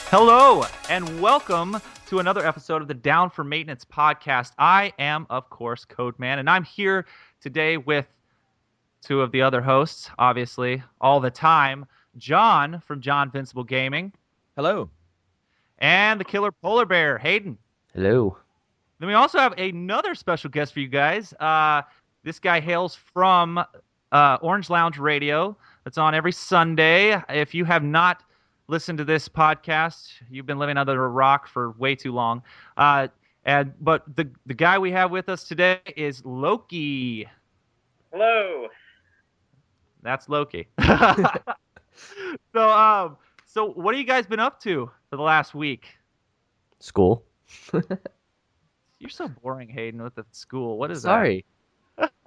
Hello, and welcome to another episode of the Down for Maintenance podcast. I am, of course, Codeman, and I'm here today with two of the other hosts, obviously, all the time. John from John Vincible Gaming, Hello. and the Killer Polar Bear, Hayden. Hello. Then we also have another special guest for you guys. This guy hails from Orange Lounge Radio. That's on every Sunday. If you have not listened to this podcast, you've been living under a rock for way too long. But the guy we have with us today is Loki. Hello. That's Loki. So what have you guys been up to for the last week? School. You're so boring, Hayden, with the school. What is Sorry.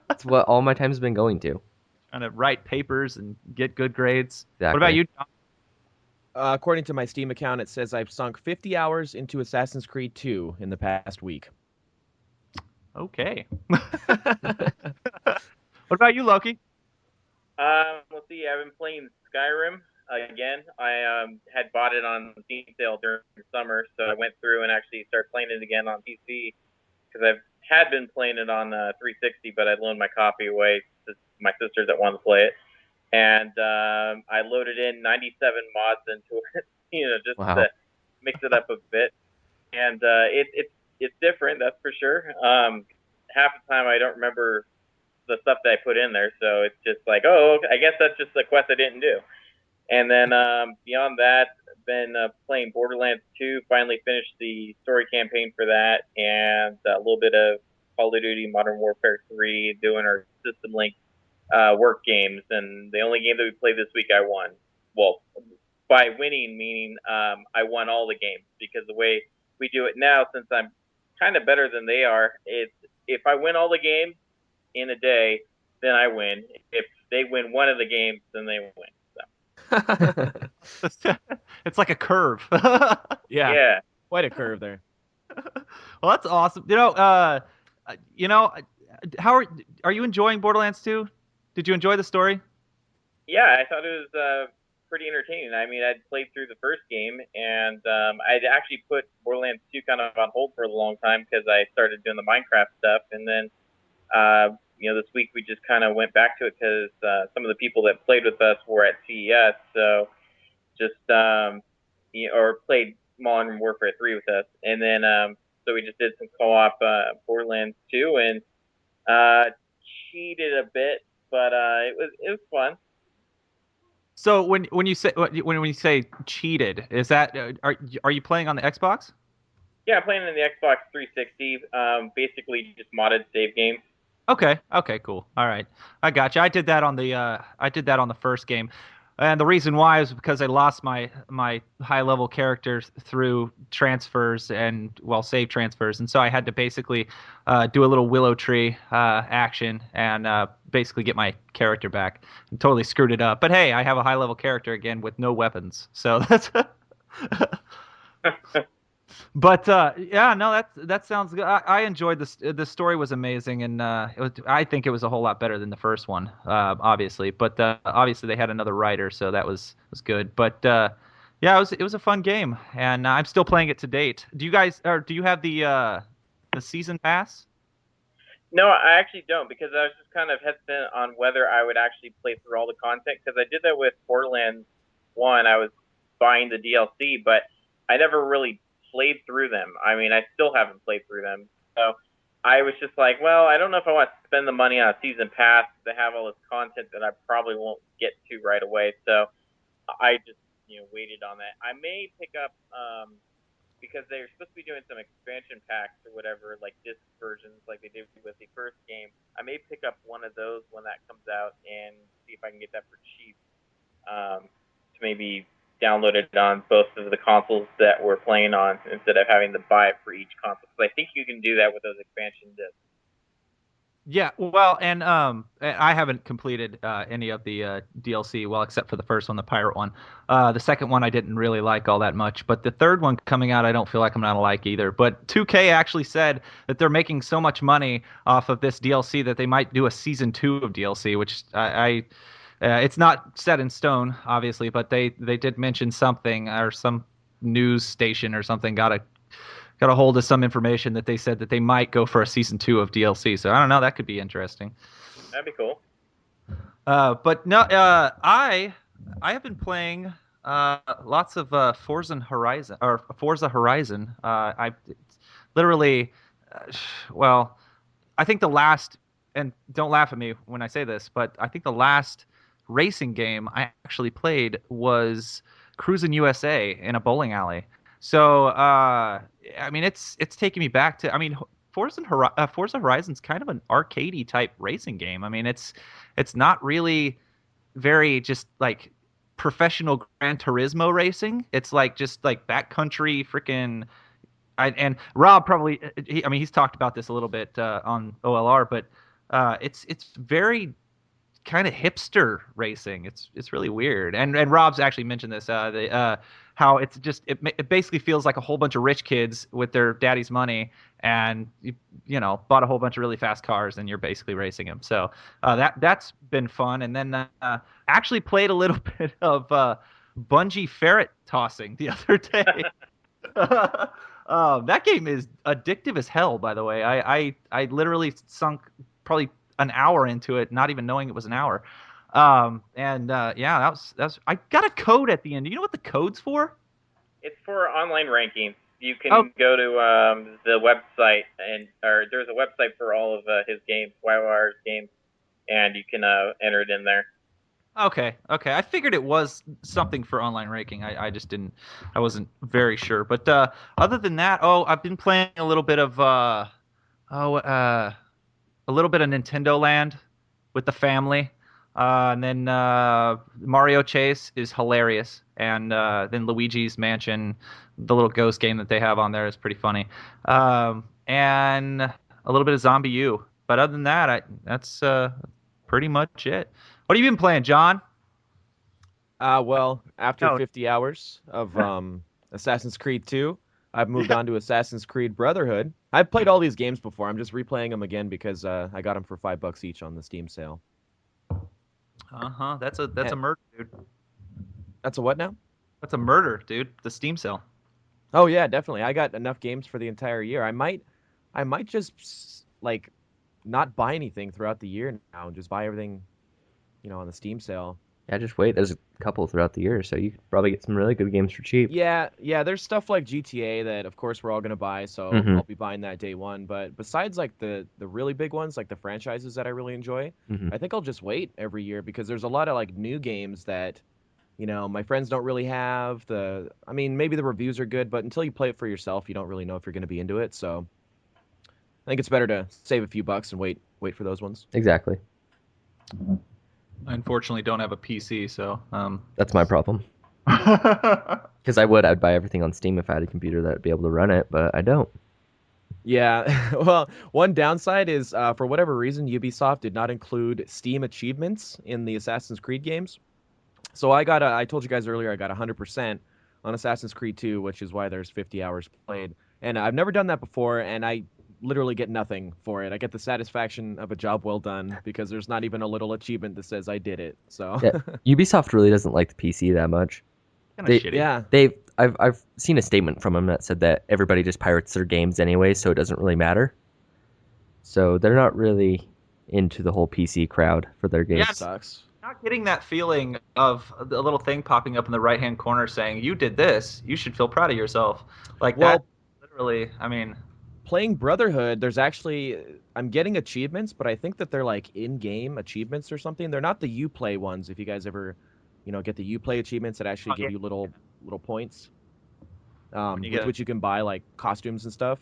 That's what all my time's been going to. that? Trying to write papers and get good grades. Exactly. What about you, John? According to my Steam account, it says I've sunk 50 hours into Assassin's Creed 2 in the past week. Okay. What about you, Loki? Let's see. I've been playing Skyrim again. I had bought it on Steam sale during the summer, so I went through and actually started playing it again on PC because I had been playing it on 360, but I loaned my copy away to my sisters that wanted to play it, and I loaded in 97 mods into it, just Wow. to mix it up a bit, and it's different, that's for sure. Half the time I don't remember the stuff that I put in there, so it's just like, oh, I guess that's just a quest I didn't do. And then beyond that, been playing Borderlands 2. Finally finished the story campaign for that, and a little bit of Call of Duty Modern Warfare 3, doing our System Link work games. And the only game that we played this week, I won. Well, by winning, meaning I won all the games, because the way we do it now, since I'm kind of better than they are, it's if I win all the games in a day, then I win. If they win one of the games, then they win. It's like a curve. Yeah. Quite a curve there. Well, that's awesome. How are you enjoying Borderlands 2? Did you enjoy the story? Yeah, I thought it was pretty entertaining. I mean, I'd played through the first game, and I'd actually put Borderlands 2 kind of on hold for a long time because I started doing the Minecraft stuff, and then this week we just kind of went back to it because some of the people that played with us were at CES, so just or played Modern Warfare 3 with us, and then so we just did some co-op Borderlands 2 and cheated a bit, but it was fun. So when you say cheated, is that are you playing on the Xbox? Yeah, I'm playing on the Xbox 360. Basically just modded save games. Okay, cool. All right, I got you. I did that on the first game, and the reason why is because I lost my high level characters through transfers and save transfers, and so I had to basically do a little willow tree action and basically get my character back. And totally screwed it up, but hey, I have a high level character again with no weapons, so that's. But yeah, no, that sounds good. I enjoyed this. The story was amazing, and I think it was a whole lot better than the first one, obviously. But obviously they had another writer, so that was good. But yeah, it was a fun game, and I'm still playing it to date. Do you have the season pass? No, I actually don't, because I was just kind of hesitant on whether I would actually play through all the content, because I did that with Borderlands 1. I was buying the DLC, but I never really played through them. I mean, I still haven't played through them. So I was just like, well, I don't know if I want to spend the money on a season pass to have all this content that I probably won't get to right away. So I just, waited on that. I may pick up, because they're supposed to be doing some expansion packs or whatever, like disc versions like they did with the first game. I may pick up one of those when that comes out and see if I can get that for cheap, to maybe download it on both of the consoles that we're playing on instead of having to buy it for each console. Because I think you can do that with those expansion discs. Yeah, well, and I haven't completed any of the DLC, well, except for the first one, the pirate one. The second one I didn't really like all that much, but the third one coming out, I don't feel like I'm gonna like either. But 2K actually said that they're making so much money off of this DLC that they might do a season 2 of DLC, which it's not set in stone, obviously, but they did mention something or some news station or something got a hold of some information that they said that they might go for a season 2 of DLC. So I don't know, that could be interesting. That'd be cool. But no, I have been playing lots of Forza Horizon. I literally, uh, well, I think the last, and don't laugh at me when I say this, but I think the last racing game I actually played was Cruisin' USA in a bowling alley. So, I mean, it's taking me back to, I mean, Forza Horizon's kind of an arcadey type racing game. I mean, it's not really very just like professional Gran Turismo racing. It's like just like backcountry freaking. And Rob probably, I mean, he's talked about this a little bit on OLR, but it's very kind of hipster racing. It's really weird. And Rob's actually mentioned this how it's just it basically feels like a whole bunch of rich kids with their daddy's money and you know bought a whole bunch of really fast cars and you're basically racing them. So that's been fun. And then actually played a little bit of bungee ferret tossing the other day. That game is addictive as hell, by the way. I literally sunk probably an hour into it, not even knowing it was an hour. And yeah, that was I got a code at the end. Do you know what the code's for? It's for online ranking. You can Oh. go to the website, or there's a website for all of his games, WireWire's games, and you can enter it in there. Okay. I figured it was something for online ranking. I just didn't. I wasn't very sure. But other than that, I've been playing a little bit of oh a little bit of Nintendo Land with the family. And then Mario Chase is hilarious. And then Luigi's Mansion, the little ghost game that they have on there is pretty funny. And a little bit of Zombie U. But other than that, that's pretty much it. What have you been playing, John? Well, after No. 50 hours of Assassin's Creed 2, I've moved on to Assassin's Creed Brotherhood. I've played all these games before. I'm just replaying them again because I got them for $5 each on the Steam sale. Uh-huh. That's a Eh, murder, dude. That's a what now? That's a murder, dude. The Steam sale. Oh yeah, definitely. I got enough games for the entire year. I might just like not buy anything throughout the year now and just buy everything, on the Steam sale. Yeah, just wait. There's a couple throughout the year, so you could probably get some really good games for cheap. Yeah, there's stuff like GTA that of course we're all gonna buy, so Mhm. I'll be buying that day one. But besides like the really big ones, like the franchises that I really enjoy, Mhm. I think I'll just wait every year because there's a lot of like new games that, my friends don't really have. I mean, maybe the reviews are good, but until you play it for yourself, you don't really know if you're gonna be into it. So I think it's better to save a few bucks and wait for those ones. Exactly. I unfortunately don't have a PC, so That's my problem. Because I'd buy everything on Steam if I had a computer that would be able to run it, but I don't. Yeah, well, one downside is for whatever reason, Ubisoft did not include Steam achievements in the Assassin's Creed games. So I told you guys earlier, I got 100% on Assassin's Creed 2, which is why there's 50 hours played. And I've never done that before, and I literally get nothing for it. I get the satisfaction of a job well done because there's not even a little achievement that says I did it. So Yeah, Ubisoft really doesn't like the PC that much. kind of They- shitty. yeah, I've seen a statement from them that said that everybody just pirates their games anyway, so it doesn't really matter. So they're not really into the whole PC crowd for their games. Yes. sucks. Not getting that feeling of the little thing popping up in the right hand corner saying you did this, you should feel proud of yourself. Like Well, that. Literally, I mean, playing Brotherhood, there's actually I'm getting achievements, but I think that they're like in-game achievements or something. They're not the Uplay ones. If you guys ever, get the Uplay achievements that actually Oh, give yeah. you little points, when you with get which you can buy like costumes and stuff.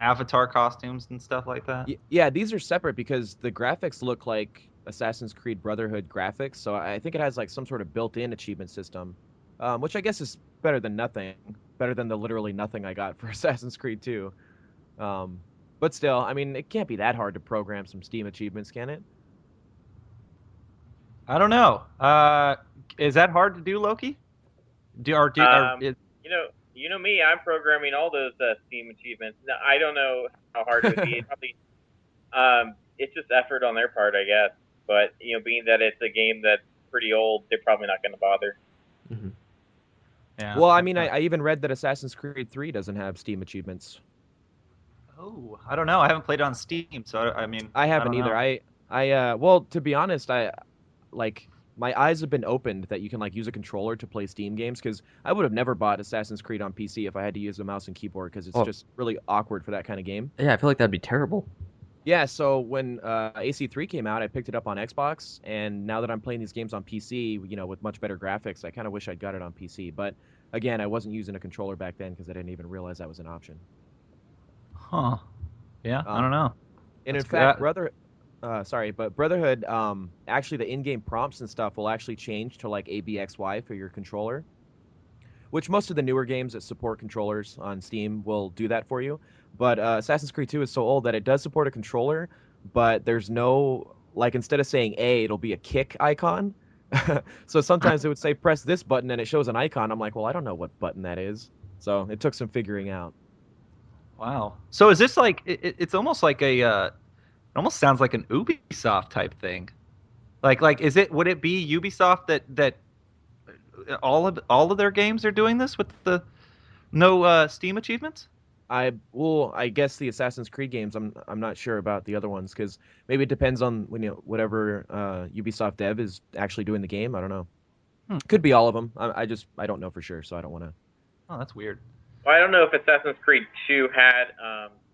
avatar costumes and stuff like that. Yeah, these are separate because the graphics look like Assassin's Creed Brotherhood graphics. So I think it has like some sort of built-in achievement system, which I guess is better than nothing. Better than the literally nothing I got for Assassin's Creed 2. But still, I mean, it can't be that hard to program some Steam achievements, can it? I don't know. Is that hard to do, Loki? Um, you know me. I'm programming all those Steam achievements. Now, I don't know how hard it would be. It probably, it's just effort on their part, I guess. But being that it's a game that's pretty old, they're probably not going to bother. Mhm. Yeah. Well, I mean, I even read that Assassin's Creed 3 doesn't have Steam achievements. Oh, I don't know. I haven't played on Steam, so I mean, I I haven't don't either. know. Well, to be honest, like my eyes have been opened that you can like use a controller to play Steam games because I would have never bought Assassin's Creed on PC if I had to use a mouse and keyboard because it's Oh. just really awkward for that kind of game. Yeah, I feel like that'd be terrible. Yeah, so when AC3 came out, I picked it up on Xbox, and now that I'm playing these games on PC, with much better graphics, I kind of wish I'd got it on PC. But again, I wasn't using a controller back then because I didn't even realize that was an option. Huh. Yeah, I don't Um, know. and in That's fact, good. Brotherhood, actually the in-game prompts and stuff will actually change to like ABXY for your controller, which most of the newer games that support controllers on Steam will do that for you. But Assassin's Creed 2 is so old that it does support a controller, but there's no, like, instead of saying A, it'll be a kick icon. So sometimes it would say press this button and it shows an icon. I'm like, well, I don't know what button that is. So it took some figuring out. Wow. So is this like it's almost like it almost sounds like an Ubisoft type thing. Like would it be Ubisoft that all of their games are doing this with the no Steam achievements? I guess the Assassin's Creed games. I'm not sure about the other ones because maybe it depends on whatever Ubisoft dev is actually doing the game. I don't know. Hmm. Could be all of them. I don't know for sure, so I don't want to. Oh, that's weird. Well, I don't know if Assassin's Creed 2 had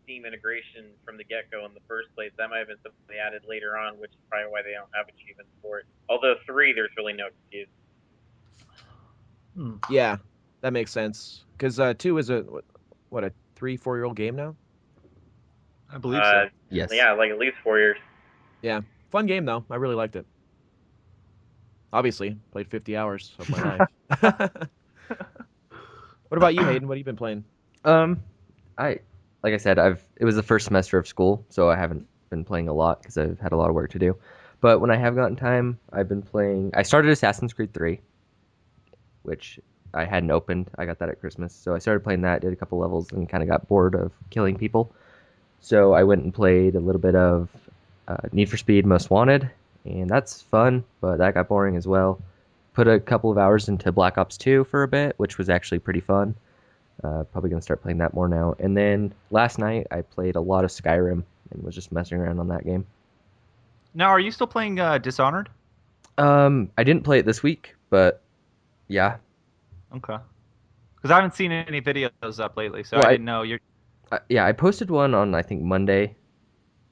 Steam integration from the get-go in the first place. That might have been something they added later on, which is probably why they don't have achievements for it. Although 3, there's really no excuse. Yeah, that makes sense. Because 2 is a 3-4 year old game now. I believe so. Yes. Yeah, like at least 4 years. Yeah, fun game though. I really liked it. Obviously, played 50 hours of my life. What about you, Hayden? What have you been playing? I like I said, it was the first semester of school, so I haven't been playing a lot because I've had a lot of work to do. But when I have gotten time, I've been playing. I started Assassin's Creed 3, which I hadn't opened. I got that at Christmas, so I started playing that, did a couple levels, and kind of got bored of killing people. So I went and played a little bit of Need for Speed Most Wanted, and that's fun, but that got boring as well. Put a couple of hours into Black Ops 2 for a bit, which was actually pretty fun. Probably going to start playing that more now. And then last night I played a lot of Skyrim and was just messing around on that game. Now, are you still playing Dishonored? I didn't play it this week, but yeah. Okay. Because I haven't seen any videos up lately, so Well, I didn't know you're. Yeah, I posted one on I think Monday,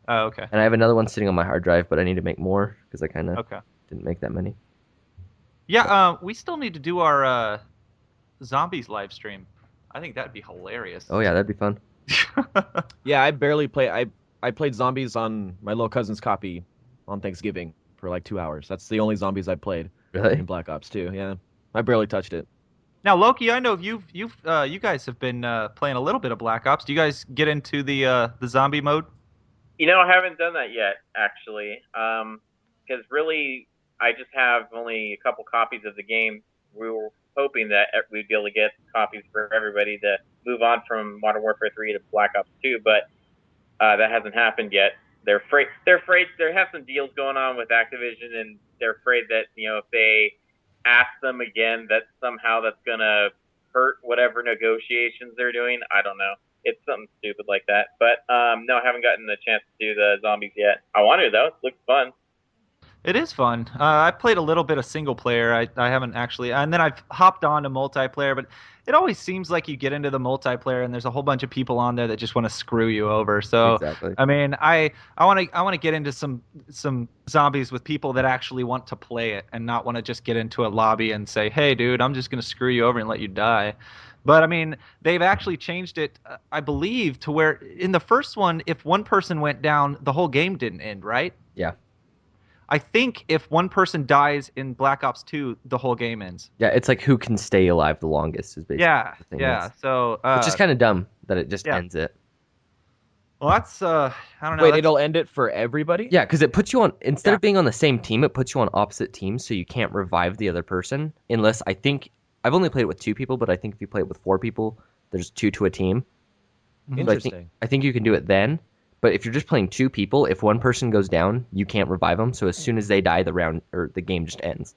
Oh, okay. and I have another one sitting on my hard drive, but I need to make more because I kind of Okay. didn't make that many. Yeah, we still need to do our zombies live stream. I think that'd be hilarious. Oh yeah, that'd be fun. Yeah, I barely play. I played zombies on my little cousin's copy on Thanksgiving for like 2 hours. That's the only zombies I played Really? in Black Ops 2. Yeah, I barely touched it. Now, Loki, I know you guys have been playing a little bit of Black Ops. Do you guys get into the zombie mode? I haven't done that yet, actually. Because really, I just have only a couple copies of the game. We were hoping that we'd be able to get copies for everybody to move on from Modern Warfare 3 to Black Ops 2, but that hasn't happened yet. They're afraid. They have some deals going on with Activision, and they're afraid that if they ask them again, that somehow that's gonna hurt whatever negotiations they're doing. I don't know. It's something stupid like that. But no, I haven't gotten the chance to do the zombies yet. I want to though. It looks fun. It is fun. I played a little bit of single player. I haven't actually, and then I've hopped on to multiplayer. But it always seems like you get into the multiplayer and there's a whole bunch of people on there that just want to screw you over. So Exactly. I mean, I want to get into some zombies with people that actually want to play it and not want to just get into a lobby and say, hey, dude, I'm just gonna screw you over and let you die. But I mean, they've actually changed it, I believe, to where in the first one, if one person went down, the whole game didn't end, right? Yeah. I think if one person dies in Black Ops 2, the whole game ends. Yeah, it's like who can stay alive the longest is basically the thing. Yeah. So, It's just kind of dumb that it just ends it. Well, that's I don't know. Wait, it'll end it for everybody? Yeah, because it puts you on, instead of being on the same team, it puts you on opposite teams, so you can't revive the other person unless, I think, I've only played it with 2 people, but I think if you play it with 4 people, there's 2 to a team. Interesting. So I think you can do it then. But if you're just playing 2 people, if one person goes down, you can't revive them. So as soon as they die, the round or the game just ends.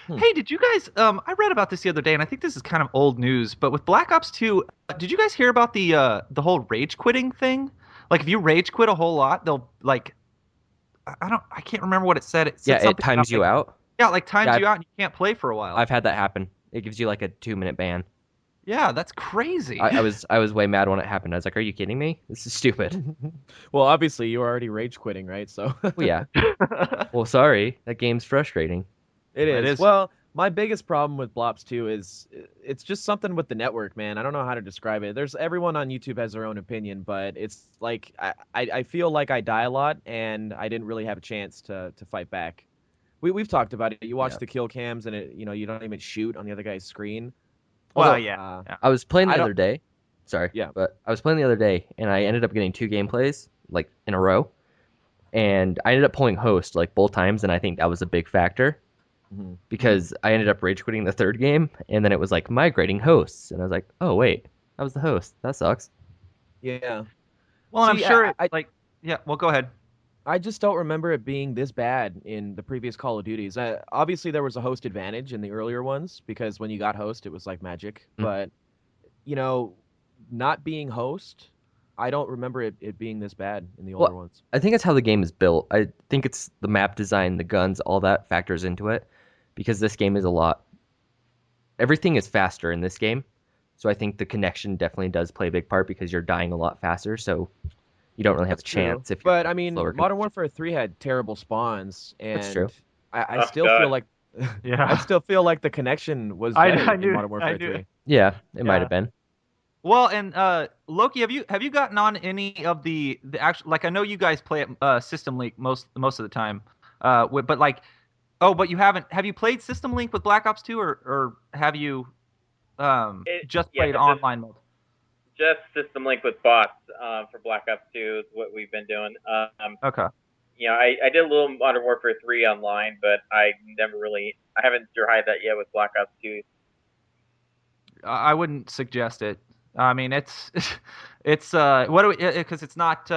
Hey, did you guys? I read about this the other day, and I think this is kind of old news. But with Black Ops 2, did you guys hear about the whole rage quitting thing? Like, if you rage quit a whole lot, they'll like I can't remember what it said. It Yeah, said it something about times you like out. yeah, like times Yeah, you out and you can't play for a while. I've had that happen. It gives you like a 2-minute ban. Yeah, that's crazy. I was way mad when it happened. I was like, "Are you kidding me? This is stupid." Well, obviously you were already rage quitting, right? So Well, yeah. Well, sorry. That game's frustrating. it It is. is. Well, my biggest problem with Blops 2 is it's just something with the network, man. I don't know how to describe it. There's everyone on YouTube has their own opinion, but it's like I feel like I die a lot and I didn't really have a chance to fight back. We've talked about it. You watch Yeah. the kill cams and you don't even shoot on the other guy's screen. Well, Although yeah. Uh, Yeah. I was playing I the don't. other day. Sorry, Yeah. but I was playing the other day, and I ended up getting 2 gameplays like in a row, and I ended up pulling host like both times, and I think that was a big factor Mhm. because I ended up rage quitting the third game, and then it was like migrating hosts, and I was like, oh wait, that was the host. That sucks. Yeah. Well, and I'm See, sure it like yeah. Well, go ahead. I just don't remember it being this bad in the previous Call of Duties. Obviously, there was a host advantage in the earlier ones because when you got host, it was like magic. Mm. But, you know, not being host, I don't remember it being this bad in the older Well, ones. I think it's how the game is built. I think it's the map design, the guns, all that factors into it, because this game is a lot. Everything is faster in this game, so I think the connection definitely does play a big part because you're dying a lot faster. So you don't really have That's a true. chance if you're But, I mean, slower Modern connection. Warfare 3 had terrible spawns, That's true. and I Oh still feel God. like. I Yeah. still feel like the connection was I better I in knew Modern I Warfare knew. 3. Yeah, it might Yeah. have been. Well, and Loki, have you gotten on any of the actual like I know you guys play at System Link most of the time, but like but you haven't have you played System Link with Black Ops 2 or have you just Yeah, played online mode? just system link with bots for Black Ops 2 is what we've been doing. Okay. I did a little Modern Warfare 3 online, but I haven't tried that yet with Black Ops 2. I wouldn't suggest it. I mean, it's it's what do we because it's not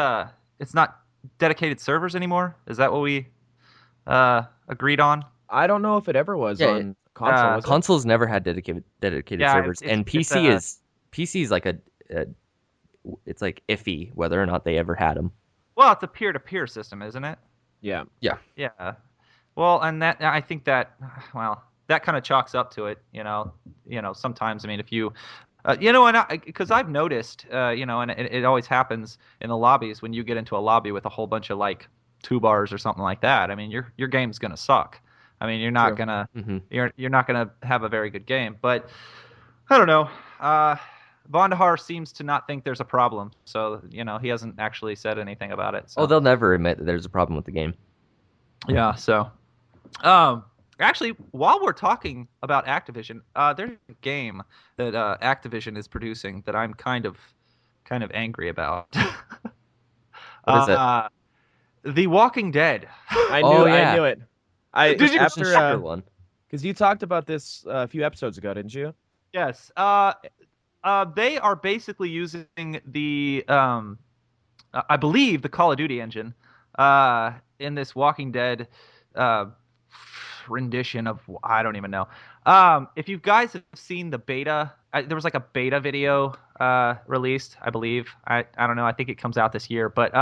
dedicated servers anymore. Is that what we agreed on? I don't know if it ever was Yeah, on console, was it? consoles never had dedicated Yeah, servers, and PC is like a it's like iffy whether or not they ever had them. well, it's a peer-to-peer system, isn't it? Yeah. Yeah. Yeah. Well, and that I think that that kind of chalks up to it. Sometimes I mean, if you, and because I've noticed, and it always happens in the lobbies when you get into a lobby with a whole bunch of like two bars or something like that. I mean, your game's gonna suck. I mean, True. Hmm. you're not gonna have a very good game. But I don't know. Vondahar seems to not think there's a problem, so he hasn't actually said anything about it. Oh, So they'll never admit that there's a problem with the game. yeah, so. Um, Actually, while we're talking about Activision, there's a game that Activision is producing that I'm kind of angry about. What is it? The Walking Dead. Oh I yeah, knew it. Did the you? Christian shooter one. Because you talked about this a few episodes ago, didn't you? Yes. They are basically using I believe the Call of Duty engine, in this Walking Dead, uh, rendition of I don't even know. If you guys have seen the beta, there was like a beta video released, I believe. I don't know. I think it comes out this year, but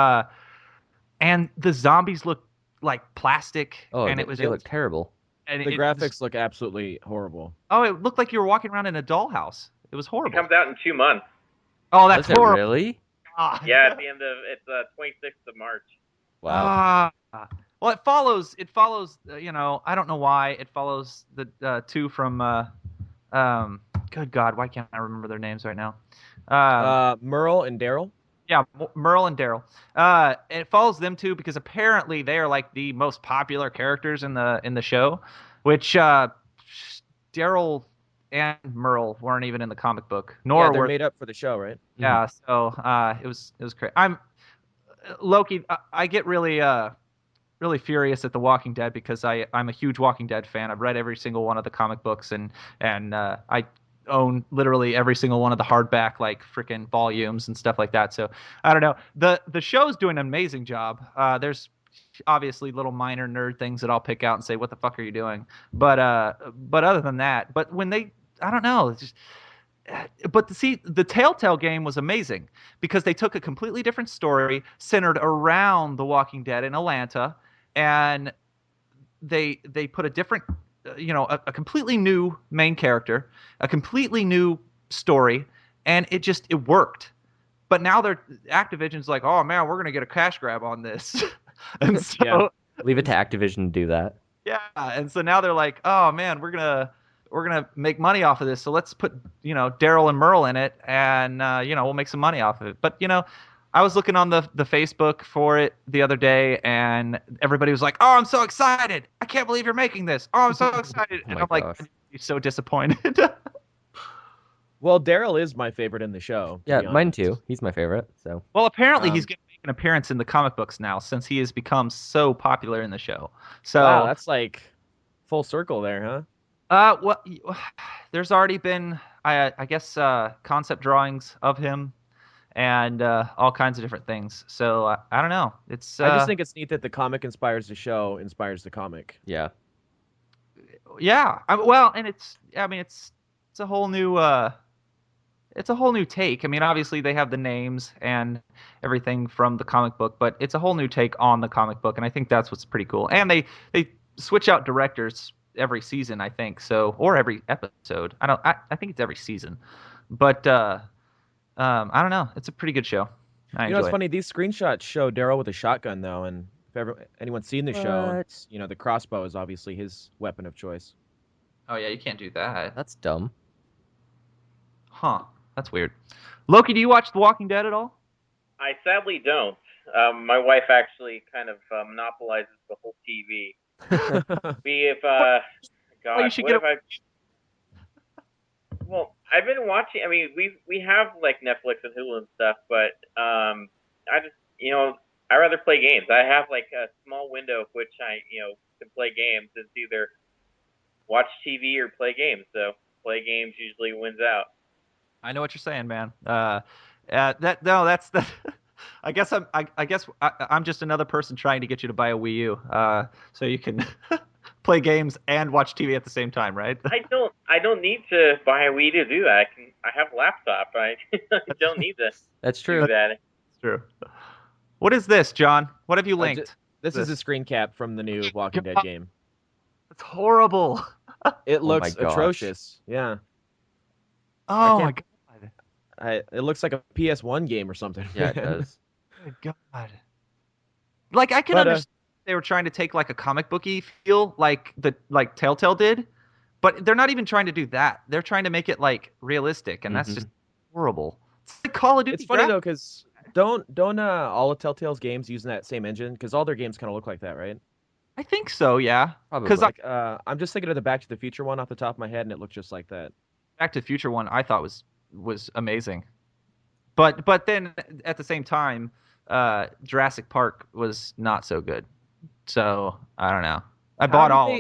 and the zombies look like plastic, Oh, and they, it was they look terrible. and The graphics look absolutely horrible. oh, it looked like you were walking around in a dollhouse. It was It horrible. comes out in 2 months. Oh, that's Was it horrible. really? God. Yeah, at the end of it's 26th of March. Wow. Well, it follows. I don't know why it follows the two from. Good God, why can't I remember their names right now? Merle and Daryl. Yeah, Merle and Daryl. And it follows them too because apparently they are like the most popular characters in the show, which Daryl and Merle weren't even in the comic book, Yeah, nor they're were. made up for the show, right? Yeah, so it was crazy. I'm Loki. I get really furious at The Walking Dead because I'm a huge Walking Dead fan. I've read every single one of the comic books and I own literally every single one of the hardback like freaking volumes and stuff like that. So I don't know. The show's doing an amazing job. There's obviously little minor nerd things that I'll pick out and say, "What the fuck are you doing?" But other than that, but when they, I don't know, it's just. But see, the Telltale game was amazing because they took a completely different story centered around The Walking Dead in Atlanta, and they put a different, a completely new main character, a completely new story, and it worked. But now Activision's like, oh man, we're gonna get a cash grab on this, and so Yeah. Leave it to Activision to do that. yeah, and so now they're like, oh man, we're gonna make money off of this, so let's put Daryl and Merle in it, and we'll make some money off of it. But I was looking on the Facebook for it the other day, and everybody was like, oh, I'm so excited! I can't believe you're making this! Oh, I'm so excited! Oh And my I'm like, gosh. you're so disappointed. Well, Daryl is my favorite in the show. To Yeah, be mine honest. too. He's my favorite. So Well, apparently he's Um, going to make an appearance in the comic books now since he has become so popular in the show. So, wow, that's like full circle there, huh? well, there's already been, I guess, concept drawings of him and all kinds of different things. So I don't know. It's I just think it's neat that the comic inspires the show, inspires the comic. yeah, yeah. Well, and I mean, it's a whole new. It's a whole new take. I mean, obviously they have the names and everything from the comic book, but it's a whole new take on the comic book, and I think that's what's pretty cool. And they switch out directors every season, I think, so, or every episode. I think it's every season, but I don't know. It's a pretty good show. I It's enjoy it. funny. These screenshots show Daryl with a shotgun, though, and if anyone's seen the show, What? it's, the crossbow is obviously his weapon of choice. Oh yeah, you can't do that. that's dumb. Huh? That's weird. Loki, do you watch The Walking Dead at all? I sadly don't. My wife actually kind of monopolizes the whole TV. We have, God, you should what get have I? Well, I've been watching. I mean, we have like Netflix and Hulu and stuff, but I just I rather play games. I have like a small window of which I can play games. It's either watch TV or play games. So play games usually wins out. I know what you're saying, man. That no, that's the. I guess I'm just another person trying to get you to buy a Wii U, so you can play games and watch TV at the same time, right? I don't need to buy a Wii to do that. I have a laptop. I don't need to That's do true. that. It's true. What is this, John? What have you Uh, linked? This is a screen cap from the new Walking Dead game. It's horrible. It my looks gosh. atrocious. Yeah, Oh my can't- god. it looks like a PS1 game or something. Yeah, it does. Good God. Like I can But, understand they were trying to take like a comic booky feel like Telltale did, but they're not even trying to do that. They're trying to make it like realistic, and that's Mhm. just horrible. It's like Call of Duty. It's funny graphics. though, because don't all of Telltale's games using that same engine? Because all their games kind of look like that, right? I think so, yeah. Probably. Because Like, I'm just thinking of the Back to the Future one off the top of my head, and it looked just like that. Back to the Future one I thought was amazing, but then at the same time, Jurassic Park was not so good. So I don't know. I bought all.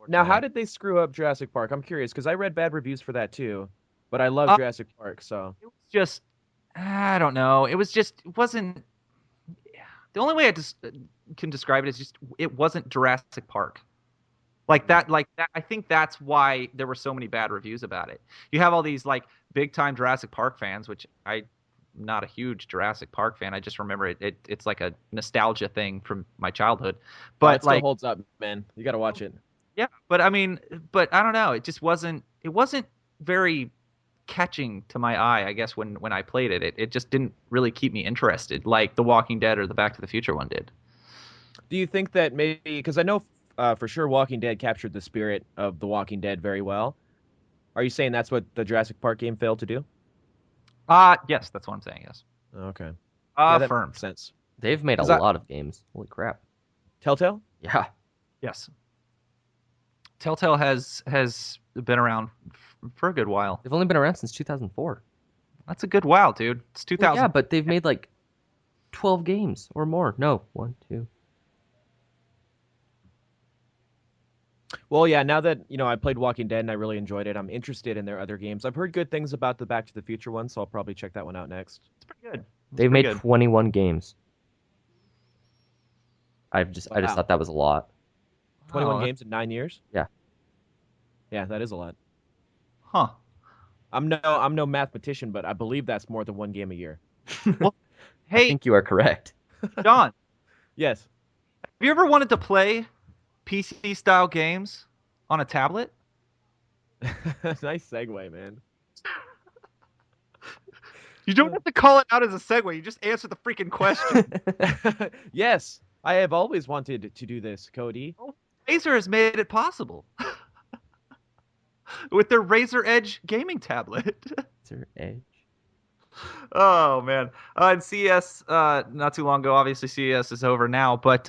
Now, how did they screw up Jurassic Park? I'm curious because I read bad reviews for that too, but I love Uh, Jurassic Park, so It was just, I don't know. It wasn't. The only way I just can describe it is just it wasn't Jurassic Park. Like that. I think that's why there were so many bad reviews about it. You have all these like big time Jurassic Park fans, which I'm not a huge Jurassic Park fan. I just remember it's like a nostalgia thing from my childhood. But it still like, holds up, man. You got to watch it. yeah, but I mean, but I don't know. It just wasn't. It wasn't very catching to my eye. I guess when I played it, it just didn't really keep me interested, like The Walking Dead or the Back to the Future one did. Do you think that maybe because I know for sure Walking Dead captured the spirit of The Walking Dead very well? Are you saying that's what the Jurassic Park game failed to do? Yes, that's what I'm saying. Yes. Okay. Yeah, that Affirmed. makes sense. They've made a 'Cause I- lot of games. Holy crap. Telltale? Yeah. Yes. Telltale has been around for a good while. They've only been around since 2004. That's a good while, dude. It's 2000. Yeah, but they've made like 12 games or more. No, 1, 2. Well, yeah, now that, I played Walking Dead and I really enjoyed it, I'm interested in their other games. I've heard good things about the Back to the Future one, so I'll probably check that one out next. It's pretty good. It's They've pretty made good. 21 games. I just Wow. thought that was a lot. 21 Oh, games in 9 years. Yeah. Yeah, that is a lot. huh. I'm no mathematician, but I believe that's more than one game a year. Well, I hey, think you are correct. John, Yes. have you ever wanted to play PC style games on a tablet? Nice segue, man. You don't have to call it out as a segue. You just answer the freaking question. Yes, I have always wanted to do this, Cody. Razer has made it possible with their Razer Edge gaming tablet. Is there Edge? Oh man, and CES not too long ago. Obviously, CES is over now, but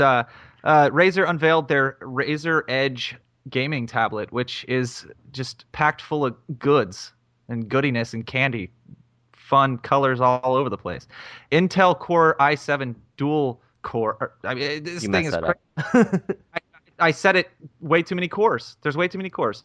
Razer unveiled their Razer Edge gaming tablet, which is just packed full of goods and goodiness and candy, fun colors all over the place. Intel Core i7 dual core. I mean, this You thing messed is that crazy. up. I said it way too many cores. There's way too many cores.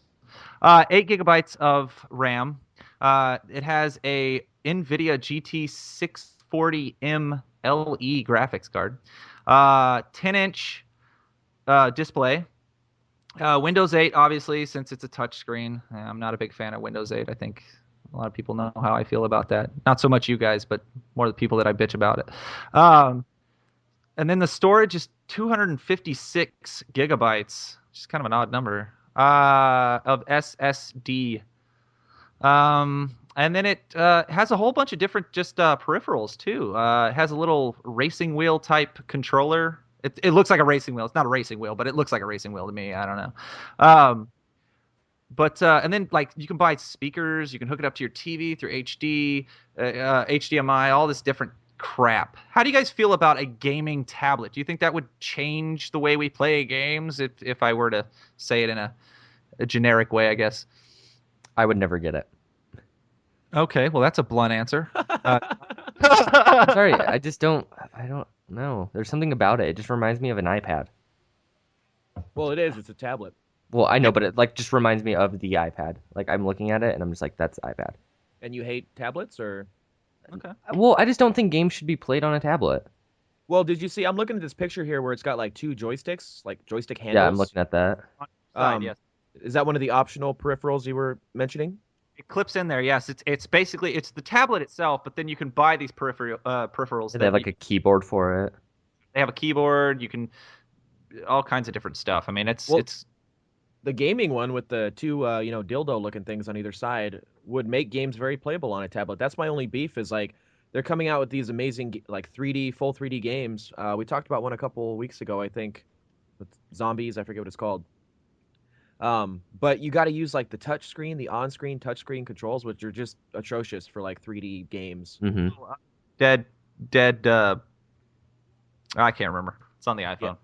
8 gigabytes of RAM. It has a NVIDIA GT 640M LE graphics card. 10-inch display. Windows 8, obviously, since it's a touchscreen. I'm not a big fan of Windows 8. I think a lot of people know how I feel about that. Not so much you guys, but more the people that I bitch about it. And then the storage is 256 gigabytes, which is kind of an odd number, of SSD. And then it has a whole bunch of different just peripherals too. It has a little racing wheel type controller. It looks like a racing wheel. It's not a racing wheel, but it looks like a racing wheel to me. I don't know. But and then like you can buy speakers. You can hook it up to your TV through HD, HDMI, all this different crap. How do you guys feel about a gaming tablet? Do you think that would change the way we play games if I were to say it in a generic way, I guess? I would never get it. Okay, well that's a blunt answer. Sorry, I don't know. There's something about it. It just reminds me of an iPad. Well, it is. It's a tablet. Well, I know, but it like just reminds me of the iPad. Like I'm looking at it and I'm just like, that's iPad. And you hate tablets, or? Okay. Well, I just don't think games should be played on a tablet. Well, did you see? I'm looking at this picture here where it's got like two joysticks, like joystick handles. Yeah, I'm looking at that. Side, yes. Is that one of the optional peripherals you were mentioning? It clips in there. Yes, it's basically it's the tablet itself, but then you can buy these peripherals. They have like a keyboard for it. They have a keyboard. You can all kinds of different stuff. I mean, Well, it's The gaming one with the two, dildo-looking things on either side would make games very playable on a tablet. That's my only beef is like they're coming out with these amazing like full 3D games. We talked about one a couple weeks ago, I think, with zombies. I forget what it's called. But you got to use like the touchscreen, the on-screen touchscreen controls, which are just atrocious for like 3D games. Mm-hmm. dead. I can't remember. It's on the iPhone.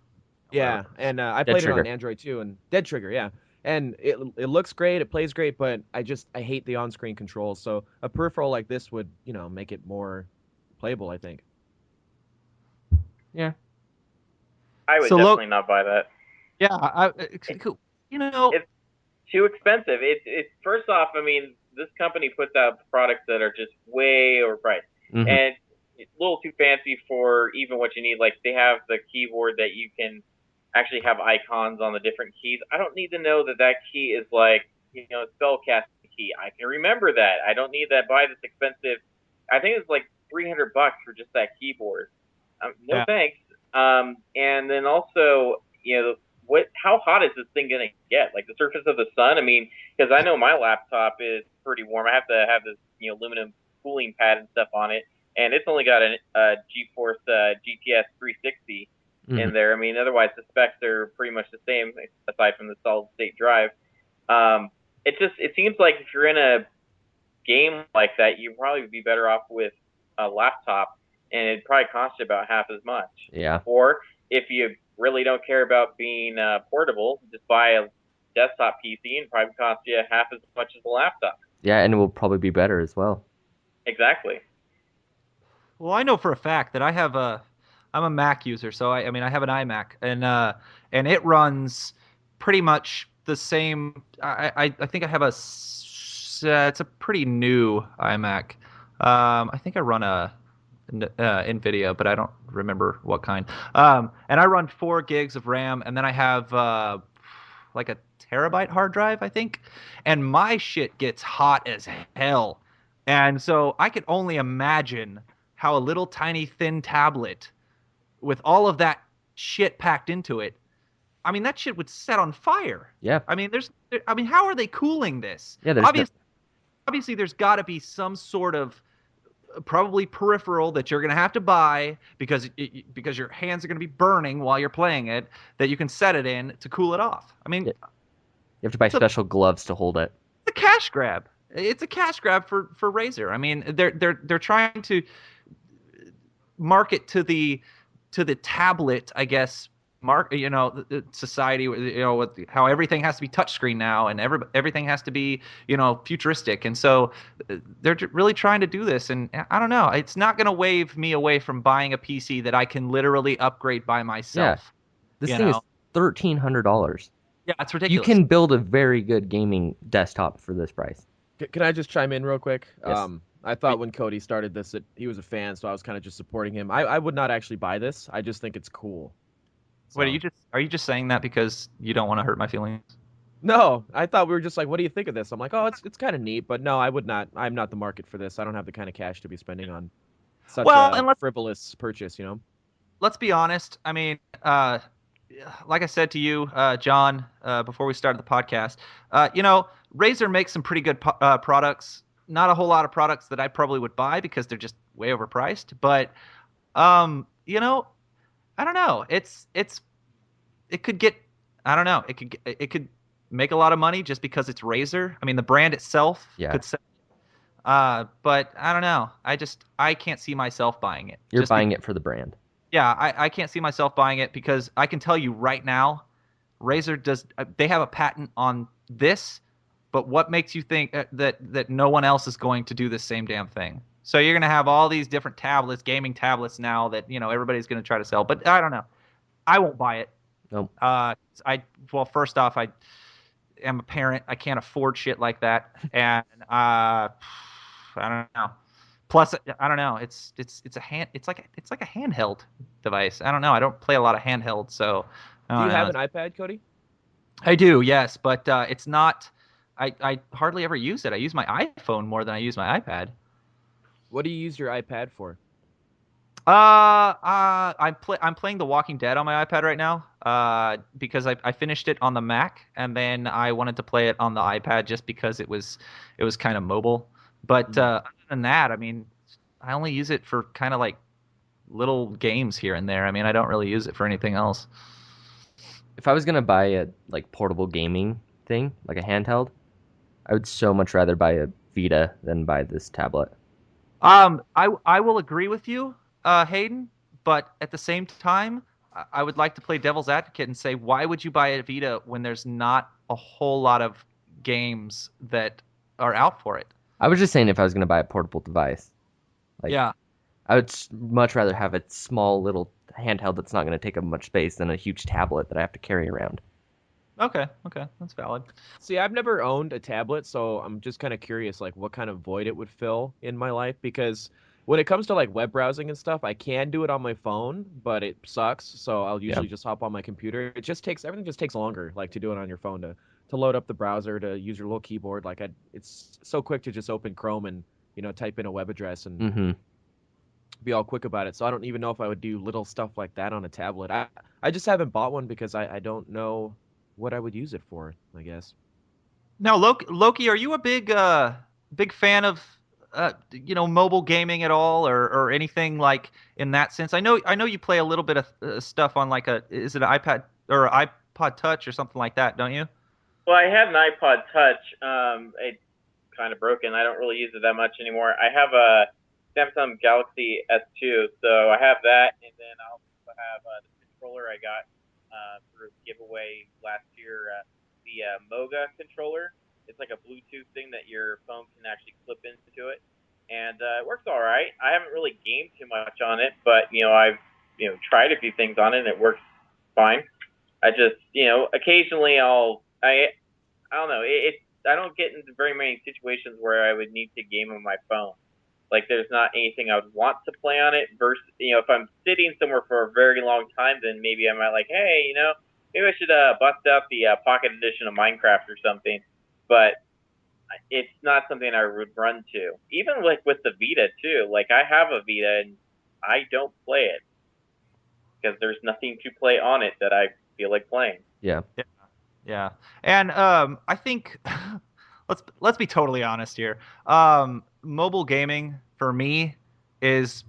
Yeah, and I Dead played it on Trigger. Android too, and Dead Trigger, yeah. And it looks great, it plays great, but I hate the on-screen controls. So a peripheral like this would, make it more playable, I think. Yeah. I would So, definitely not buy that. Yeah, cool. It's too expensive. It's first off, I mean, this company puts out products that are just way overpriced, Mm-hmm. and it's a little too fancy for even what you need. Like they have the keyboard that you can actually have icons on the different keys. I don't need to know that key is like spellcasting key. I can remember that. I don't need that. Buy this expensive. I think it's like $300 for just that keyboard. No Yeah. thanks. And then also, how hot is this thing gonna get? Like the surface of the sun? I mean, because I know my laptop is pretty warm. I have to have this, aluminum cooling pad and stuff on it, and it's only got a GeForce GTS 360 in there. I mean, otherwise the specs are pretty much the same aside from the solid state drive. It seems like if you're in a game like that, you'd probably be better off with a laptop, and it'd probably cost you about half as much. Yeah. Or if you really don't care about being portable, just buy a desktop PC and probably cost you half as much as a laptop. Yeah, and it will probably be better as well. Exactly. Well, I know for a fact that I'm a Mac user, so I mean I have an iMac, and it runs pretty much the same. I think I have it's a pretty new iMac. I think I run a NVIDIA, but I don't remember what kind. And I run 4 gigs of RAM, and then I have like a terabyte hard drive, I think. And my shit gets hot as hell. And so I could only imagine how a little tiny thin tablet with all of that shit packed into it, I mean, that shit would set on fire. Yeah. I mean, how are they cooling this? Yeah, there's no, Obviously, there's got to be some sort of probably peripheral that you're going to have to buy because your hands are going to be burning while you're playing it that you can set it in to cool it off. I mean, you have to buy it's a, special gloves to hold it. it's a cash grab. It's a cash grab for Razer. I mean, they're trying to market to the tablet, I guess, society, with how everything has to be touchscreen now, and everything has to be, futuristic, and so they're really trying to do this. And I don't know, it's not going to wave me away from buying a PC that I can literally upgrade by Yeah. myself. This You thing is know, $1,300. yeah, it's You ridiculous. can build a very good gaming desktop for this price. Can I just chime in real quick? Yes. I thought when Cody started this that he was a fan, so I was kind of just supporting him. I would not actually buy this. I just think it's cool. So. Wait, are you just saying that because you don't want to hurt my feelings? No, I thought we were just like, what do you think of this? I'm like, oh, it's kind of neat, but no, I would not. I'm not the market for this. I don't have the kind of cash to be spending on such Well, a and frivolous purchase, let's be honest. I mean, like I said to you, John, before we started the podcast, Razer makes some pretty good products. Not a whole lot of products that I probably would buy because they're just way overpriced. But I don't know. It could get. I don't know. It could make a lot of money just because it's Razer. I mean, the brand itself Yeah. could sell. But I don't know. I can't see myself buying it. You're Just buying it for the brand. Yeah, I can't see myself buying it because I can tell you right now, Razer they have a patent on this, but what makes you think that no one else is going to do the same damn thing? So you're going to have all these different tablets, gaming tablets now that, everybody's going to try to sell, but I don't know. I won't buy it. Nope. Well, first off, I am a parent. I can't afford shit like that. And I don't know. Plus, I don't know. It's like a handheld device. I don't know. I don't play a lot of handheld, so I Do don't you have know. an iPad, Cody? I do, yes, but it's not. I hardly ever use it. I use my iPhone more than I use my iPad. What do you use your iPad for? I'm playing The Walking Dead on my iPad right now. Because I finished it on the Mac, and then I wanted to play it on the iPad just because it was kind of mobile. But other than that, I mean, I only use it for kind of like little games here and there. I mean, I don't really use it for anything else. If I was gonna buy a like portable gaming thing, like a handheld, I would so much rather buy a Vita than buy this tablet. I will agree with you, Hayden, but at the same time, I would like to play devil's advocate and say, why would you buy a Vita when there's not a whole lot of games that are out for it? I was just saying if I was gonna buy a portable device, like Yeah. I would much rather have a small little handheld that's not gonna take up much space than a huge tablet that I have to carry around. Okay, that's valid. See, I've never owned a tablet, so I'm just kind of curious, like, what kind of void it would fill in my life. Because when it comes to like web browsing and stuff, I can do it on my phone, but it sucks. So I'll usually just hop on my computer. Everything just takes longer, like to do it on your phone to load up the browser, to use your little keyboard. Like it's so quick to just open Chrome and type in a web address and Mm-hmm. be all quick about it. So I don't even know if I would do little stuff like that on a tablet. I just haven't bought one because I don't know what I would use it for, I guess. Now, Loki, are you a big fan of mobile gaming at all, or anything like in that sense? I know you play a little bit of stuff on like is it an iPad or an iPod Touch or something like that, don't you? Well, I had an iPod Touch. It's kind of broken. I don't really use it that much anymore. I have a Samsung Galaxy S2, so I have that, and then I also have the controller I got for a giveaway last year, the Moga controller. It's like a Bluetooth thing that your phone can actually clip into it, and it works all right. I haven't really gamed too much on it, but I've tried a few things on it, and it works fine. I just occasionally I don't know. I don't get into very many situations where I would need to game on my phone. Like there's not anything I would want to play on it. Versus, if I'm sitting somewhere for a very long time, then maybe I might like, hey, maybe I should bust out the Pocket Edition of Minecraft or something. But it's not something I would run to. Even like with the Vita too. Like I have a Vita and I don't play it because there's nothing to play on it that I feel like playing. Yeah. Yeah. And I think let's be totally honest here. Mobile gaming for me is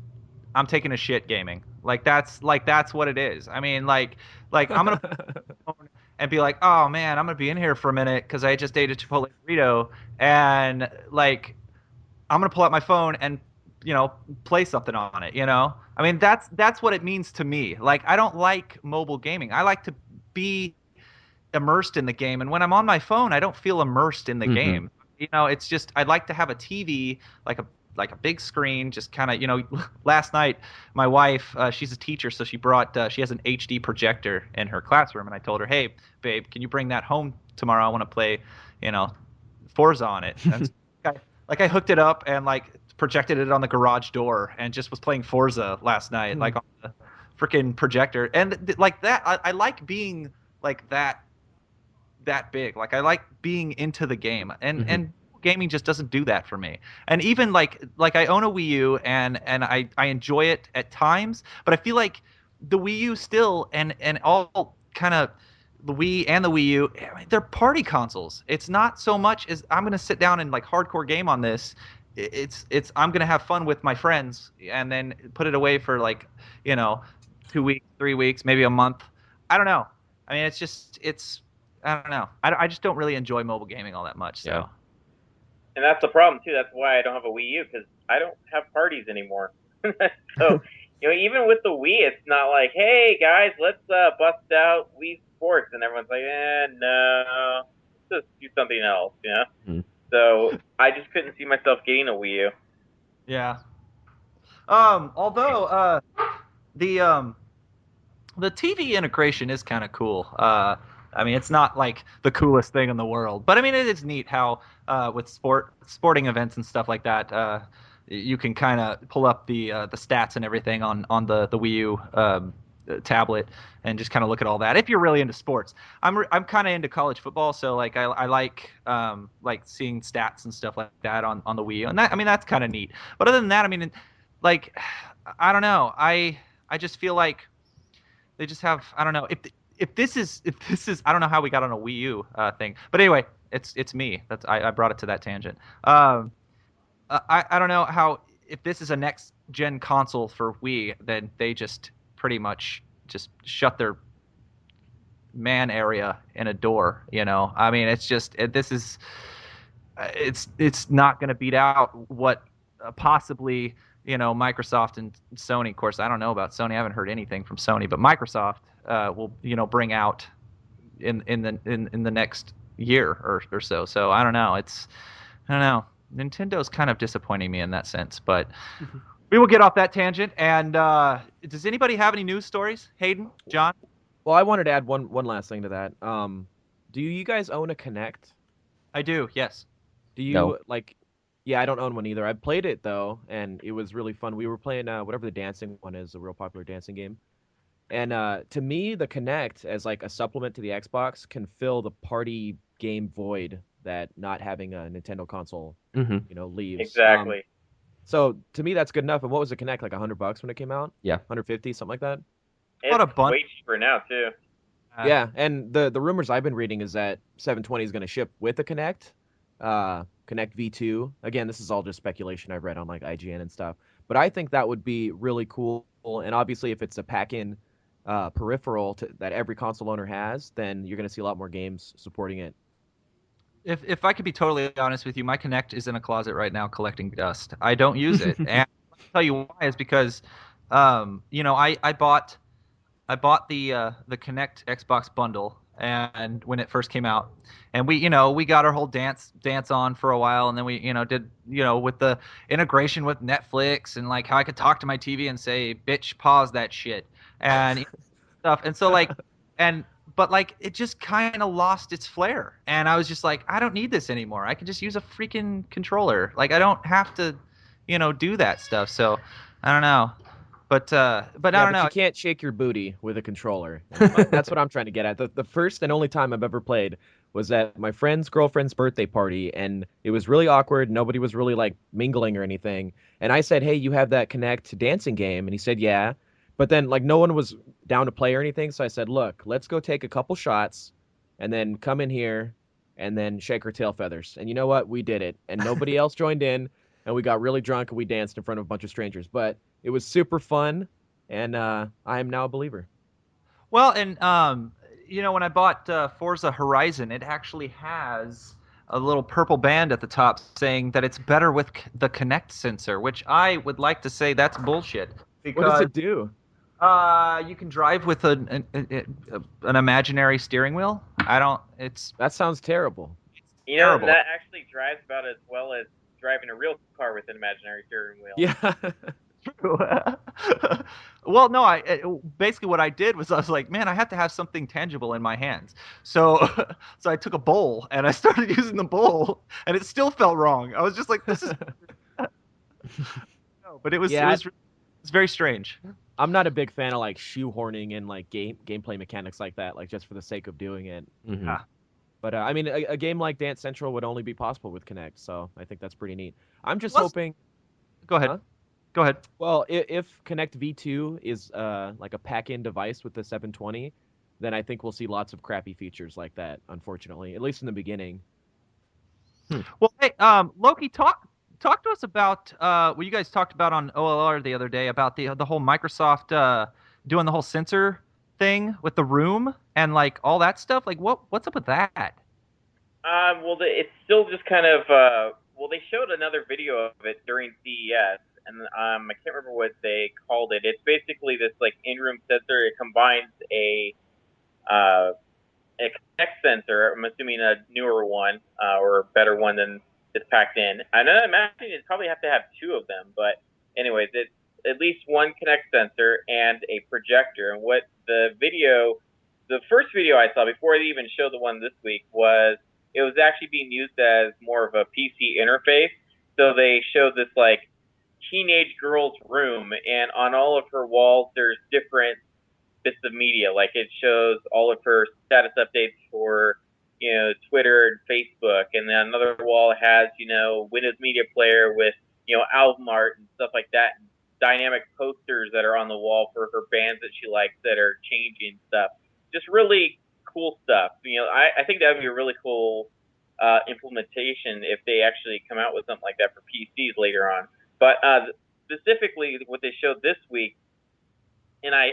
I'm taking a shit gaming. That's what it is. I mean, I'm gonna phone and be like, oh man, I'm gonna be in here for a minute because I just ate a Chipotle burrito, and like I'm gonna pull out my phone and play something on it. I mean that's what it means to me. Like I don't like mobile gaming. I like to be immersed in the game, and when I'm on my phone I don't feel immersed in the game. It's just I'd like to have a TV, like a big screen, just kind of last night my wife, she's a teacher, so she has an HD projector in her classroom, and I told her, hey babe, can you bring that home tomorrow? I want to play you know Forza on it. And so I hooked it up and like projected it on the garage door and just was playing Forza last night, like on the freaking projector. And like that, I like being like that big. Like I like being into the game, and gaming just doesn't do that for me. And even like I own a Wii U, and I enjoy it at times, but I feel like the Wii U still and all kind of the Wii and the Wii U, I mean, they're party consoles. It's not so much as I'm gonna sit down and like hardcore game on this. It's I'm gonna have fun with my friends and then put it away for like 2 weeks, 3 weeks, maybe a month. I don't know. I mean, it's I don't know. I just don't really enjoy mobile gaming all that much. So. Yeah. And that's the problem too. That's why I don't have a Wii U, because I don't have parties anymore. So even with the Wii, it's not like, hey guys, let's bust out Wii Sports, and everyone's like, no, let's just do something else. So I just couldn't see myself getting a Wii U. Yeah. Although the TV integration is kind of cool. I mean, it's not like the coolest thing in the world, but I mean, it is neat how with sporting events and stuff like that, you can kind of pull up the stats and everything on the Wii U tablet and just kind of look at all that. If you're really into sports, I'm kind of into college football, so like I like seeing stats and stuff like that on the Wii U, and that I mean that's kind of neat. But other than that, I mean, like I don't know, I just feel like they just have I don't know if this is I don't know how we got on a Wii U thing, but anyway, it's me. I brought it to that tangent. I don't know how if this is a next gen console for Wii, then they just pretty much just shut their man area in a door. I mean, it's just this is it's not going to beat out what possibly Microsoft and Sony. Of course, I don't know about Sony. I haven't heard anything from Sony, but Microsoft will bring out in the next year or so. So I don't know. I don't know. Nintendo's kind of disappointing me in that sense, but we will get off that tangent. And does anybody have any news stories? Hayden, John? Well, I wanted to add one last thing to that. Do you guys own a Kinect? I do. Yes. Do you No. Yeah, I don't own one either. I played it though, and it was really fun. We were playing whatever the dancing one is, a real popular dancing game. And to me, the Kinect as like a supplement to the Xbox can fill the party game void that not having a Nintendo console, leaves. Exactly. So to me, that's good enough. And what was the Kinect, like $100 when it came out? Yeah. 150, something like that. What a It's bunch. way cheaper now too. Yeah, and the rumors I've been reading is that 720 is going to ship with the Kinect, Kinect V2. Again, this is all just speculation I've read on like IGN and stuff. But I think that would be really cool. And obviously, if it's a pack-in peripheral that every console owner has, then you're going to see a lot more games supporting it. If I could be totally honest with you, my Kinect is in a closet right now collecting dust. I don't use it, and I'll tell you why is because, I bought the Kinect Xbox bundle, and when it first came out, and we got our whole dance on for a while, and then we did with the integration with Netflix and like how I could talk to my TV and say bitch pause that shit and stuff, and so like but like it just kind of lost its flair, and I was just like I don't need this anymore. I can just use a freaking controller. Like I don't have to do that stuff. So I don't know, but I Yeah, don't but you know. can't shake your booty with a controller. And that's what I'm trying to get at. The first and only time I've ever played was at my friend's girlfriend's birthday party, and it was really awkward. Nobody was really like mingling or anything. And I said, "Hey, you have that Connect dancing game?" And he said, "Yeah." But then like no one was down to play or anything, so I said, "Look, let's go take a couple shots, and then come in here, and then shake our tail feathers." And you know what? We did it, and nobody else joined in, and we got really drunk and we danced in front of a bunch of strangers. But it was super fun and I am now a believer. Well, and when I bought Forza Horizon, it actually has a little purple band at the top saying that it's better with the Kinect sensor, which I would like to say that's bullshit What does because it do? you can drive with an imaginary steering wheel. I don't. It's That sounds terrible. terrible. That actually drives about as well as driving a real car with an imaginary steering wheel. Yeah. Well, no, basically what I did was I was like, man, I have to have something tangible in my hands. So, so I took a bowl and I started using the bowl, and it still felt wrong. I was just like, this is no, but Yeah, it's very strange. I'm not a big fan of like shoehorning in like gameplay mechanics like that, like just for the sake of doing it. Hmm. Ah, But I mean, a game like Dance Central would only be possible with Kinect, so I think that's pretty neat. I'm just let's hoping, go ahead. huh? Go ahead. Well, if Kinect V2 is like a pack-in device with the 720, then I think we'll see lots of crappy features like that. Unfortunately, at least in the beginning. Hmm. Well, hey, Loki, talk to us about what you guys talked about on OLR the other day about the whole Microsoft doing the whole sensor thing with the room and like all that stuff. Like, what's up with that? It's still just kind of they showed another video of it during CES, and I can't remember what they called it. It's basically this like in-room sensor. It combines uh, a Kinect sensor. I'm assuming a newer one or a better one than is packed in. I know, I'm imagining you'd probably have to have two of them, but anyways, it's at least one Kinect sensor and a projector. And what the first video I saw before they even showed the one this week was it was actually being used as more of a PC interface. So they showed this like teenage girl's room, and on all of her walls there's different bits of media. Like it shows all of her status updates for Twitter and Facebook, and then another wall has Windows Media Player with album art and stuff like that, and dynamic posters that are on the wall for her bands that she likes that are changing stuff. Just really cool stuff. I think that would be a really cool implementation if they actually come out with something like that for PCs later on. But specifically, what they showed this week, and I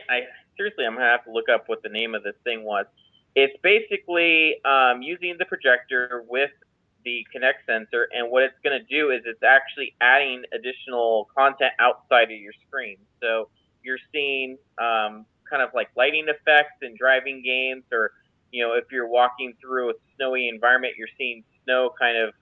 seriously, I'm gonna have to look up what the name of this thing was. It's basically using the projector with the Kinect sensor, and what it's going to do is it's actually adding additional content outside of your screen. So you're seeing kind of like lighting effects in driving games, or if you're walking through a snowy environment, you're seeing snow kind of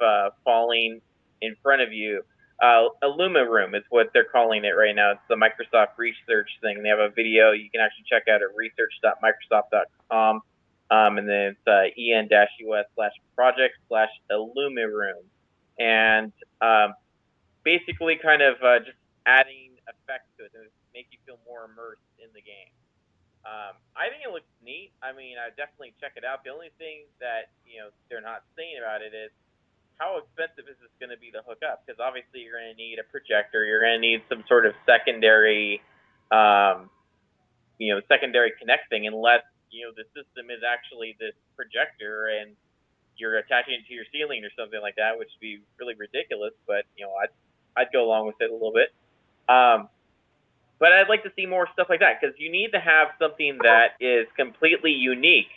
falling in front of you. Illuma Room is what they're calling it right now. It's the Microsoft research thing. They have a video you can actually check out at research.microsoft.com. And then it's en-us/project/Illuma Room. And basically kind of just adding effects to it to make you feel more immersed in the game. I think it looks neat. I mean, I definitely check it out. The only thing that they're not saying about it is how expensive is this going to be to hook up? Because obviously you're going to need a projector. You're going to need some sort of secondary, secondary connecting, unless the system is actually this projector and you're attaching it to your ceiling or something like that, which would be really ridiculous. But I'd go along with it a little bit. But I'd like to see more stuff like that, because you need to have something that is completely unique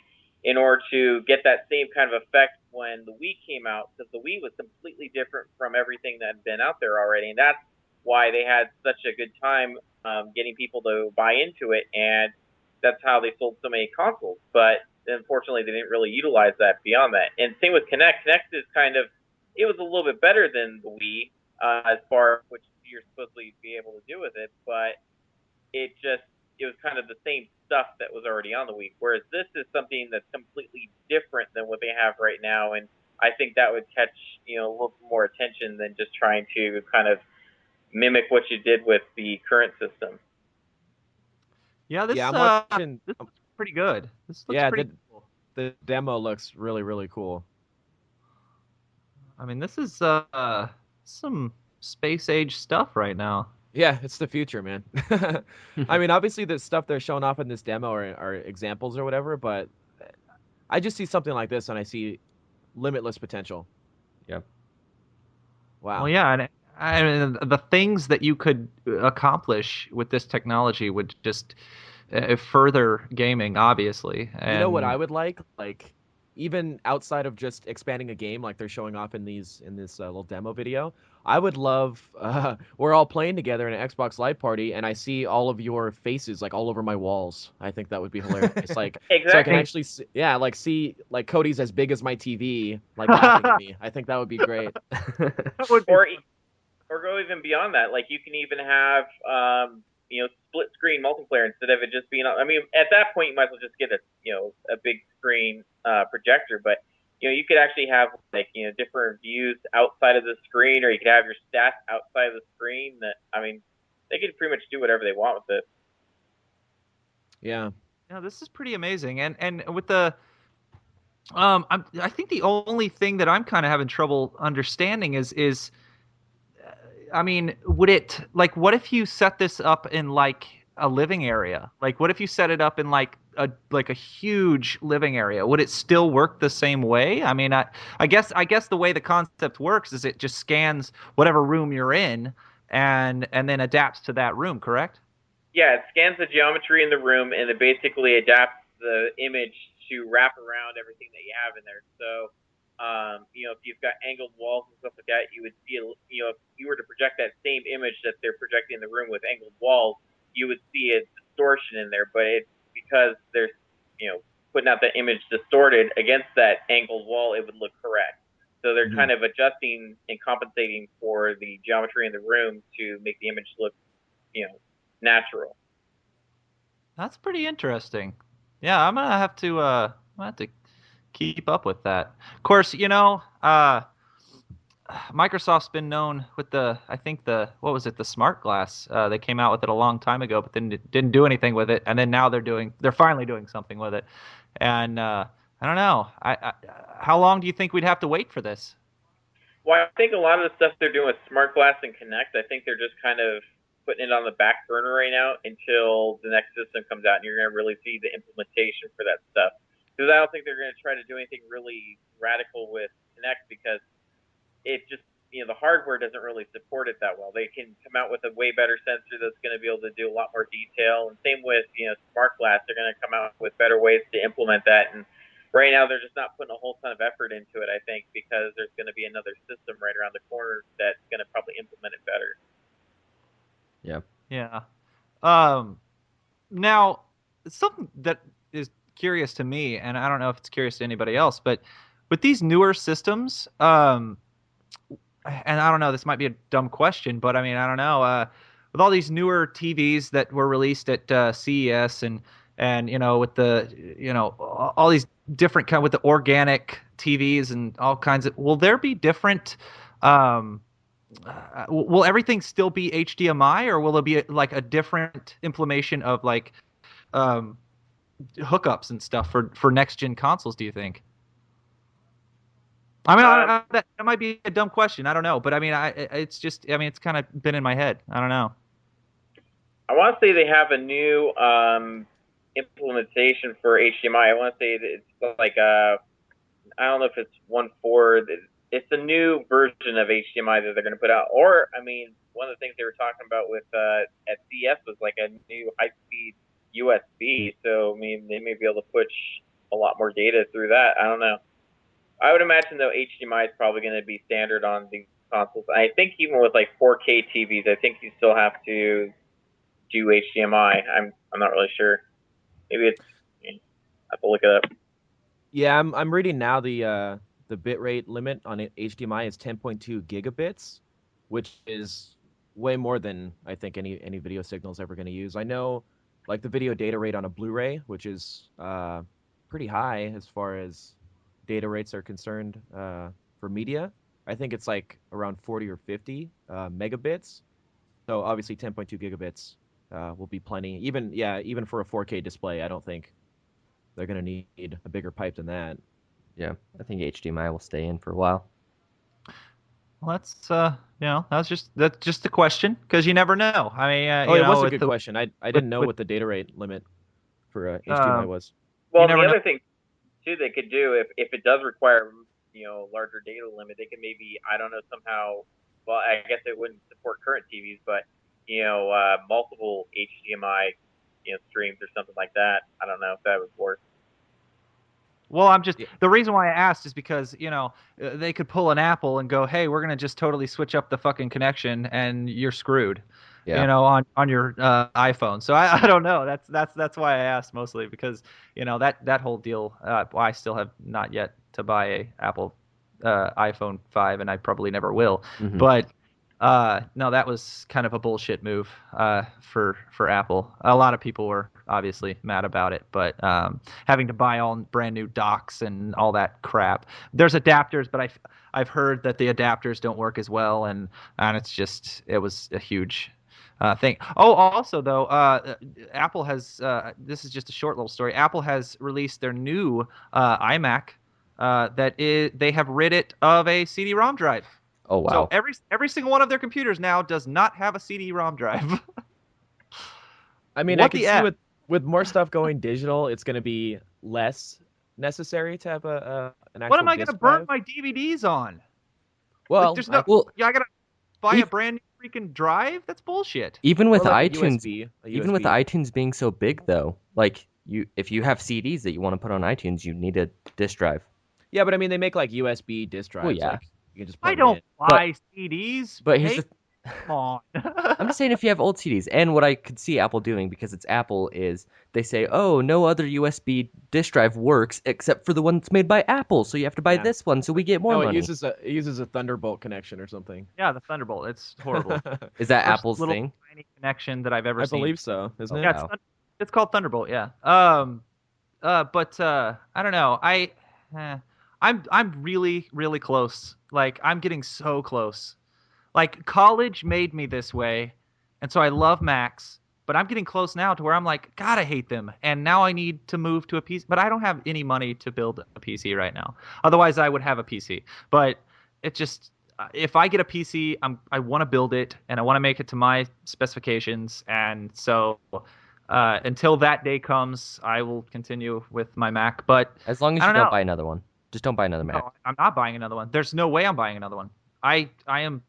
in order to get that same kind of effect when the Wii came out, because the Wii was completely different from everything that had been out there already. And that's why they had such a good time getting people to buy into it, and that's how they sold so many consoles. But unfortunately, they didn't really utilize that beyond that. And same with Kinect. Kinect is kind of, it was a little bit better than the Wii as far as what you're supposed to be able to do with it, but it was kind of the same stuff that was already on the Wii. Whereas this is something that's completely different than what they have right now, and I think that would catch a little more attention than just trying to kind of mimic what you did with the current system. Yeah, Yeah, I'm watching. this looks pretty good. This looks Yeah, pretty cool. the demo looks really, really cool. I mean, this is some space age stuff right now. Yeah, it's the future, man. I mean, obviously, the stuff they're showing off in this demo are examples or whatever, but I just see something like this and I see limitless potential. Yep. Well, Wow. yeah, and I mean, the things that you could accomplish with this technology would just further gaming, obviously. You know what I And would like? Like, even outside of just expanding a game, like they're showing off in this little demo video, I would love. We're all playing together in an Xbox Live Party, and I see all of your faces like all over my walls. I think that would be hilarious. Like, so I can Exactly. actually, yeah, like see like Cody's as big as my TV, like laughing at me. I think that would be great. that would be Or or go even beyond that. Like you can even have split screen multiplayer instead of it just being. I mean, at that point, you might as well just get a big screen projector. But you could actually have like different views outside of the screen, or you could have your stats outside of the screen. That I mean, they can pretty much do whatever they want with it. Yeah. Yeah, this is pretty amazing. And with the I think the only thing that I'm kind of having trouble understanding is I mean, would it like what if you set this up in like a living area? Like what if you set it up in like a huge living area? Would it still work the same way? I mean, I guess the way the concept works is it just scans whatever room you're in and then adapts to that room, correct? Yeah, it scans the geometry in the room and it basically adapts the image to wrap around everything that you have in there. So, if you've got angled walls and stuff like that, you would see, if you were to project that same image that they're projecting in the room with angled walls, you would see a distortion in there. But it's because they're, putting out the image distorted against that angled wall, it would look correct. So they're Mhm. kind of adjusting and compensating for the geometry in the room to make the image look, natural. That's pretty interesting. Yeah, I'm gonna have to keep up with that. Of course, Microsoft's been known with I think what was it, the smart glass? They came out with it a long time ago, but then didn't do anything with it, and then now they're finally doing something with it. And I don't know. How long do you think we'd have to wait for this? Well, I think a lot of the stuff they're doing with Smart Glass and Connect, I think they're just kind of putting it on the back burner right now until the next system comes out and you're going to really see the implementation for that stuff. Because I don't think they're going to try to do anything really radical with Connect because it just the hardware doesn't really support it that well. They can come out with a way better sensor that's going to be able to do a lot more detail. And same with smart glass, they're going to come out with better ways to implement that. And right now they're just not putting a whole ton of effort into it. I think because there's going to be another system right around the corner that's going to probably implement it better. Yeah. Yeah. Um. Now, something that is curious to me, and I don't know if it's curious to anybody else, but with these newer systems, and I don't know, this might be a dumb question, but I mean, I don't know. With all these newer TVs that were released at CES and with the all these different kind with the organic TVs and all kinds of, will there be different? Um, will everything still be HDMI, or will it be like a different implementation of like um, hookups and stuff for next gen consoles? Do you think? I mean, Um, that might be a dumb question. I don't know, but I mean, it's just, I mean, it's kind of been in my head. I don't know. I want to say they have a new implementation for HDMI. I want to say that it's like I don't know if it's 1.4. It's a new version of HDMI that they're going to put out. Or, I mean, one of the things they were talking about with at CS was like a new high speed USB. So, I mean, they may be able to push a lot more data through that. I don't know. I would imagine though HDMI is probably going to be standard on these consoles. I think even with like 4K TVs, I think you still have to do HDMI. I'm not really sure. Maybe it's I have to look it up. Yeah, I'm reading now the bitrate limit on HDMI is 10.2 gigabits, which is way more than I think any video signal is ever going to use. I know like the video data rate on a Blu-ray, which is pretty high as far as data rates are concerned for media. I think it's like around 40 or 50 megabits. So obviously 10.2 gigabits will be plenty. Even for a 4K display, I don't think they're gonna need a bigger pipe than that. Yeah, I think HDMI will stay in for a while. Well, that's just a question because you never know. I mean, Oh, it was a good question. I didn't know with what the data rate limit for HDMI um, was. you Well, the never know. other thing too they could do if it does require larger data limit, they could maybe, I don't know, somehow. Well, I guess it wouldn't support current TVs, but multiple HDMI streams or something like that. I don't know if that would work. Well, Yeah. the reason why I asked is because, they could pull an Apple and go, "Hey, we're gonna just totally switch up the fucking connection and you're screwed." Yeah. On your iPhone. So I don't know. That's why I asked mostly because, that whole deal, I still have not yet to buy a Apple iPhone 5 and I probably never will. Hmm. But no, that was kind of a bullshit move for Apple. A lot of people were obviously mad about it, but having to buy all brand new docks and all that crap. There's adapters, but I've heard that the adapters don't work as well, and it was a huge thing. Oh, also though, Apple has this is just a short little story. Apple has released their new iMac they have rid it of a CD-ROM drive. Oh So wow. every single one of their computers now does not have a CD-ROM drive. I mean, I What could the see F? with more stuff going digital, it's gonna be less necessary to have an What am actual I gonna disk burn drive. my DVDs on? Like, Well, there's no. Well, Yeah, I gotta buy a ev- brand new freaking drive. That's bullshit. even or with like iTunes, a even with USB. iTunes being so big though, like if you have CDs that you want to put on iTunes, you need a disk drive. Yeah, but I mean, they make like USB disk Well, drives, yeah, like you can just I plug it don't in. but buy CDs. here's Hey, the come on. I'm just saying if you have old CDs, and what I could see Apple doing because it's Apple is they say, oh, no other USB disk drive works except for the one that's made by Apple, so you have to buy Yeah. this one so we get more No, money. it uses a Thunderbolt connection or something. Yeah, the Thunderbolt. It's horrible. Is that Worst Apple's little thing? tiny connection that I've ever I seen. believe so, isn't Oh it? Yeah, wow. it's called Thunderbolt. Yeah. But I don't know. Eh, I'm really really close. Like I'm getting so close. Like college made me this way, and so I love Macs. But I'm getting close now to where I'm like, God, I hate them. And now I need to move to a PC. But I don't have any money to build a PC right now. Otherwise, I would have a PC. But it just, if I get a PC, I want to build it and I want to make it to my specifications. And so until that day comes, I will continue with my Mac. But As long as I you don't don't know. buy another one. Just don't buy another Mac. No, I'm not buying another one. There's no way I'm buying another one. I am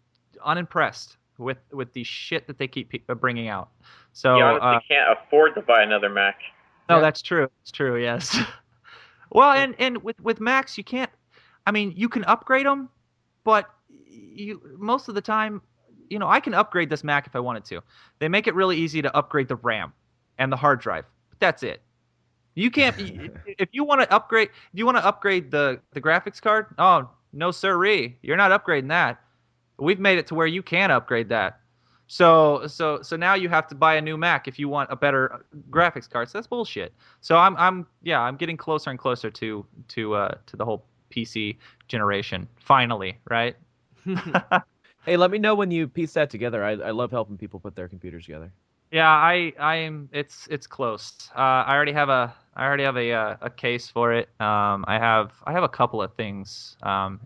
unimpressed with the shit that they keep bringing out. You So honestly can't afford to buy another Mac. no, Yeah. that's true. It's true. Yes. Well, and with Macs, you can't. I mean, you can upgrade them, but you most of the time, I can upgrade this Mac if I wanted to. They make it really easy to upgrade the RAM and the hard drive. But that's it. You can't if you want to upgrade. If you want to upgrade the graphics card, oh no, sirree, you're not upgrading that. We've made it to where you can upgrade that. So now you have to buy a new Mac if you want a better graphics card. So that's bullshit. So I'm getting closer and closer to the whole PC generation. Finally, right? Hey, let me know when you piece that together. I love helping people put their computers together. Yeah, I am. It's close. I already have a case for it. I have a couple of things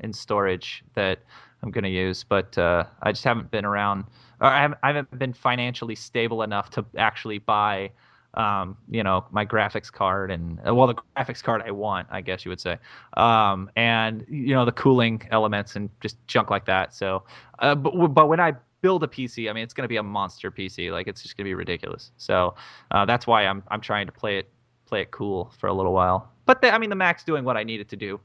in storage that I'm gonna use, but I just haven't been around, or I haven't been financially stable enough to actually buy, my graphics card and well, the graphics card I want, I guess you would say, and the cooling elements and just junk like that. So, but when I build a PC, I mean, it's going to be a monster PC. Like it's just going to be ridiculous. So that's why I'm trying to play it cool for a little while. But I mean, the Mac's doing what I need it to do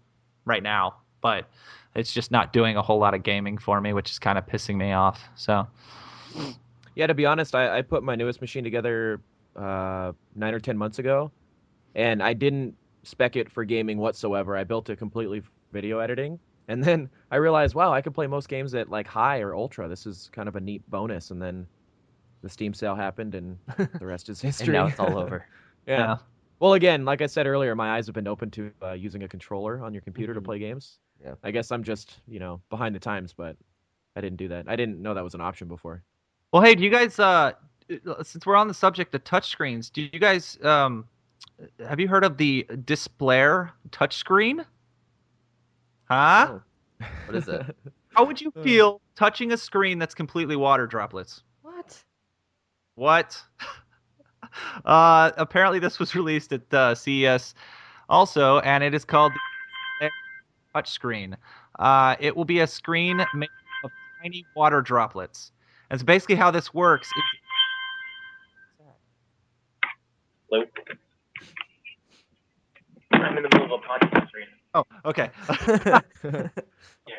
right now, but it's just not doing a whole lot of gaming for me, which is kind of pissing me off. So Yeah, to be honest, I put my newest machine together 9 or 10 months ago, and I didn't spec it for gaming whatsoever. I built it completely for video editing, and then I realized, wow, I could play most games at like high or ultra. This is kind of a neat bonus. And then the Steam sale happened, and the rest is And now history. it's all over. Yeah. yeah, Well, again, like I said earlier, my eyes have been open to using a controller on your computer to Mhm. play games. Yeah. I guess I'm just, behind the times, but I didn't do that. I didn't know that was an option before. Well, hey, do you guys since we're on the subject of touchscreens, do you guys have you heard of the Displayer touchscreen? Huh? Oh, what is it? How would you Uh, feel touching a screen that's completely water droplets? What? What? Apparently this was released at CES also, and it is called the touchscreen. It will be a screen made of tiny water droplets. And so basically how this works is Luke, I'm in the middle of a podcast right oh, okay.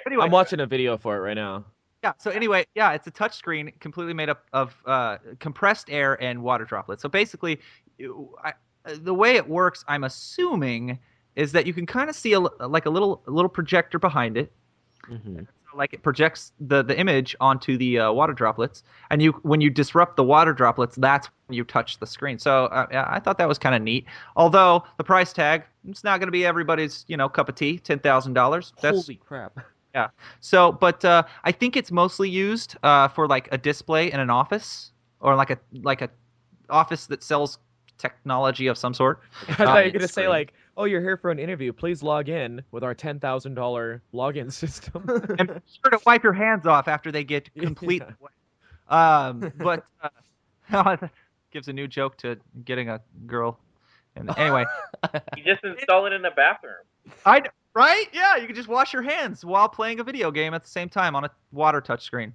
Anyway, I'm watching a video for it right now. yeah. So anyway, yeah, it's a touch screen completely made up of compressed air and water droplets. So basically, the way it works, I'm assuming, is that you can kind of see like a little projector behind it. Hmm. So, like it projects the image onto the water droplets, and you when you disrupt the water droplets, that's when you touch the screen. So yeah, I thought that was kind of neat. Although the price tag, it's not going to be everybody's cup of tea, $10,000. That's Holy crap. yeah. So, but I think it's mostly used for like a display in an office or like a office that sells technology of some sort. I thought you were Giant gonna say screen. like, "Oh, you're here for an interview. Please log in with our $10,000 login system." And be sure to wipe your hands off after they get completely Yeah. wet. But gives a new joke to getting a girl. And anyway, You just install it in the bathroom. right? Yeah, you can just wash your hands while playing a video game at the same time on a water touchscreen.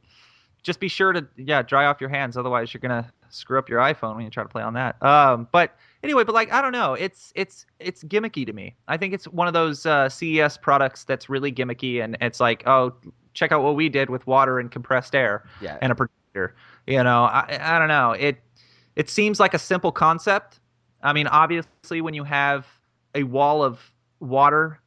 Just be sure to dry off your hands, otherwise you're gonna screw up your iPhone when you try to play on that. But anyway, but like I don't know, it's gimmicky to me. I think it's one of those CES products that's really gimmicky, and it's like, oh, check out what we did with water and compressed air Yeah. and a projector. I don't know. It seems like a simple concept. I mean, obviously, when you have a wall of water,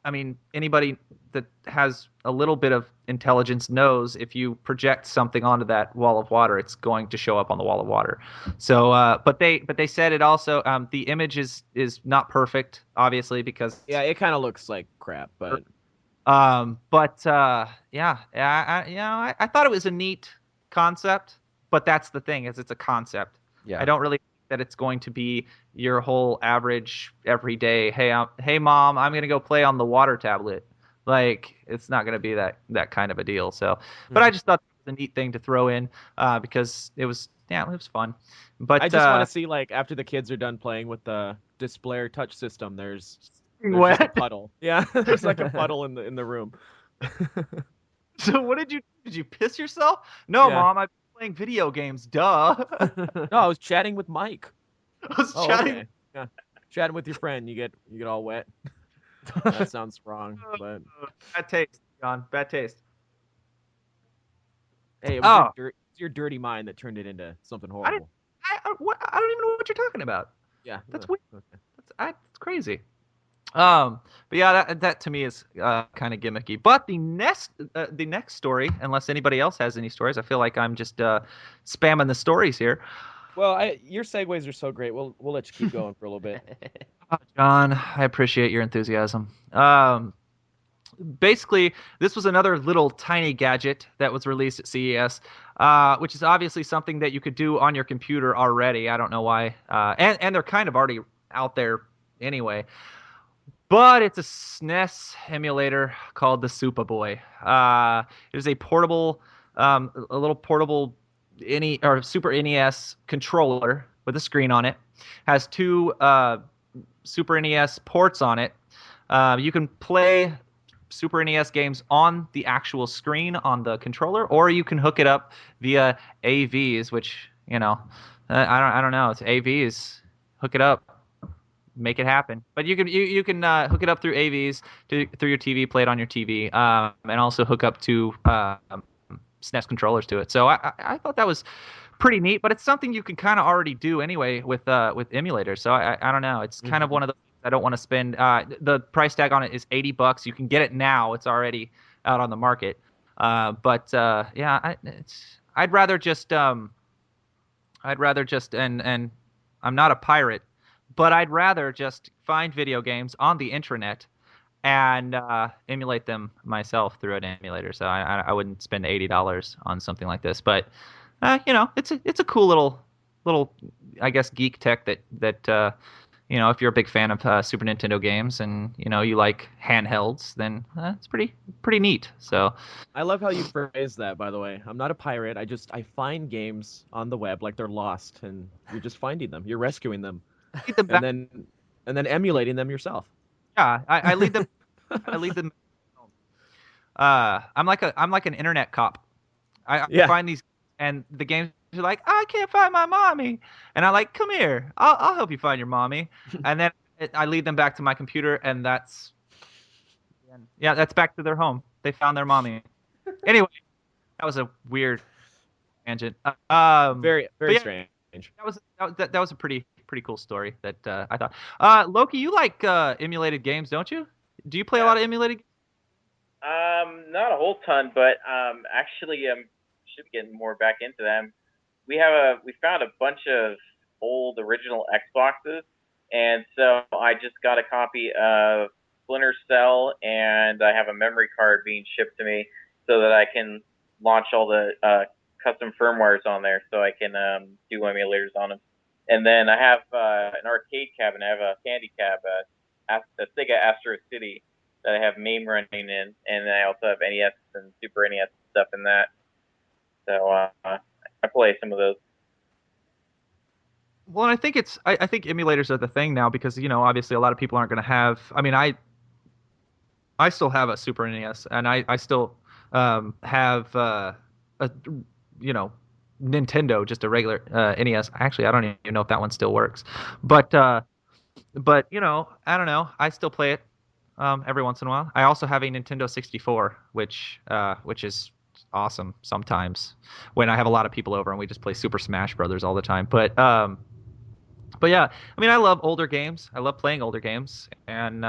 I mean, anybody that has a little bit of intelligence knows if you project something onto that wall of water, it's going to show up on the wall of water. So, but they said it also the image is not perfect, obviously, because Yeah, it kind of looks like crap, but but yeah, I thought it was a neat concept, but that's the thing is it's a concept. I Yeah. don't really think that it's going to be your whole average everyday. Hey mom, I'm gonna go play on the water tablet. Like it's not gonna be that kind of a deal. So, but I Mhm. just thought it was a neat thing to throw in because it was fun. I But just want to see like after the kids are done playing with the display touch system, there's just a wet. puddle. Yeah, there's like a puddle in the room. So what did you piss yourself? No, Yeah. mom, I've been playing video games. Duh. No, I was chatting with Mike. I was Oh, chatting. okay. Yeah. Chatting with your friend, you get all wet. That sounds wrong, but Bad taste, John. Bad taste. hey, it was Oh, it's your dirty mind that turned it into something I didn't. horrible. I don't even know what you're talking about. Yeah. That's weird. Okay. That's crazy. But yeah, that to me is kind of gimmicky. But the next story, unless anybody else has any stories, I feel like I'm just spamming the stories here. Well, your segues are so great. We'll let you keep going for a little bit. Oh, John, I appreciate your enthusiasm. Basically, this was another little tiny gadget that was released at CES, which is obviously something that you could do on your computer already. I don't know why, and they're kind of already out there anyway. But it's a SNES emulator called the Superboy. It is a portable, a little portable Super NES controller with a screen on it. Has two Super NES ports on it. You can play Super NES games on the actual screen on the controller, or you can hook it up via AVs, which I don't know. It's AVs. Hook it up, make it happen. But you can hook it up through AVs through your TV, play it on your TV, and also hook up to SNES controllers to it. So I thought that was pretty neat, but it's something you can kind of already do anyway with emulators. So I don't know. It's kind of Mhm. one of those things I don't want to spend. The price tag on it is $80. You can get it now. It's already out on the market. But yeah, I'd rather just and I'm not a pirate, but I'd rather just find video games on the intranet and emulate them myself through an emulator. So I wouldn't spend $80 on something like this. But it's a cool little I guess geek tech that if you're a big fan of Super Nintendo games and you like handhelds, then it's pretty neat. So I love how you phrase that, by the way. I'm not a pirate. I find games on the web like they're lost, and you're just finding them. You're rescuing them, lead them and back. then emulating them yourself. Yeah, I lead them. I lead them. I'm like an internet cop. I Yeah. find these and the games are like, I can't find my mommy, and I like, come here, I'll help you find your mommy, and then I lead them back to my computer, and that's back to their home. They found their mommy. Anyway, that was a weird tangent. Very, But very yeah, strange. that was a pretty cool story that I thought. Loki, you like emulated games, don't you? Do you play a Yeah. lot of emulated? Not a whole ton, but actually, should be getting more back into them. We found a bunch of old original Xboxes, and so I just got a copy of Splinter Cell, and I have a memory card being shipped to me so that I can launch all the custom firmwares on there, so I can do emulators on them. And then I have an arcade cabinet. I have a candy cab, a Sega Astro City that I have MAME running in, and then I also have NES and Super NES stuff in that. So I play some of those. Well, and I think emulators are the thing now because obviously a lot of people aren't going to have. I mean, I still have a Super NES, and I still have a you know Nintendo, just a regular NES. Actually, I don't even know if that one still works, but I don't know. I still play it every once in a while. I also have a Nintendo 64, which is awesome sometimes when I have a lot of people over and we just play Super Smash Brothers all the time. But yeah, I mean, I love older games. I love playing older games, and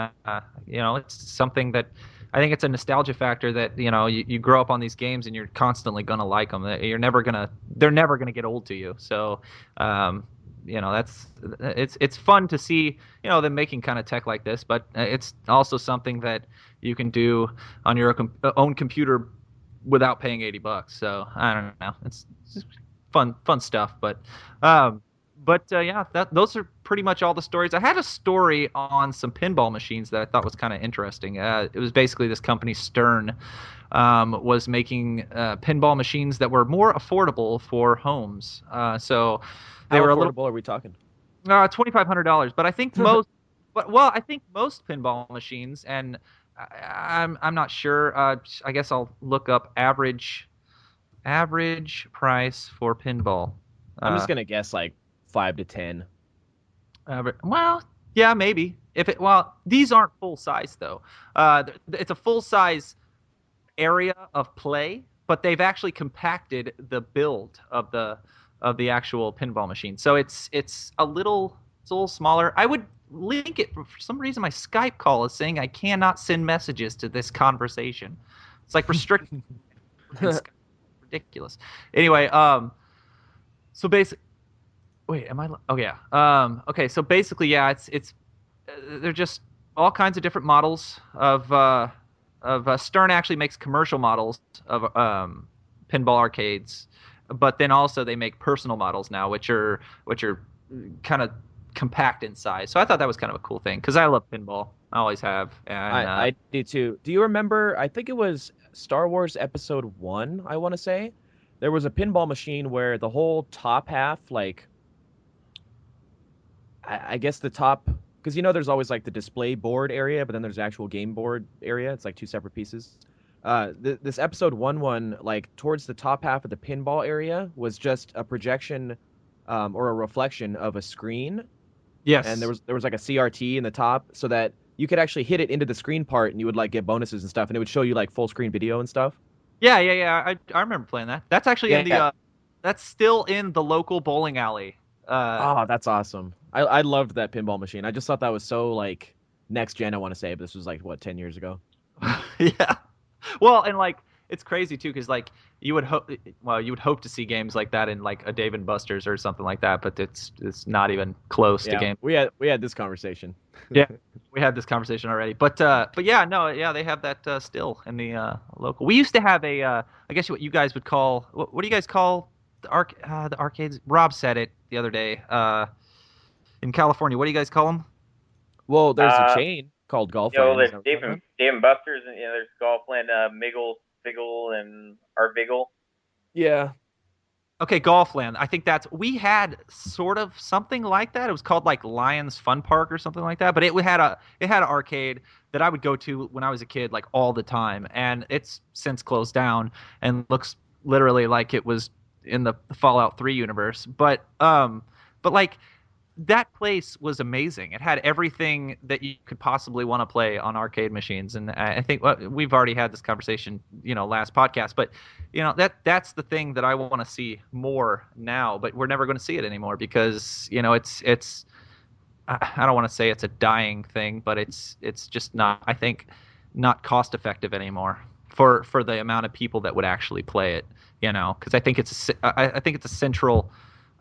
it's something that I think it's a nostalgia factor that you grow up on these games and you're constantly gonna like them. They're never gonna get old to you. So, that's it's fun to see them making kind of tech like this, but it's also something that you can do on your own computer without paying $80. So I don't know. It's just fun stuff, but. Um, yeah, those are pretty much all the stories. I had a story on some pinball machines that I thought was kind of interesting. It was basically this company Stern was making pinball machines that were more affordable for homes. So they How were a little affordable are we talking? $2,500, but I think I think most pinball machines, and I'm not sure. I guess I'll look up average price for pinball. I'm just Uh, gonna guess like 5 to 10. well, yeah, maybe. These aren't full size though. It's a full size area of play, but they've actually compacted the build of the actual pinball machine. So it's a little smaller. I would link it. For some reason, my Skype call is saying I cannot send messages to this conversation. It's like restricted. It's ridiculous. Anyway, so basically. Wait, am I? Oh yeah. Okay, so basically, yeah, it's they're just all kinds of different models of Stern actually makes commercial models of pinball arcades, but then also they make personal models now, which are kind of compact in size. So I thought that was kind of a cool thing because I love pinball. I always have, and I do too. Do you remember? I think it was Star Wars Episode 1, I want to say. There was a pinball machine where the whole top half, like, I guess the top, because there's always like the display board area, but then there's the actual game board area. It's like two separate pieces. This Episode 1, like, towards the top half of the pinball area was just a projection, or a reflection of a screen, and there yes, was like a CRT in the top, so that you could actually hit it into the screen part, and you would like get bonuses and stuff, and it would show you like full screen video and stuff. yeah. I remember playing that. That's actually in the Yeah. that's still in the local bowling alley. Oh, that's awesome. I loved that pinball machine. I just thought that was so like next gen, I want to say, but this was like what, 10 years ago. Yeah. Well, and like it's crazy too, because like you would hope to see games like that in like a Dave and Buster's or something like that, but it's not even close to Yeah, game. we had this conversation. Yeah, we had this conversation already, but yeah, no, yeah, they have that still in the local. We used to have I guess what you guys would call what do you guys call the arcades. Rob said it the other day. In California, what do you guys call them? Well, there's a Uh, chain called there's Golfland. Is that what you're talking Dave and Buster's, and there's Golfland, Miggle, Figgle, and Arviggle. Yeah. Okay, Golfland. I think we had sort of something like that. It was called like Lions Fun Park or something like that. But it had an arcade that I would go to when I was a kid, like all the time. And it's since closed down and looks literally like it was in the Fallout 3 universe. But like that place was amazing. It had everything that you could possibly want to play on arcade machines, and I think we've already had this conversation, last podcast. But that's the thing that I want to see more now. But we're never going to see it anymore because it's I don't want to say it's a dying thing, but it's just not. I think not cost effective anymore for the amount of people that would actually play it. Because I think it's a central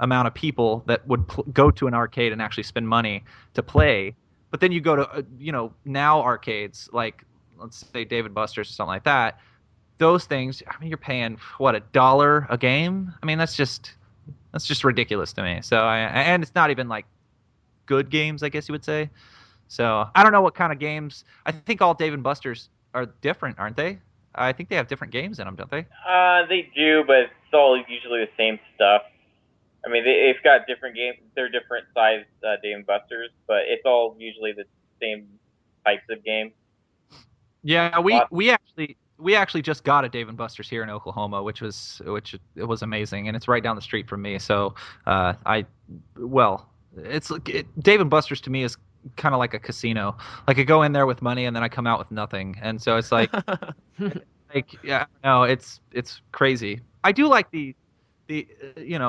amount of people that would go to an arcade and actually spend money to play. But then you go to now arcades like let's say David Buster's or something like that. Those things, I mean, you're paying what, $1 a game? I mean, that's just ridiculous to me. And it's not even like good games, I guess you would say. So I don't know what kind of games. I think all Dave and Buster's are different, aren't they? I think they have different games in them, don't they? They do, but it's all usually the same stuff. I mean, they've got different games. They're different size Dave and Buster's, but it's all usually the same types of games. Yeah, Lots. we actually just got a Dave and Buster's here in Oklahoma, which it was amazing, and it's right down the street from me. So I well, Dave and Buster's to me is kind of like a casino. Like I go in there with money and then I come out with nothing, and so it's like about? yeah, no, it's crazy. I do like the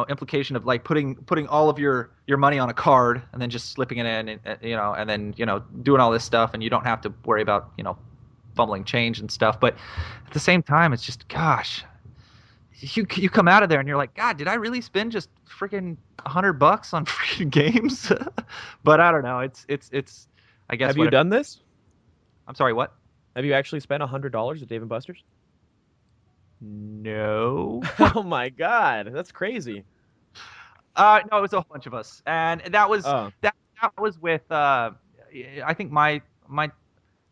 implication of like putting all of your money on a card and then just slipping it in, and then doing all this stuff, and you don't have to worry about fumbling change and stuff. But at the same time, it's just gosh, you come out of there and you're like, God, did I really spend just freaking $100 on freaking games? But I don't know. It's I guess Have you what done this? I'm sorry, what? Have you actually spent $100 at Dave and Buster's? No. Oh my God, that's crazy. No, it was a whole bunch of us, and that was Oh, that was with I think my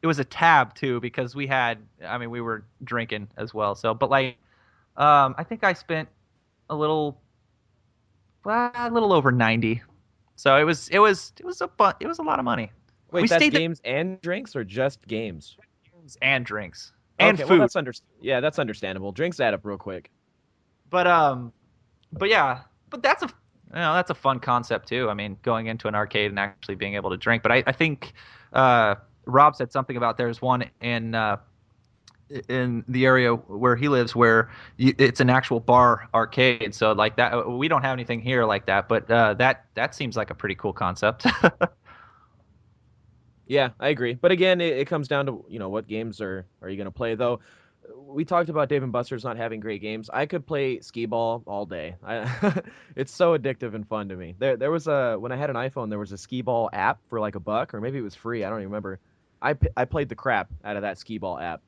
it was a tab too because I mean we were drinking as well. So, but like I think I spent a little a little over 90. So it was a lot of money. We wait, that's stayed there games and drinks or just games? and drinks and Okay, well food. yeah, that's understandable. Drinks add up real quick. But but yeah, but that's a fun concept too. I mean, going into an arcade and actually being able to drink. But I think Rob said something about there's one in the area where he lives where it's an actual bar arcade. So like that, we don't have anything here like that. But that seems like a pretty cool concept. Yeah, I agree. But again, it comes down to, what games are you going to play though. We talked about Dave and Buster's not having great games. I could play skee ball all day. It's so addictive and fun to me. There was when I had an iPhone, there was a skee ball app for like $1 or maybe it was free. I don't even remember. I played the crap out of that skee ball app.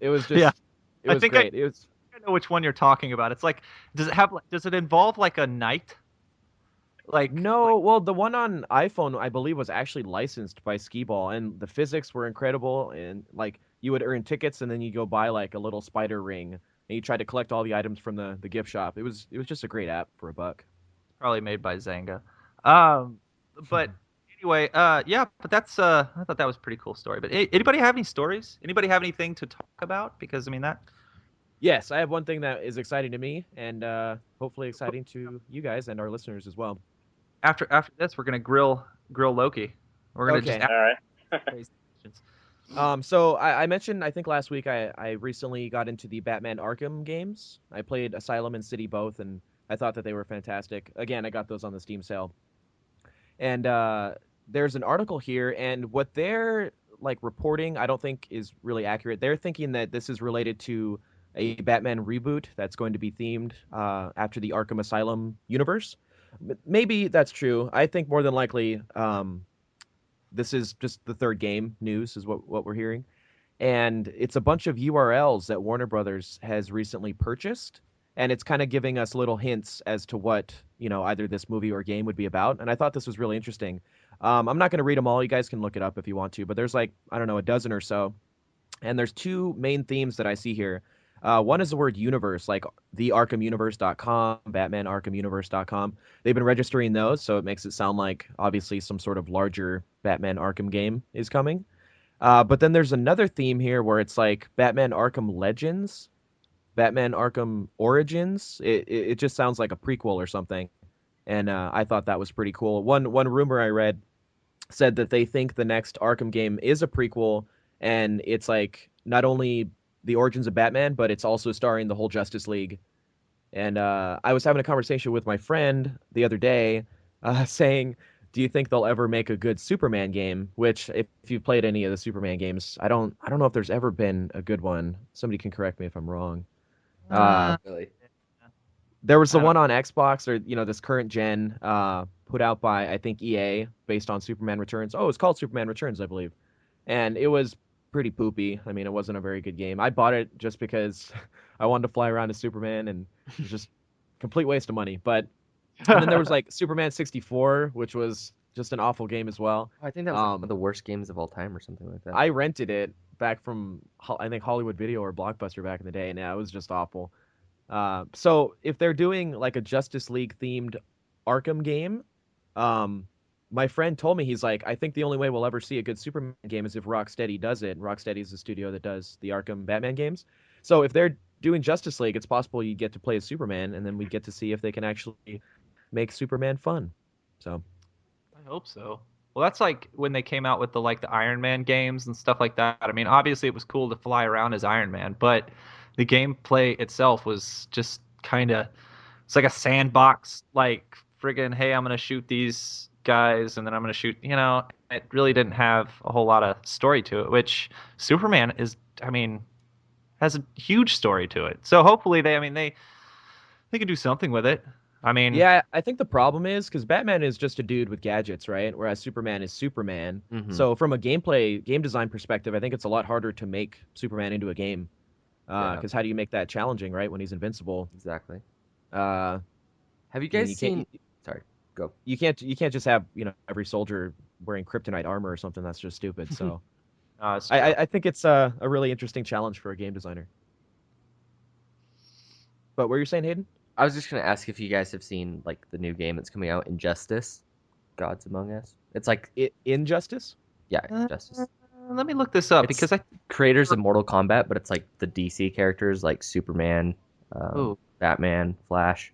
It was Yeah, just it I was think great. It was I know which one you're talking about. It's like, does it involve like a night? No, well, the one on iPhone, I believe, was actually licensed by Skee Ball, and the physics were incredible. And like, you would earn tickets, and then you go buy like a little spider ring, and you try to collect all the items from the gift shop. It was just a great app for $1. Probably made by Zanga. Um, but anyway, yeah, but I thought that was a pretty cool story. But anybody have any stories? Anybody have anything to talk about? Because I mean that Yes, I have one thing that is exciting to me, and hopefully exciting to you guys and our listeners as well. after this, we're gonna grill Loki. We're gonna just Okay. ask All right. crazy questions. So I mentioned, I think last week, I recently got into the Batman Arkham games. I played Asylum and City both, and I thought that they were fantastic. Again, I got those on the Steam sale. And there's an article here, and what they're like reporting, I don't think is really accurate. They're thinking that this is related to a Batman reboot that's going to be themed after the Arkham Asylum universe. Maybe that's true. I think more than likely, this is just the third game news, is what we're hearing. And it's a bunch of URLs that Warner Brothers has recently purchased, and it's kind of giving us little hints as to what, either this movie or game would be about. And I thought this was really interesting. I'm not going to read them all. You guys can look it up if you want to, but there's like, I don't know, a dozen or so. And there's two main themes that I see here. One is the word universe, like the ArkhamUniverse.com, BatmanArkhamUniverse.com. They've been registering those, so it makes it sound like obviously some sort of larger Batman Arkham game is coming. But then there's another theme here where it's like Batman Arkham Legends, Batman Arkham Origins. It just sounds like a prequel or something. And I thought that was pretty cool. One rumor I read said that they think the next Arkham game is a prequel, and it's like not only the origins of Batman, but it's also starring the whole Justice League. And I was having a conversation with my friend the other day, saying, "Do you think they'll ever make a good Superman game?" Which, if you've played any of the Superman games, I don't know if there's ever been a good one. Somebody can correct me if I'm wrong. Really? There was the I don't- one on Xbox, or this current gen, put out by I think EA, based on Superman Returns. Oh, it's called Superman Returns, I believe, and it was pretty poopy. I mean, it wasn't a very good game. I bought it just because I wanted to fly around as Superman, and it was just complete waste of money. But and then there was like Superman 64, which was just an awful game as well. I think that was like one of the worst games of all time or something like that. I rented it back from I think Hollywood Video or Blockbuster back in the day, and yeah, it was just awful. So if they're doing like a Justice League themed Arkham game, my friend told me, he's like, I think the only way we'll ever see a good Superman game is if Rocksteady does it. And Rocksteady is the studio that does the Arkham Batman games. So if they're doing Justice League, it's possible you get to play as Superman, and then we get to see if they can actually make Superman fun. So I hope so. Well, that's like when they came out with the Iron Man games and stuff like that. I mean, obviously it was cool to fly around as Iron Man, but the gameplay itself was just kind of it's like a sandbox, like friggin' hey, I'm gonna shoot these guys and then I'm gonna shoot. It really didn't have a whole lot of story to it, which Superman is. I mean, has a huge story to it. So hopefully they can do something with it. I mean, yeah, I think the problem is because Batman is just a dude with gadgets, right? Whereas Superman is Superman. Mhm. So from a game design perspective, I think it's a lot harder to make Superman into a game. Because how do you make that challenging, right? When he's invincible. Exactly. Uh, Have you I mean, guys seen? Sorry, go. you can't just have every soldier wearing kryptonite armor or something. That's just stupid. So it's I think it's a really interesting challenge for a game designer. But what were you saying, Hayden? I was just gonna ask if you guys have seen like the new game that's coming out, Injustice, Gods Among Us. It's like Injustice? yeah, Injustice. let me look this up It's because I. creators of Mortal Kombat, but it's like the DC characters like Superman, Ooh. Batman, Flash.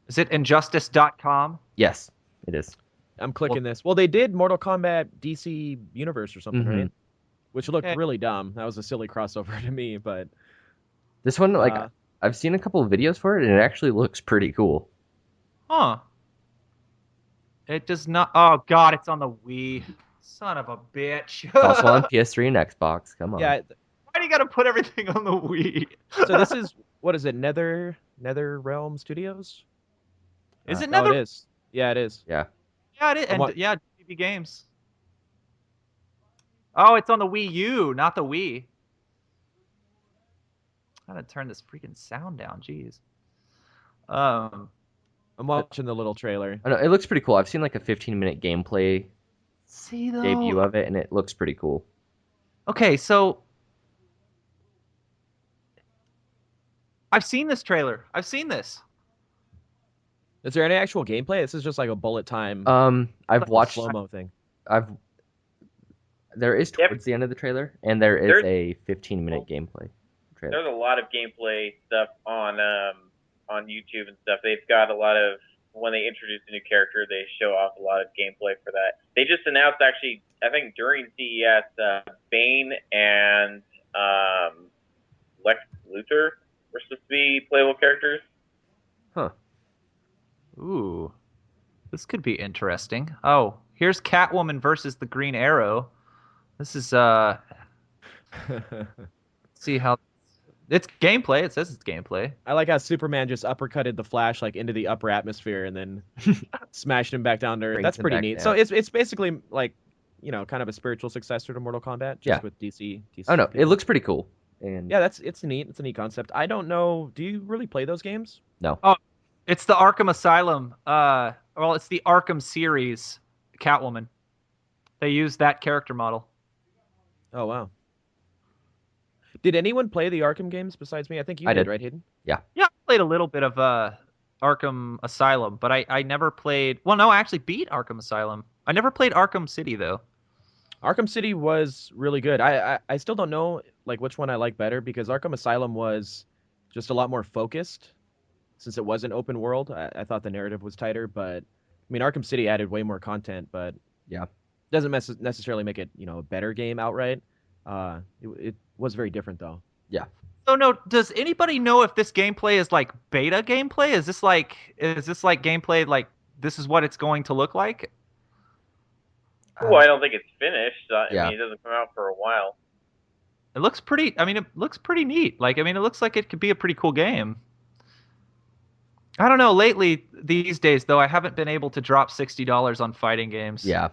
Is it injustice.com? Yes, it is. I'm clicking this. Well, they did Mortal Kombat DC Universe or something, Mhm. right? Which looked Okay. really dumb. That was a silly crossover to me, but This one, like, Uh, I've seen a couple of videos for it, and it actually looks pretty cool. Huh. It does not. Oh, God, it's on the Wii. Son of a bitch. It's also on PS3 and Xbox. Come on. yeah. Why do you got to put everything on the Wii? So this is what is it? Nether Realm Studios? Is it Oh, Nether? it is. Yeah, it is. Yeah. Yeah, it is. And what- yeah, DB Games. Oh, it's on the Wii U, not the Wii. I gotta turn this freaking sound down. Jeez. I'm watching the little trailer. I know, it looks pretty cool. I've seen like a 15-minute gameplay See though. debut of it, and it looks pretty cool. Okay, so I've seen this trailer. I've seen this. Is there any actual gameplay? This is just like a bullet time I've watched. slow-mo thing. There is Yep. towards the end of the trailer, and there is a 15-minute gameplay trailer. There's a lot of gameplay stuff on YouTube and stuff. They've got a lot of when they introduce a new character, they show off a lot of gameplay for that. They just announced actually, I think during CES, Bane and Lex Luthor were supposed to be playable characters. Huh. Ooh, this could be interesting. Oh, here's Catwoman versus the Green Arrow. This is see how it's gameplay. It says it's gameplay. I like how Superman just uppercutted the Flash like into the upper atmosphere and then smashed him back down to Earth. Brings That's him pretty back neat. down. So it's basically like kind of a spiritual successor to Mortal Kombat, just Yeah. with DC. Oh no, it people. looks pretty cool. And Yeah, it's neat. It's a neat concept. I don't know. Do you really play those games? no, Oh, it's the Arkham Asylum. Well, it's the Arkham series Catwoman. They use that character model. Oh wow. Did anyone play the Arkham games besides me? I think you I did, did. right, Hayden? Yeah. Yeah, I played a little bit of Arkham Asylum, but I never played. Well, no, I actually beat Arkham Asylum. I never played Arkham City though. Arkham City was really good. I still don't know like which one I like better because Arkham Asylum was just a lot more focused since it was an open world. I thought the narrative was tighter, but I mean Arkham City added way more content, but Yeah. doesn't necessarily make it a better game outright. It was very different though. Yeah. So no, does anybody know if this gameplay is like beta gameplay? Is this like gameplay like this is what it's going to look like? Well, I don't think it's finished. I Yeah. mean, it doesn't come out for a while. It looks pretty. I mean, it looks pretty neat. Like, I mean, it looks like it could be a pretty cool game. I don't know. Lately, these days, though, I haven't been able to drop $60 on fighting games. Yeah.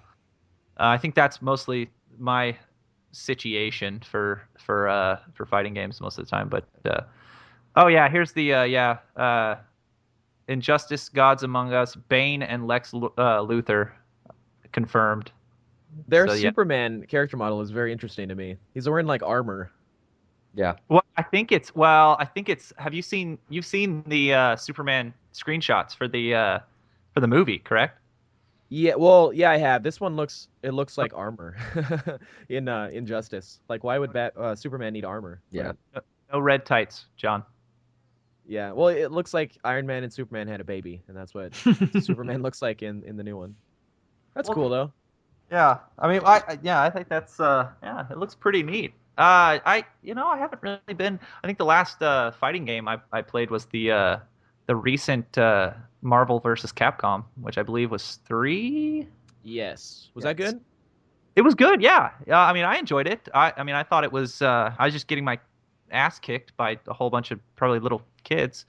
I think that's mostly my situation for fighting games most of the time. But oh yeah, here's the Injustice: Gods Among Us, Bane and Lex Luthor confirmed. Their So, yeah. Superman character model is very interesting to me. He's wearing like armor. Yeah. Well, I think it's. Have you've seen the Superman screenshots for the movie, correct? Yeah, well, yeah, I have. This one looks like armor in Injustice. Like, why would Superman need armor? Yeah. But, No red tights, John. yeah, well, it looks like Iron Man and Superman had a baby, and that's what Superman looks like in the new one. That's Well, cool though. Yeah, I mean, I think that's yeah, it looks pretty neat. I haven't really been. I think the last fighting game I played was the recent Marvel versus Capcom, which I believe was 3. Yes. Was Yes. that good? It was good, yeah. I mean, I enjoyed it. I mean, I thought it was. I was just getting my ass kicked by a whole bunch of probably little kids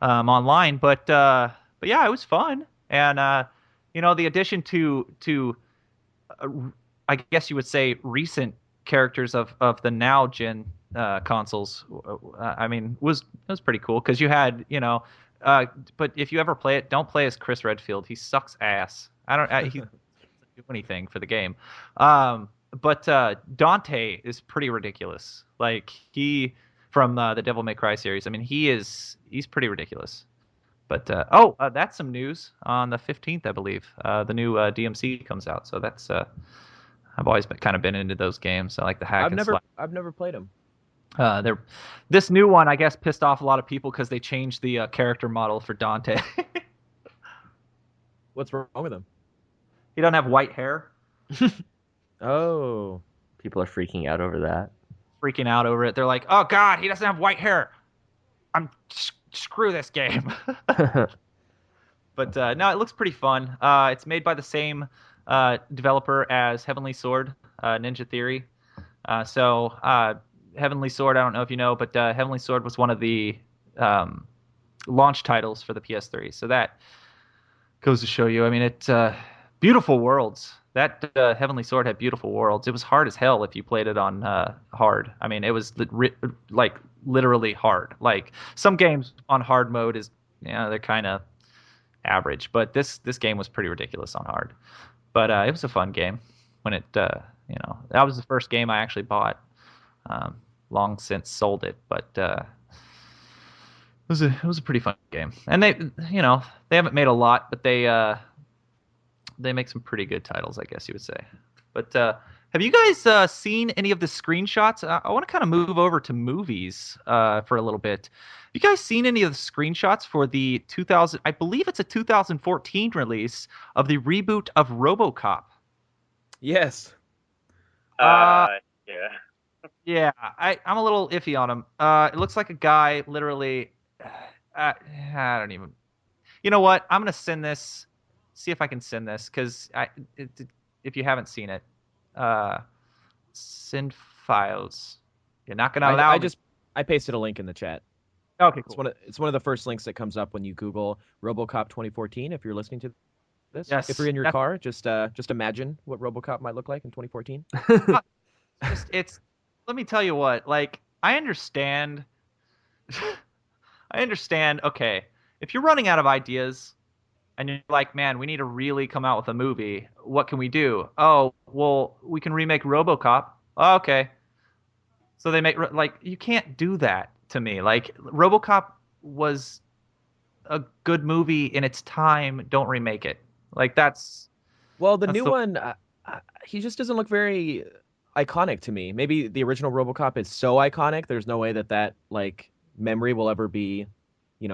online, but yeah, it was fun. And the addition to uh, I guess you would say recent characters of the now gen consoles. I mean, was pretty cool because you had but if you ever play it, don't play as Chris Redfield. He sucks ass. He doesn't do anything for the game. But Dante is pretty ridiculous. Like he from the Devil May Cry series. I mean, he's pretty ridiculous. But that's some news on the 15th, I believe. The new DMC comes out, so that's I've always kind of been into those games. I like the hack and slash. I've never played him. This new one, I guess, pissed off a lot of people because they changed the character model for Dante. What's wrong with him? He doesn't have white hair. Oh, People are freaking out over that. Freaking out over it. They're like, "Oh God, he doesn't have white hair. Screw this game." But no, it looks pretty fun. It's made by the same developer as Heavenly Sword, Ninja Theory. Heavenly Sword, I don't know if you know, but Heavenly Sword was one of the launch titles for the PS3. So that goes to show you. I mean, beautiful worlds. That Heavenly Sword had beautiful worlds. It was hard as hell if you played it on hard. I mean, it was like literally hard. Like some games on hard mode they're kind of average, but this game was pretty ridiculous on hard. But it was a fun game when that was the first game I actually bought. Long since sold it, but it was a pretty fun game. And they haven't made a lot, but they make some pretty good titles, I guess you would say. But have you guys seen any of the screenshots? I want to kind of move over to movies for a little bit. Have you guys seen any of the screenshots for the 2000? I believe it's a 2014 release of the reboot of RoboCop. yes. Yeah. Yeah, I'm a little iffy on him. It looks like a guy literally. I don't even. You know what? I'm gonna send this. See if I can send this because if you haven't seen it, send files. You're not gonna allow. I pasted a link in the chat. Okay, It's cool. it's one of the first links that comes up when you Google RoboCop 2014. If you're listening to this, Yes, if you're in your that's- car, just imagine what RoboCop might look like in 2014. It's. Let me tell you what. Like I understand. I understand. Okay, if you're running out of ideas and you're like, man, we need to really come out with a movie. What can we do? Oh, well, we can remake RoboCop. Oh, okay. So they make like you can't do that to me. Like RoboCop was a good movie in its time. Don't remake it. Like Well, the that's new the one, he just doesn't look very iconic to me. Maybe the original RoboCop is so iconic, there's no way that like memory will ever be,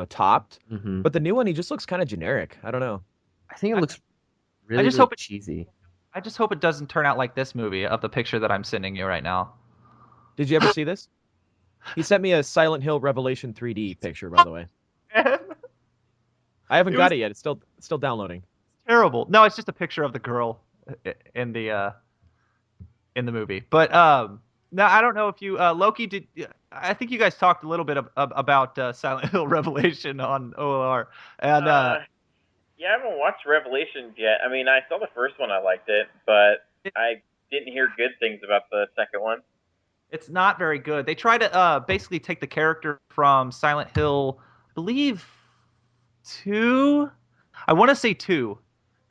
topped. Hmm. But the new one, he just looks kind of generic. I don't know. I think it I, looks I really, just really hope it cheesy. I just hope it doesn't turn out like this movie of the picture that I'm sending you right now. Did you ever see this? He sent me a Silent Hill Revelation 3D picture, by the way. I haven't It was got it yet. It's still downloading. terrible. No, it's just a picture of the girl in the movie. But no, I don't know if you Loki did. I think you guys talked a little bit about Silent Hill Revelation on OLR, and Yeah, I haven't watched Revelations yet. I mean, I saw the first one, I liked it, but it, I didn't hear good things about the second one. it's not very good. They try to basically take the character from Silent Hill, I believe two. I want to say two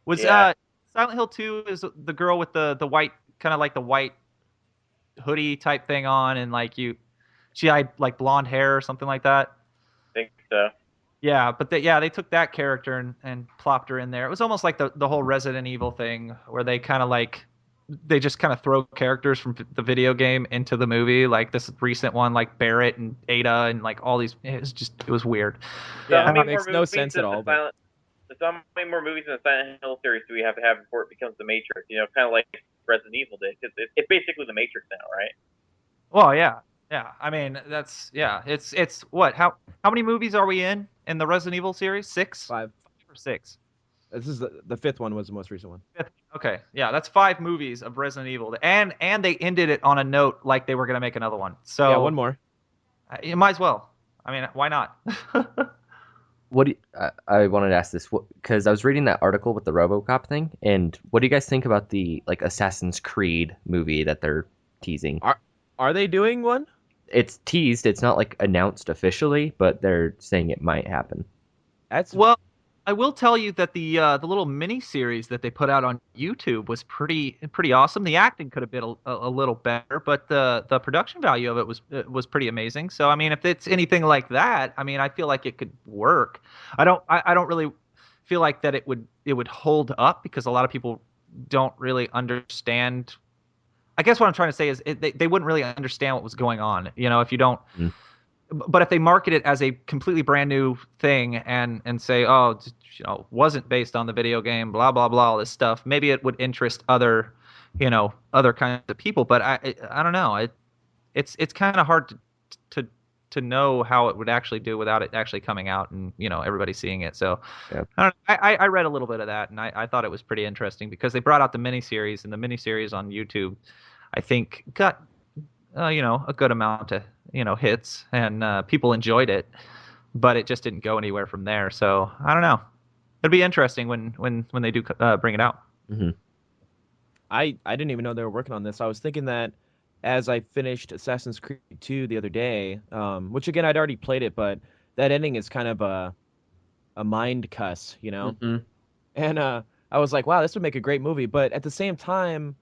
was Yeah, Silent Hill 2 is the girl with the white kind of like the white hoodie type thing on, and like she had like blonde hair or something like that. I think so. Yeah, but they took that character and plopped her in there. It was almost like the whole Resident Evil thing where they kind of like they just kind of throw characters from the video game into the movie, like this recent one like Barrett and Ada and like all these. It was weird. So how Yeah, many it more makes no movies sense at does the all. But Silent so how many more movies in the Silent Hill series do we have to have before it becomes the Matrix? You know, kind of like Resident Evil did, because it's basically the Matrix now, right? Well, yeah, yeah. I mean, that's yeah. It's what? How many movies are we in the Resident Evil series? Six, 5. 5 or 6? This is the fifth one was the most recent one. Fifth. Okay, yeah, that's 5 movies of Resident Evil, and they ended it on a note like they were gonna make another one. Yeah, one So more. you might as well. I mean, why not? What do you, I wanted to ask this because I was reading that article with the RoboCop thing, and what do you guys think about the like Assassin's Creed movie that they're teasing? Are they doing one? It's teased. It's not like announced officially, but they're saying it might happen. That's Well, I will tell you that the little mini series that they put out on YouTube was pretty awesome. The acting could have been a little better, but the production value of it was pretty amazing. So I mean, if it's anything like that, I mean, I feel like it could work. I don't really feel like that it would hold up because a lot of people don't really understand. I guess what I'm trying to say is they wouldn't really understand what was going on. You know, if you don't Mm. but if they market it as a completely brand new thing and say, oh, wasn't based on the video game, blah blah blah, all this stuff, maybe it would interest other kinds of people. But I don't know. It's kind of hard to to know how it would actually do without it actually coming out and everybody seeing it. So Yeah. I don't know. I read a little bit of that and I thought it was pretty interesting because they brought out the miniseries and the miniseries on YouTube, I think got a good amount of hits, and people enjoyed it, but it just didn't go anywhere from there. So I don't know. It'd be interesting when they do bring it out. Hmm. I didn't even know they were working on this. I was thinking that as I finished Assassin's Creed 2 the other day, which again I'd already played it, but that ending is kind of a mind cuss, you know? Hmm. And I was like, wow, this would make a great movie. But at the same time,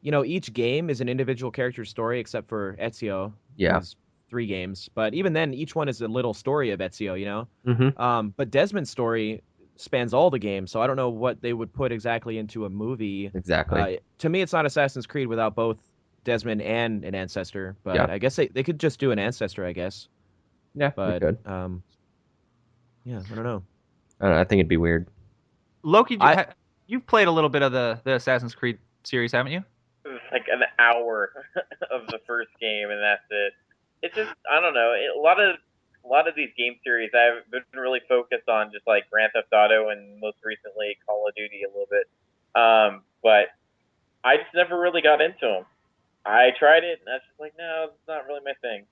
each game is an individual character story except for Ezio, Yeah. who's 3 games. But even then, each one is a little story of Ezio, you know? Hmm. But Desmond's story spans all the games, so I don't know what they would put exactly into a movie. Exactly. To me, it's not Assassin's Creed without both Desmond and an ancestor. But Yeah. I guess they could just do an ancestor, I guess. Yeah. We But could. yeah, I don't know. I don't know, I think it'd be weird. Loki, I you've played a little bit of the Assassin's Creed series, haven't you? It was like an hour of the first game, and that's it. It's just I don't know. A lot of these game series, I've been really focused on just like Grand Theft Auto and most recently Call of Duty a little bit. But I just never really got into them. I tried it, and I was just like, no, it's not really my thing.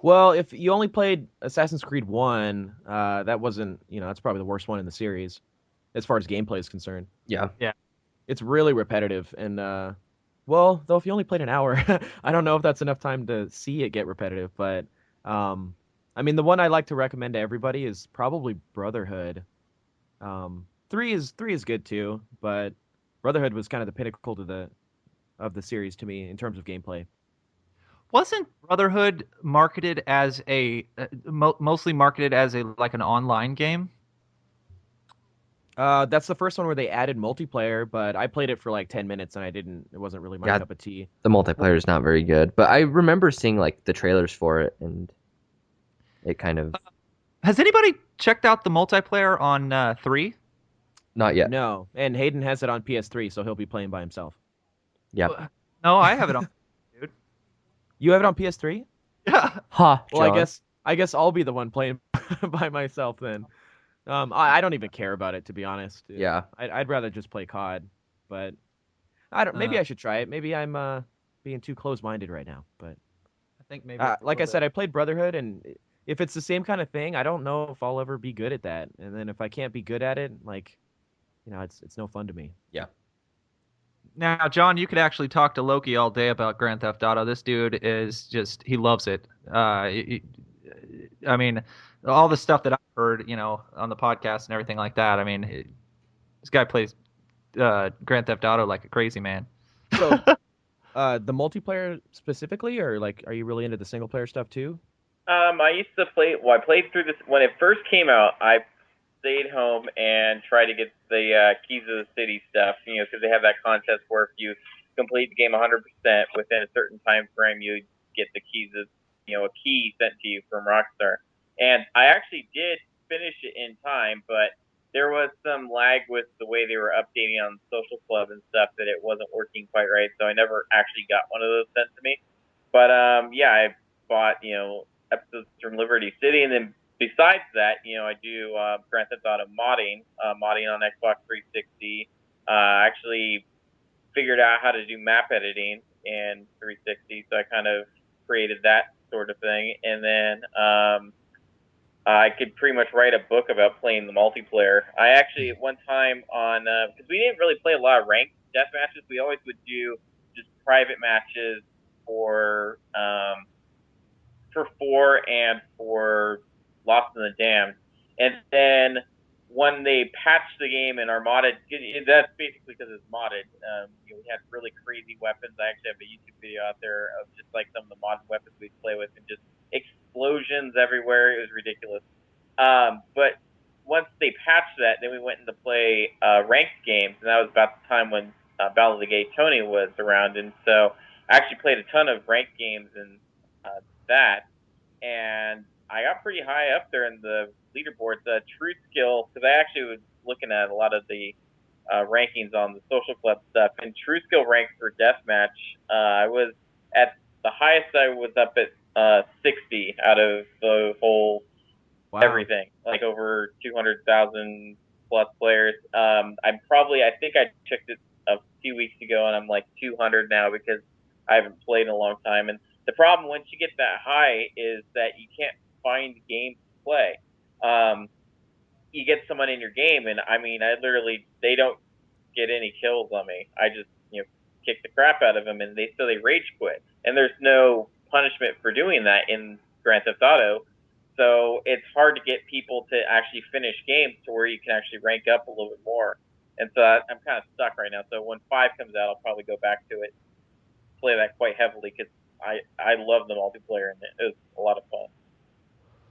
Well, if you only played Assassin's Creed 1, that wasn't, that's probably the worst one in the series as far as gameplay is concerned. Yeah. Yeah. It's really repetitive, and Well, though, if you only played an hour, I don't know if that's enough time to see it get repetitive. But, um, I mean, the one I like to recommend to everybody is probably Brotherhood. Three is good too, but Brotherhood was kind of the pinnacle to the of the series to me in terms of gameplay. Wasn't Brotherhood marketed as mostly marketed as a like an online game? That's the first one where they added multiplayer, but I played it for like 10 minutes and I didn't. It wasn't really my Yeah, cup of tea. the multiplayer is not very good, but I remember seeing like the trailers for it, and it kind of Has anybody checked out the multiplayer on 3? not yet. No, and Hayden has it on PS3, so he'll be playing by himself. Yep. No, I have it on, dude. You have it on PS3? Yeah. Ha, Well, I John. guess I guess I'll be the one playing by myself then. I don't even care about it, to be honest. Yeah. I'd rather just play COD, but I don't. Maybe Uh, I should try it. Maybe I'm being too close-minded right now. But I think maybe it's a like little I said, bit. I played Brotherhood, and if it's the same kind of thing, I don't know if I'll ever be good at that. And then if I can't be good at it, like it's no fun to me. Yeah. Now, John, you could actually talk to Loki all day about Grand Theft Auto. This dude is just, he loves it. I mean, all the stuff that I've heard, on the podcast and everything like that. I mean, this guy plays Grand Theft Auto like a crazy man. So, the multiplayer specifically, or like, are you really into the single player stuff too? I used to play. Well, I played through this when it first came out. I stayed home and tried to get the keys of the city stuff. Because they have that contest where if you complete the game 100% within a certain time frame, you get the keys of, a key sent to you from Rockstar. And I actually did finish it in time, but there was some lag with the way they were updating on Social Club and stuff that it wasn't working quite right. So I never actually got one of those sent to me. But yeah, I bought episodes from Liberty City, and then besides that, I do Grand Theft Auto modding on Xbox 360. Actually figured out how to do map editing in 360, so I kind of created that sort of thing, and then I could pretty much write a book about playing the multiplayer. I actually at one time on because we didn't really play a lot of ranked death matches, we always would do just private matches for four and for Lost in the Damned. And then when they patched the game and our modded, that's basically because it's modded. We had really crazy weapons. I actually have a YouTube video out there of just like some of the modded weapons we'd play with and just explosions everywhere. It was ridiculous. But once they patched that, then we went into play ranked games, and that was about the time when Battle of the Gay Tony was around. And so I actually played a ton of ranked games and that, and I got pretty high up there in the leaderboards. True Skill, because I actually was looking at a lot of the rankings on the Social Club stuff, and True Skill ranked for Deathmatch, I was at the highest. I was up at 60 out of the whole Wow. everything, like over 200,000 plus players. I think I checked it a few weeks ago, and I'm like 200 now because I haven't played in a long time. And the problem once you get that high is that you can't find games to play. You get someone in your game, and I mean, they don't get any kills on me. I just kick the crap out of them, and they rage quit. And there's no punishment for doing that in Grand Theft Auto, so it's hard to get people to actually finish games to where you can actually rank up a little bit more. And so I'm kind of stuck right now. So when 5 comes out, I'll probably go back to it, play that quite heavily because I love the multiplayer and it was a lot of fun.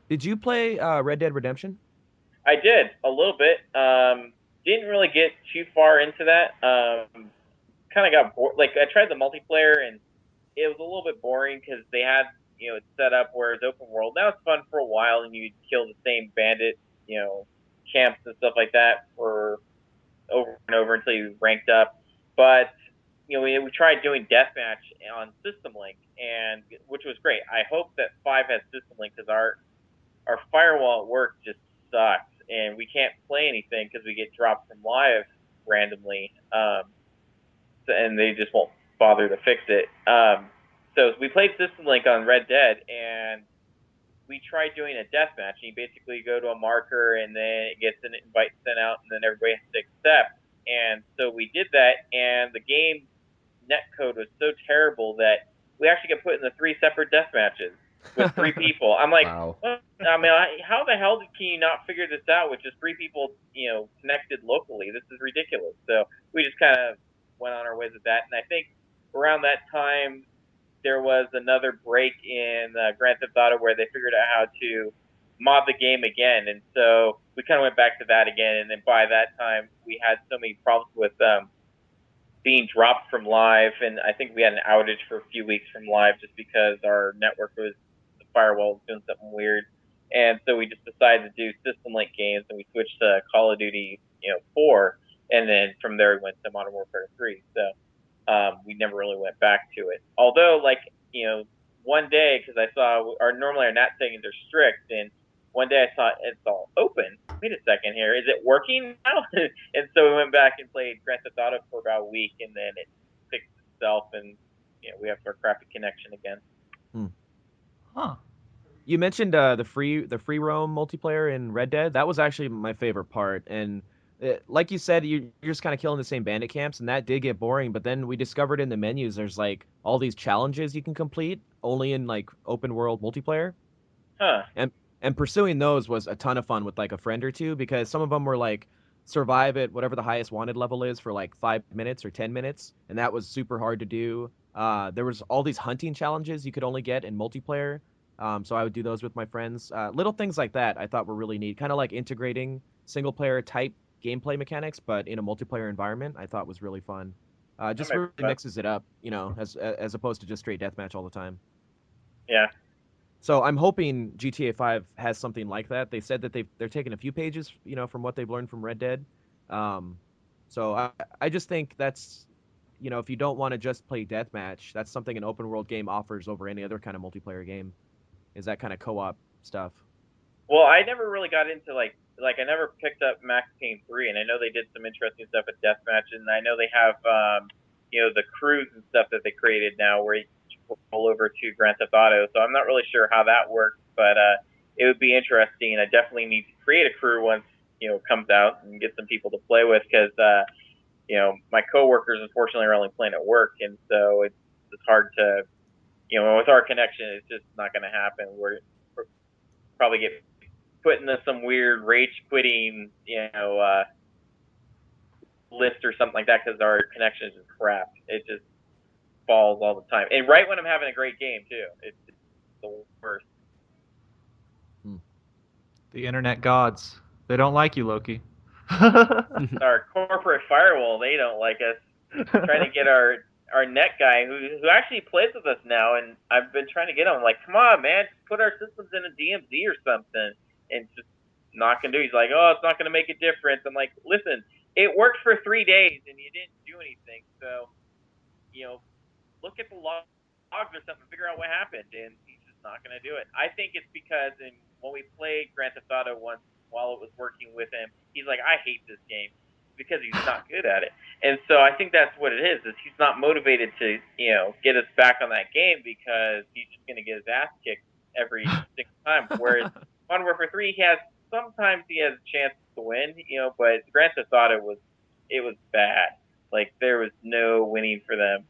Did you play Red Dead Redemption? I did a little bit. Didn't really get too far into that. Kind of got bored. Like I tried the multiplayer and it was a little bit boring because they had it's set up where it's open world. Now it's fun for a while and you kill the same bandit camps and stuff like that for over and over until you ranked up. But we tried doing deathmatch on System Link, and which was great. I hope that 5 has System Link because our firewall at work just sucks, and we can't play anything because we get dropped from live randomly, and they just won't bother to fix it. So we played System Link on Red Dead, and we tried doing a death match. You basically go to a marker, and then it gets an invite sent out, and then everybody has to accept. And so we did that, and the game netcode was so terrible that we actually got put in the 3 separate death matches with 3 people. I'm like, Wow. well, I mean, how the hell can you not figure this out with just 3 people, connected locally? This is ridiculous. So we just kind of went on our ways with that. And I think around that time, there was another break in Grand Theft Auto where they figured out how to mod the game again, and so we kind of went back to that again. And then by that time, we had so many problems with being dropped from live, and I think we had an outage for a few weeks from live just because our network was the firewall was doing something weird. And so we just decided to do system-link games, and we switched to Call of Duty, 4, and then from there we went to Modern Warfare 3. So we never really went back to it. Although, one day, because I saw normally our NAT settings are strict, and one day I saw it's all open. Wait a second here, is it working now? And so we went back and played Grand Theft Auto for about a week, and then it fixed itself, and we have our crappy connection again. Huh. You mentioned the free roam multiplayer in Red Dead. That was actually my favorite part. And like you said, you're just kind of killing the same bandit camps, and that did get boring. But then we discovered in the menus there's like all these challenges you can complete only in like open world multiplayer. Huh. And pursuing those was a ton of fun with like a friend or two, because some of them were like survive at whatever the highest wanted level is for like 5 minutes or 10 minutes, and that was super hard to do. There was all these hunting challenges you could only get in multiplayer. So I would do those with my friends. Little things like that I thought were really neat, kind of like integrating single player type gameplay mechanics, but in a multiplayer environment. I thought was really fun. Just really mixes it up, as opposed to just straight deathmatch all the time. Yeah. So I'm hoping GTA 5 has something like that. They said that they're taking a few pages, from what they've learned from Red Dead. So I just think that's, if you don't want to just play deathmatch, that's something an open world game offers over any other kind of multiplayer game, is that kind of co-op stuff. Well, I never really got into I never picked up Max Payne 3, and I know they did some interesting stuff at Deathmatch, and I know they have the crews and stuff that they created now where you can roll over to Grand Theft Auto. So I'm not really sure how that works, but it would be interesting. I definitely need to create a crew once it comes out and get some people to play with, because my coworkers unfortunately are only playing at work, and so it's hard to with our connection, it's just not going to happen. We're probably get put into some weird rage quitting, list or something like that because our connection is just crap. It just falls all the time, and right when I'm having a great game too, it's the worst. The internet gods. They don't like you, Loki. Our corporate firewall, they don't like us. Trying to get our net guy who actually plays with us now, and I've been trying to get him. I'm like, come on, man, just put our systems in a DMZ or something, and just not gonna do. He's like, oh, it's not gonna make a difference. I'm like, listen, it worked for 3 days and you didn't do anything, so look at the logs or something, figure out what happened, and he's just not gonna do it. I think it's because when we played Grand Theft Auto once while it was working with him, he's like, I hate this game because he's not good at it. And so I think that's what it is he's not motivated to, get us back on that game because he's just going to get his ass kicked every single time. Whereas Modern Warfare 3, sometimes he has a chance to win, but Grand Theft Auto was bad. Like, there was no winning for them.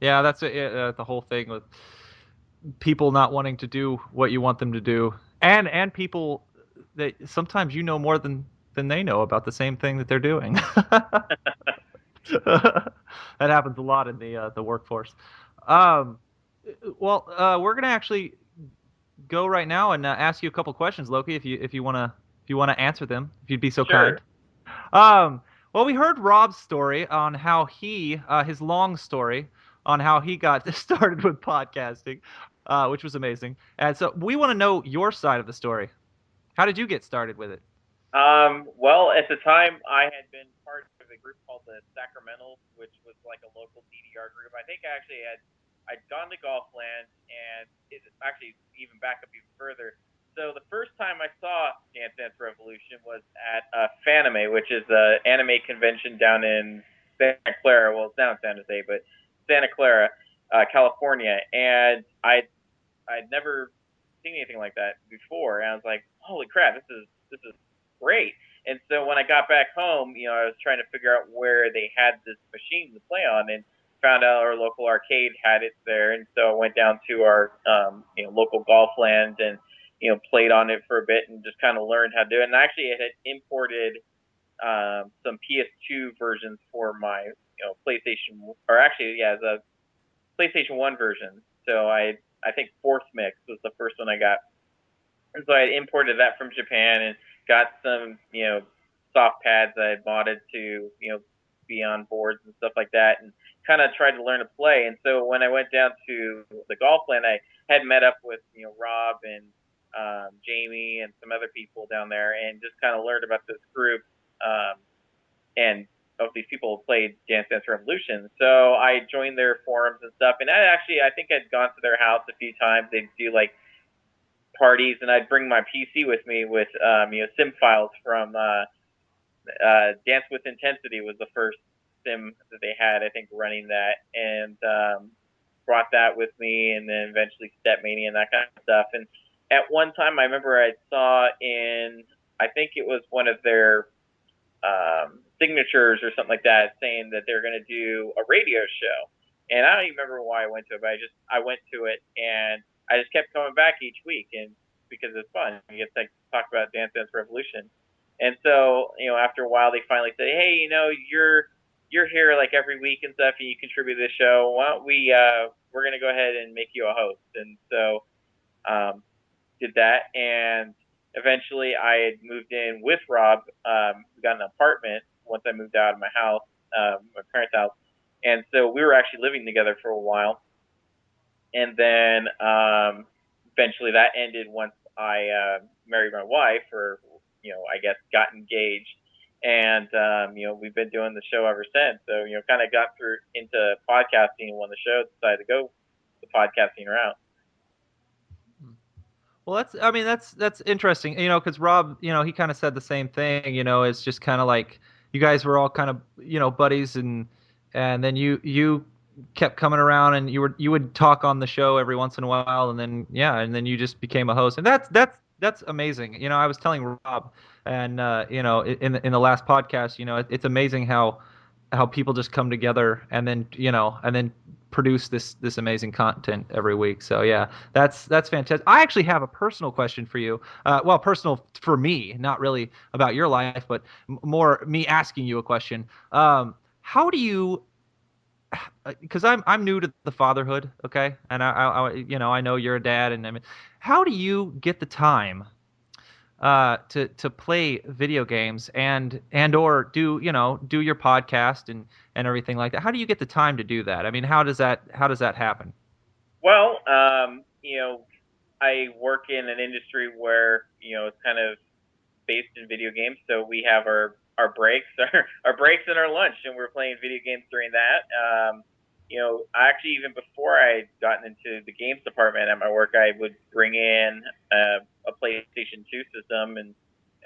Yeah, that's the whole thing with people not wanting to do what you want them to do, and people that sometimes more than they know about the same thing that they're doing. That happens a lot in the workforce. We're gonna actually go right now and ask you a couple questions, Loki, if you wanna answer them, if you'd be so Sure. kind. Well, we heard Rob's story on how his long story on how he got started with podcasting, which was amazing. And so we want to know your side of the story. How did you get started with it? Well, at the time, I had been part of a group called the Sacramentals, which was like a local DDR group. I think I'd gone to Golfland, and it actually even back up even further. So the first time I saw Dance Dance Revolution was at Fanime, which is an anime convention down in Santa Clara. Well, it's down in San Jose, but Santa Clara, California. And I'd never seen anything like that before, and I was like, holy crap, this is great. And so when I got back home, I was trying to figure out where they had this machine to play on, and found out our local arcade had it there. And so I went down to our local golf land and played on it for a bit and just kind of learned how to do it. And actually, it had imported some PS2 versions for my PlayStation, or actually, yeah, the PlayStation 1 version. So I think Fourth Mix was the first one I got. And so I imported that from Japan and got some, soft pads I had modded to, be on boards and stuff like that, and kind of tried to learn to play. And so when I went down to the golf land, I had met up with, Rob and Jamie and some other people down there, and just kind of learned about this group. And of these people who played Dance Dance Revolution. So I joined their forums and stuff. And I think I'd gone to their house a few times. They'd do like parties, and I'd bring my PC with me with sim files from Dance with Intensity was the first sim that they had, I think, running that, and brought that with me, and then eventually Stepmania and that kind of stuff. And at one time, I remember I saw I think it was one of their signatures or something like that, saying that they're going to do a radio show. And I don't even remember why I went to it, but I went to it, and I just kept coming back each week, and because it's fun, you get to talk about Dance Dance Revolution. And so, after a while, they finally said, "Hey, you're here like every week and stuff, and you contribute to the show. Why don't we're going to go ahead and make you a host." And so, did that, and eventually I had moved in with Rob. We got an apartment once I moved out of my house, my parents' house, and so we were actually living together for a while. And then eventually that ended once I married my wife, or I guess got engaged. And we've been doing the show ever since. So kind of got through into podcasting when the show decided to go the podcasting route. Well, that's interesting, because Rob, he kind of said the same thing, it's just kind of like you guys were all kind of, buddies, and then you kept coming around, and you would talk on the show every once in a while, and then and then you just became a host, and that's amazing. I was telling Rob, and in the last podcast, it's amazing how people just come together, and then produce this amazing content every week. So yeah, that's fantastic. I actually have a personal question for you. Well, personal for me, not really about your life, but more me asking you a question. How do you? Because I'm new to the fatherhood, okay, and I know you're a dad, and I mean, how do you get the time to play video games and or do your podcast and everything like that? How do you get the time to do that? I mean, how does that happen? Well, I work in an industry where it's kind of based in video games, so we have our breaks, our breaks and our lunch, and we're playing video games during that. I actually, even before I had gotten into the games department at my work, I would bring in a PlayStation 2 system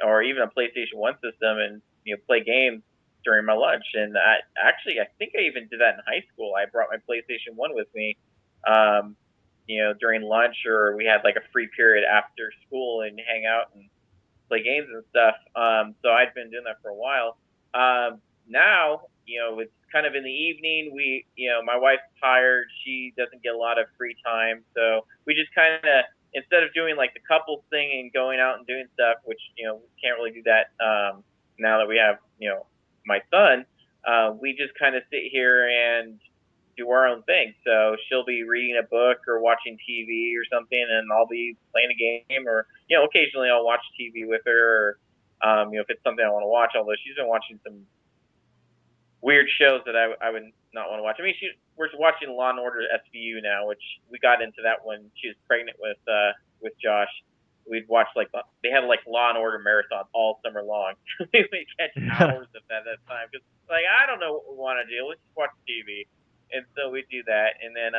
or even a PlayStation 1 system, and play games during my lunch. And I think I even did that in high school. I brought my PlayStation 1 with me. Um, during lunch, or we had like a free period after school and hang out and play games and stuff. So I'd been doing that for a while. Now, it's kind of in the evening. My wife's tired. She doesn't get a lot of free time. So we just kind of, instead of doing like the couples thing and going out and doing stuff, which, we can't really do that now that we have, my son, we just kind of sit here and do our own thing. So she'll be reading a book or watching TV or something, and I'll be playing a game, or occasionally I'll watch TV with her, or if it's something I want to watch. Although she's been watching some weird shows that I would not want to watch. I mean, we're watching Law and Order SVU now, which we got into that when she was pregnant with Josh. We'd watch they had like Law and Order marathon all summer long. We'd catch hours of that at that time because I don't know what we want to do. Let's just watch TV. And so we do that, and then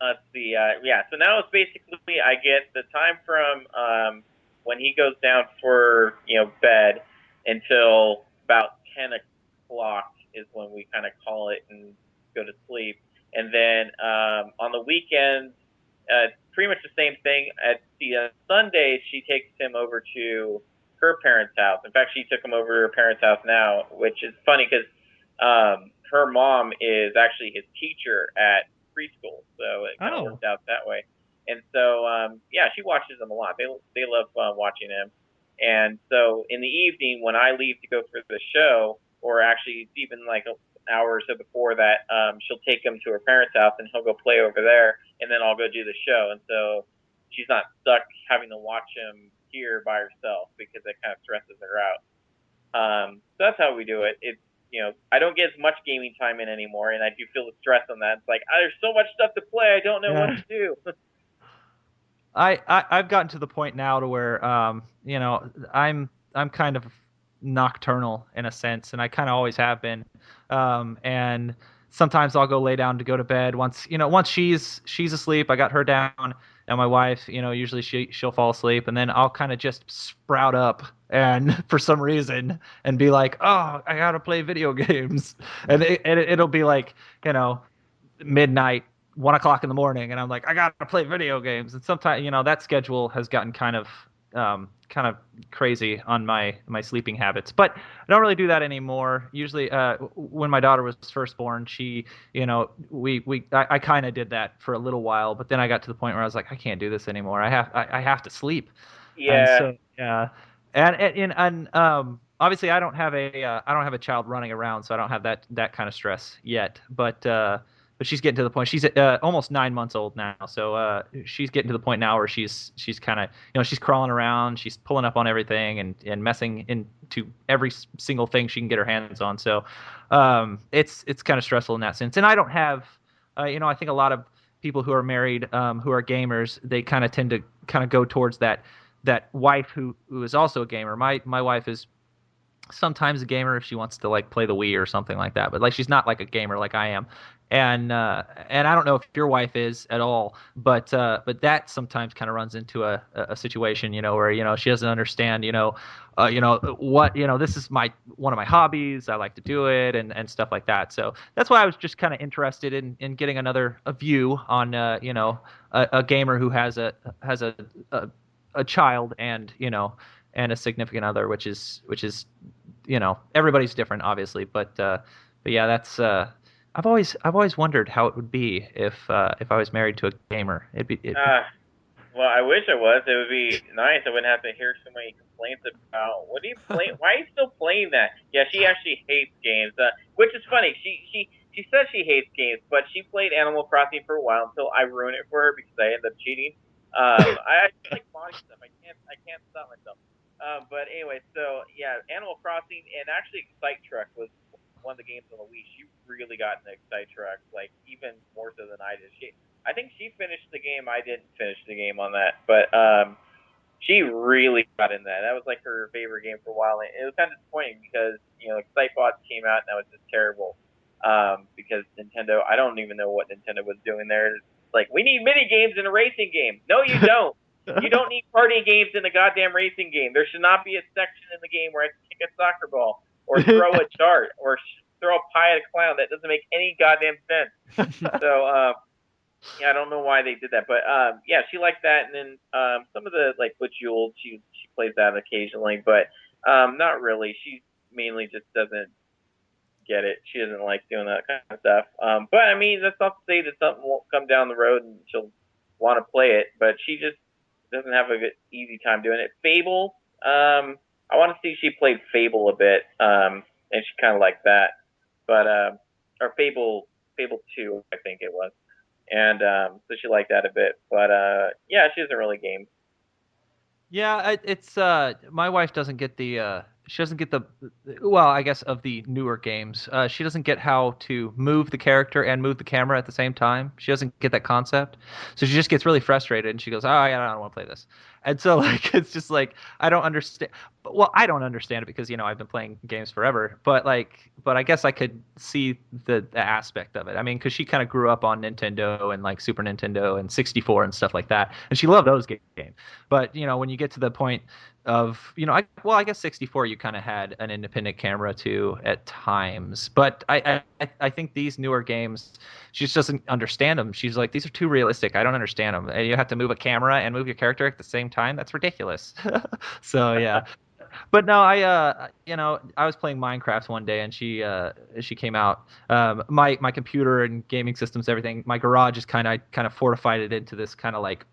let's see, so now it's basically I get the time from when he goes down for bed until about 10 o'clock is when we kind of call it and go to sleep, and then on the weekends, pretty much the same thing. At the Sundays, she takes him over to her parents' house. In fact, she took him over to her parents' house now, which is funny because her mom is actually his teacher at preschool, so it kind of worked out that way. And so, yeah, she watches him a lot. They love watching him. And so, in the evening when I leave to go for the show, or actually even like an hour or so before that, she'll take him to her parents' house and he'll go play over there, and then I'll go do the show. And so she's not stuck having to watch him here by herself because it kind of stresses her out. So that's how we do it. It's I don't get as much gaming time in anymore, and I do feel the stress on that. It's like there's so much stuff to play, I don't know what to do. I've gotten to the point now to where I'm kind of nocturnal in a sense, and I kind of always have been. And sometimes I'll go lay down to go to bed once she's asleep. I got her down, and my wife, usually she'll fall asleep, and then I'll kind of just sprout up and for some reason and be like, oh, I gotta play video games, and it'll be like midnight, 1 o'clock in the morning, and I'm like, I gotta play video games. And sometimes, that schedule has gotten kind of crazy on my sleeping habits. But I don't really do that anymore. Usually, when my daughter was first born, she, I kind of did that for a little while, but then I got to the point where I was like, I can't do this anymore. I have to sleep. Yeah. And so, yeah, and obviously I don't have a child running around, so I don't have that kind of stress yet. But she's getting to the point. She's almost 9 months old now, so she's getting to the point now where she's kind of she's crawling around, she's pulling up on everything and messing into every single thing she can get her hands on. So it's kind of stressful in that sense. And I don't have I think a lot of people who are married who are gamers, they kind of tend to kind of go towards that wife who is also a gamer. My wife is sometimes a gamer if she wants to like play the Wii or something like that, but like she's not like a gamer like I am. And I don't know if your wife is at all, but that sometimes kind of runs into a situation where she doesn't understand what this is one of my hobbies, I like to do it and stuff like that. So that's why I was just kind of interested in getting a view on a gamer who has a child and and a significant other, which is everybody's different, obviously, but yeah, that's I've always wondered how it would be if I was married to a gamer. Well, I wish I was. It would be nice. I wouldn't have to hear so many complaints about what are you playing? Why are you still playing that? Yeah, she actually hates games, which is funny. She says she hates games, but she played Animal Crossing for a while until I ruined it for her because I ended up cheating. I like body stuff. I can't stop myself. But anyway, so yeah, Animal Crossing and actually Excite Truck was one of the games on the Wii. She really got into Excite Truck, like even more so than I did. I think she finished the game. I didn't finish the game on that, but she really got in that. That was like her favorite game for a while. And it was kind of disappointing because Excitebots came out and that was just terrible. Because Nintendo, I don't even know what Nintendo was doing there. It's like, we need mini games in a racing game. No, you don't. You don't need party games in a goddamn racing game. There should not be a section in the game where I kick a soccer ball or throw a dart or throw a pie at a clown. That doesn't make any goddamn sense. So, yeah, I don't know why they did that, but yeah, she liked that. And then some of the like Bejeweled, she plays that occasionally, but not really. She mainly just doesn't get it. She doesn't like doing that kind of stuff. But I mean, that's not to say that something won't come down the road and she'll want to play it, but she just doesn't have a good, easy time doing it. Fable, I want to see she played Fable a bit, and she kind of liked that, but or Fable 2, I think it was, and so she liked that a bit. But yeah, she doesn't really game. Yeah, it's my wife doesn't get the she doesn't get the well, I guess of the newer games. She doesn't get how to move the character and move the camera at the same time. She doesn't get that concept. So she just gets really frustrated and she goes, "Oh, yeah, I don't want to play this." And so like it's just like I don't understand. Well, I don't understand it because I've been playing games forever, but I guess I could see the aspect of it. I mean, because she kind of grew up on Nintendo and like Super Nintendo and 64 and stuff like that, and she loved those games. But when you get to the point of I guess 64 you kind of had an independent camera too at times, but I think these newer games she just doesn't understand them. She's like, these are too realistic. I don't understand them. And you have to move a camera and move your character at the same time. That's ridiculous. So yeah. But no, I was playing Minecraft one day and she came out. My computer and gaming systems, everything. My garage is kind of fortified it into this kind of like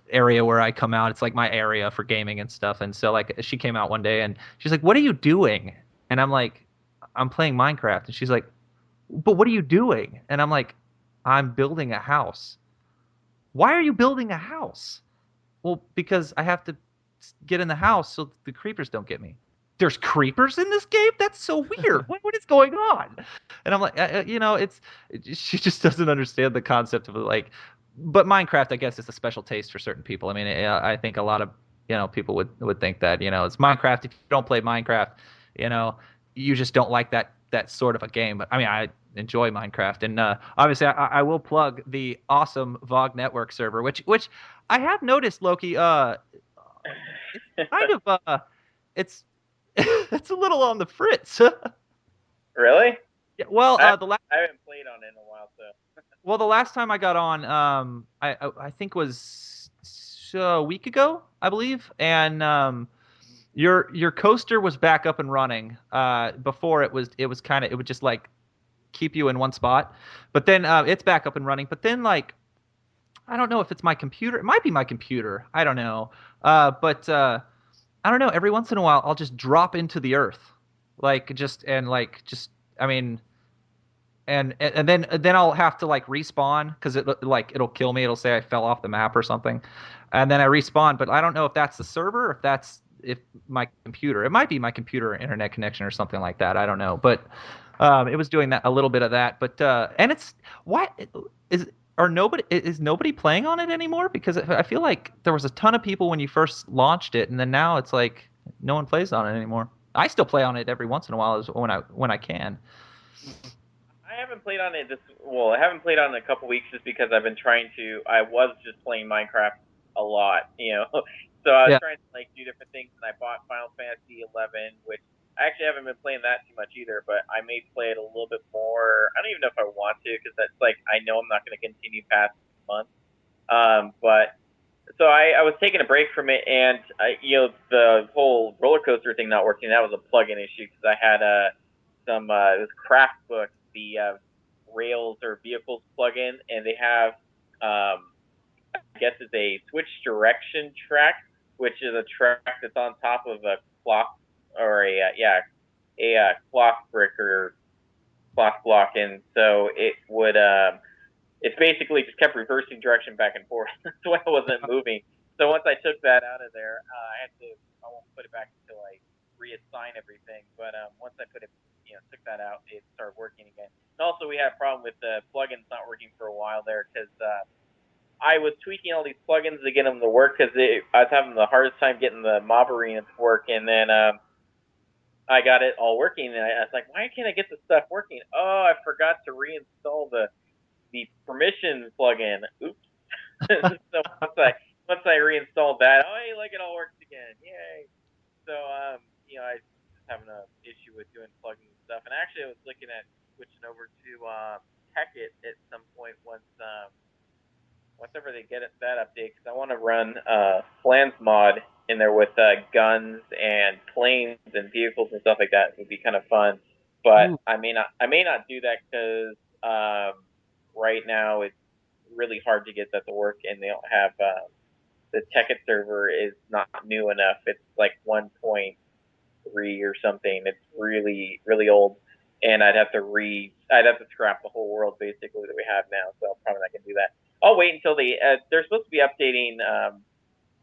area where I come out. It's like my area for gaming and stuff. And so like she came out one day and she's like, "What are you doing?" And I'm like, "I'm playing Minecraft." And she's like, "But what are you doing?" And I'm like, "I'm building a house." "Why are you building a house?" "Well, because I have to get in the house so the creepers don't get me." "There's creepers in this game? That's so weird. What is going on?" And I'm like, she just doesn't understand the concept of like, but Minecraft, I guess, is a special taste for certain people. I mean, I think a lot of, people would think that, it's Minecraft. If you don't play Minecraft, you know, you just don't like that sort of a game. But I mean, I enjoy Minecraft, and obviously, I will plug the awesome VOG Network server, which I have noticed, Loki. It's kind of it's it's a little on the fritz. Really? Yeah, well, I the last I haven't played on it in a while, so. the last time I got on, I think was a week ago, I believe, and your coaster was back up and running. Before it was kind of, it would just like keep you in one spot, but then it's back up and running. But then like I don't know if it's my computer. It might be my computer. I don't know. But I don't know. Every once in a while, I'll just drop into the earth, like just. I mean, and then I'll have to like respawn because it'll kill me. It'll say I fell off the map or something, and then I respawn. But I don't know if that's the server, or if my computer. It might be my computer internet connection or something like that. I don't know, but it was doing that, a little bit of that. But and it's why is or nobody is nobody playing on it anymore? Because I feel like there was a ton of people when you first launched it, and then now it's like no one plays on it anymore. I still play on it every once in a while, when I can. I haven't played on it I haven't played on it in a couple weeks just because I've been trying to. I was just playing Minecraft a lot, So I was Yeah. trying to like do different things, and I bought Final Fantasy 11, which I actually haven't been playing that too much either. But I may play it a little bit more. I don't even know if I want to because that's like I know I'm not going to continue past this month. But so I was taking a break from it, and the whole roller coaster thing not working. That was a plug-in issue because I had some it was Craft Book, the Rails or Vehicles plugin, and they have I guess it's a switch direction track, which is a track that's on top of a clock or a clock brick or clock block, and so it would it's basically just kept reversing direction back and forth. That's why I wasn't moving. So once I took that out of there, I won't put it back until I reassign everything. But once I took that out, it started working again. And also, we had a problem with the plugins not working for a while there because I was tweaking all these plugins to get them to work because I was having the hardest time getting the mob arena to work. And then I got it all working, and I was like, why can't I get this stuff working? Oh, I forgot to reinstall the permission plugin. Oops. So once I reinstalled that, oh hey, like it all works again. Yay. So I was just having an issue with doing plugins and stuff. And actually I was looking at switching over to Tekkit at some point once ever they get that update, because I want to run Flans mod in there with guns and planes and vehicles and stuff like that. It would be kind of fun. But Ooh. I may not do that because right now it's really hard to get that to work, and they don't have the Tekkit server is not new enough. It's like 1.3 or something. It's really really old, and I'd have to scrap the whole world basically that we have now. So I'm probably not gonna do that. I'll wait until they're supposed to be updating